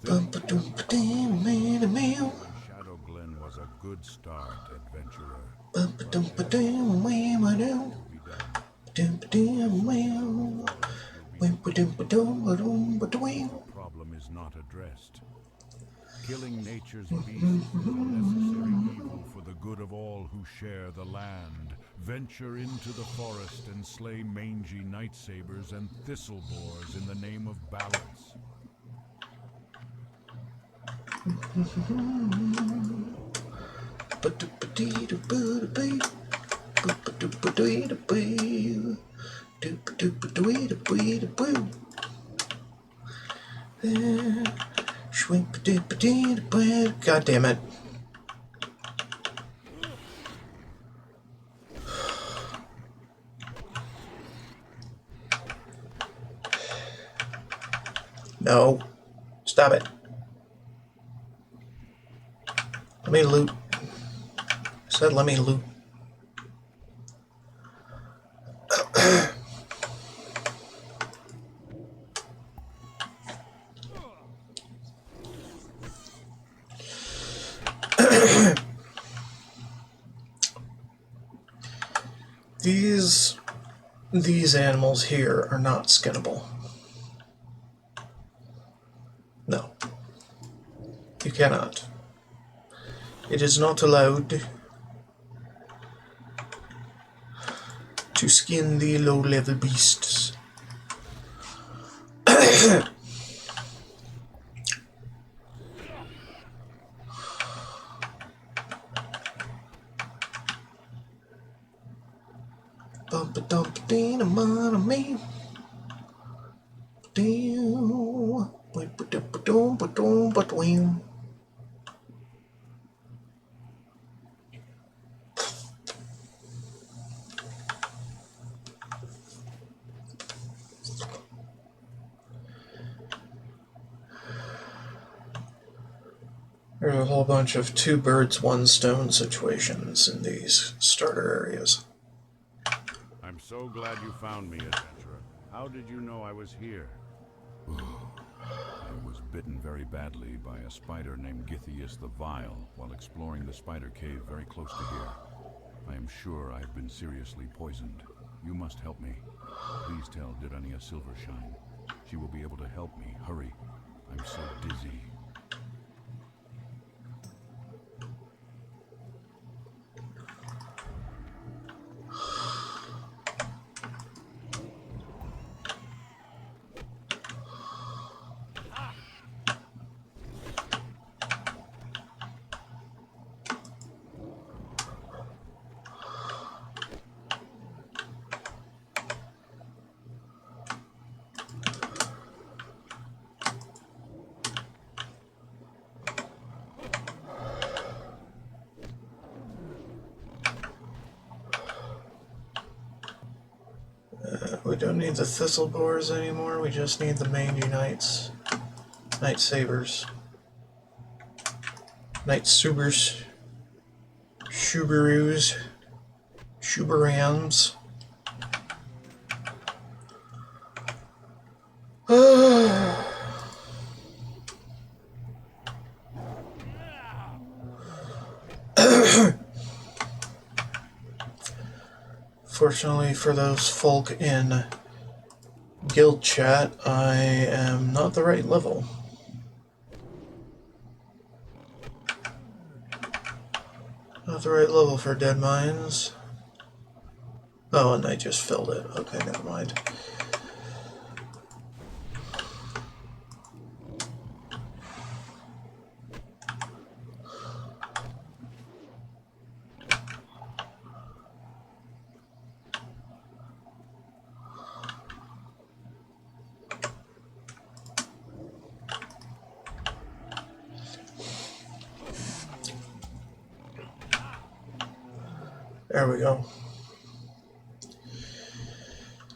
Ba-ba-doo-ba-doo-meow. Shadowglen was a good start, adventurer. Ba-ba-doo-ba-doo-meow. Be done. Ba-doo-ba-doo-meow. problem is not addressed. Killing nature's beasts is a necessary evil for the good of all who share the land. Venture into the forest and slay mangy night sabers and thistle boars in the name of balance. God damn it. No. Stop it. Let me loot. I said let me loot. These animals here are not skinnable. No. You cannot. It is not allowed to skin the low-level beasts. Bump a dump ding a man of me. There's a whole bunch of 2 birds, 1 stone situations in these starter areas. I'm so glad you found me, adventurer. How did you know I was here? I was bitten very badly by a spider named Githias the Vile while exploring the spider cave very close to here. I am sure I have been seriously poisoned. You must help me. Please tell Dirania Silvershine. She will be able to help me. Hurry. I'm so dizzy. We don't need the thistle boars anymore, we just need the mangy knights. Night sabers. Night subers. Shubaroos. Shubarams. Fortunately for those folk in guild chat, I am not the right level. Not the right level for dead mines. Oh, and I just filled it. Okay, never mind. There we go.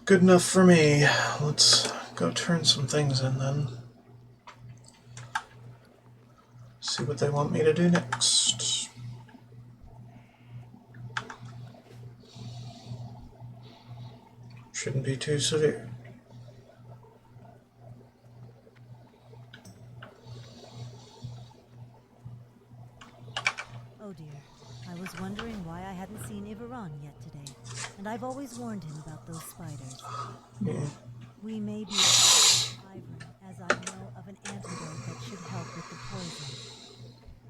Good enough for me. Let's go turn some things in then. See what they want me to do next. Shouldn't be too severe. Oh dear. I was wondering why I hadn't seen Ivaron yet today, and I've always warned him about those spiders. Yeah. We may be ivory, as I know of an antidote that should help with the poison.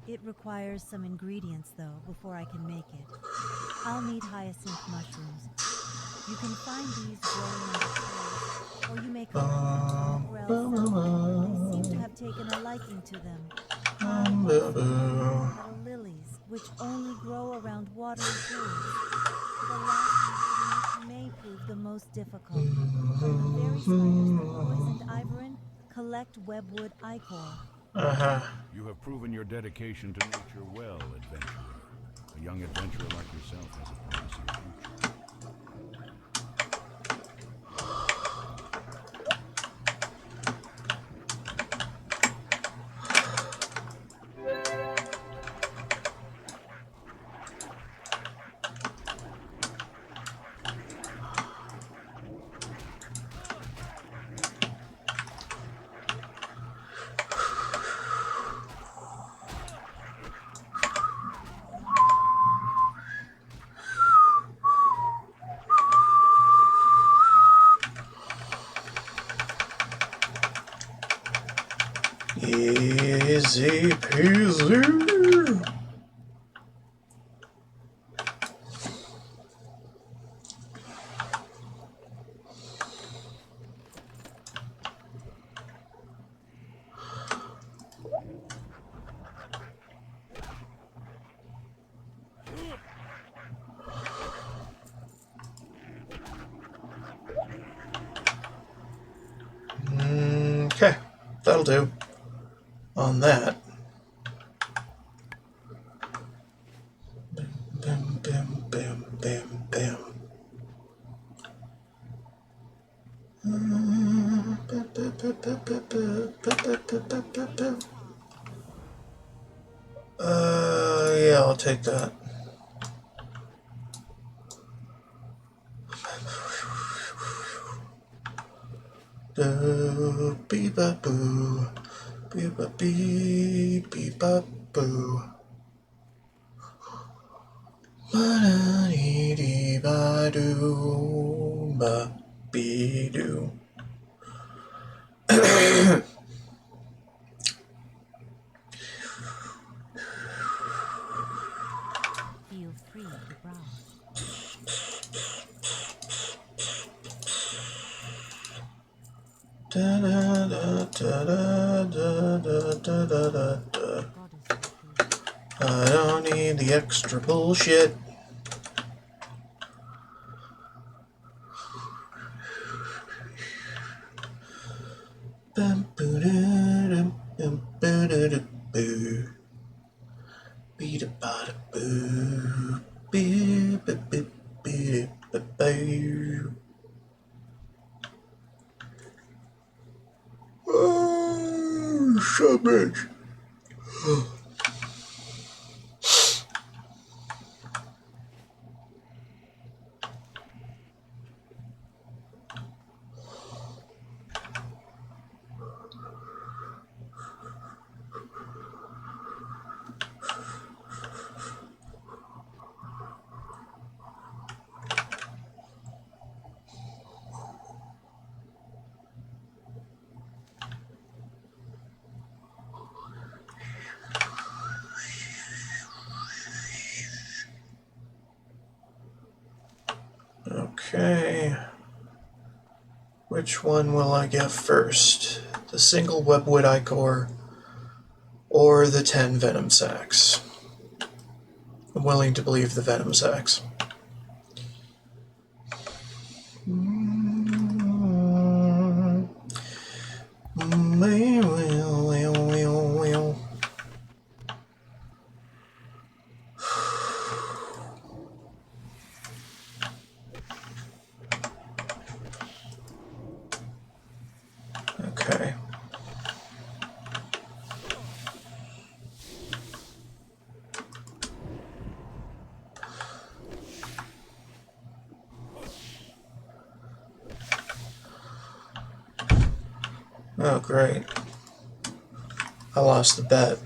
It requires some ingredients, though, before I can make it. I'll need hyacinth mushrooms. You can find these growing under trees, or you may collect them from Grell. They seem to have taken a liking to them. I once knew petal lilies, which only grow around watery pools. The last ingredient may prove the most difficult. From the very spiders that poisoned Ivorin, collect webwood ichor. You have proven your dedication to nature well, adventurer. A young adventurer like yourself has a promising future. Easy peasy. Okay, that'll do on that. Bam, bam, bam, bam, bam. Yeah, I'll take that. Beep ba boo, beep ba beep, beep ba boo. Ba dee dee ba doo, ba be doo. Feel free to browse. Da da da da da da da da da da. Goddess approves. I don't need the extra bullshit. Bum boo doo dum bum boo doo doo boo. Beat a bada boo. Boo boo boo boo boo boo. Oh, so much. Okay. Which one will I get first? The single webwood ichor or the 10 venom sacs? I'm willing to believe the venom sacs. Okay. Oh, great. I lost the bet.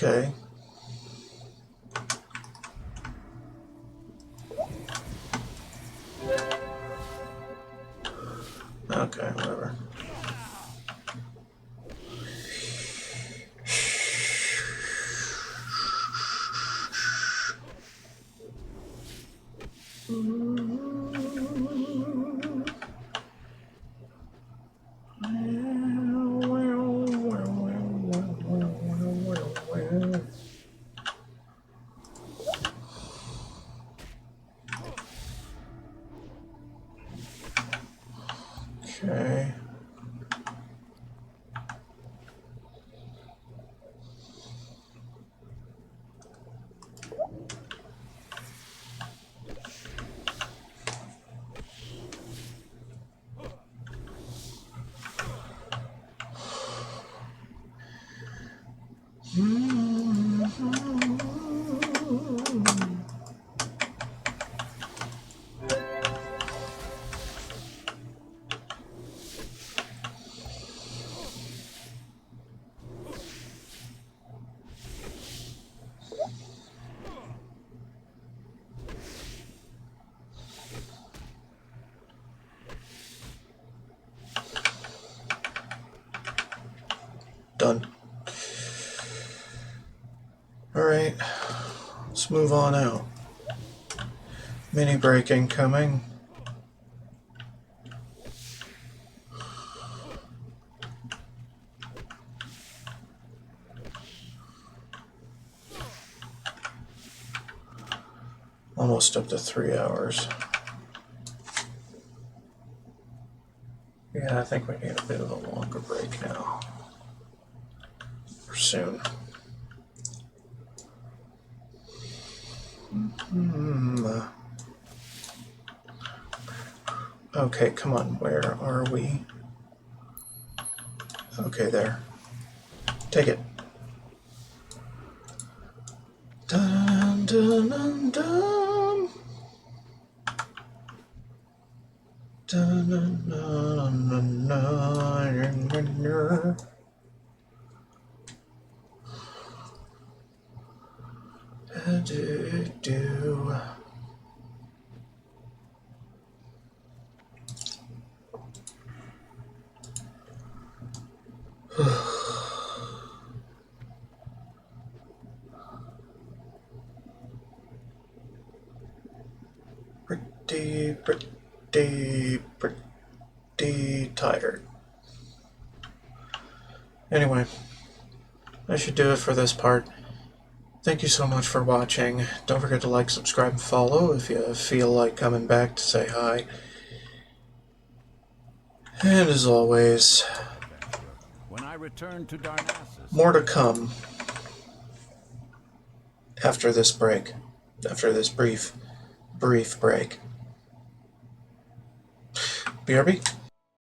Okay. Okay, whatever. Okay. Done. Alright, let's move on out. Mini break incoming. Almost up to 3 hours. Yeah, I think we need a bit of a longer break now. Or soon. Okay, come on, where are we? Okay, there. Take it. Dun, dun, dun, dun. Dun, dun, dun, dun, dun, dun, dun. Do. Pretty tired. Anyway, I should do it for this part. Thank you so much for watching. Don't forget to like, subscribe, and follow if you feel like coming back to say hi. And as always, When I return to Darnassus, more to come after this break. After this brief break. BRB.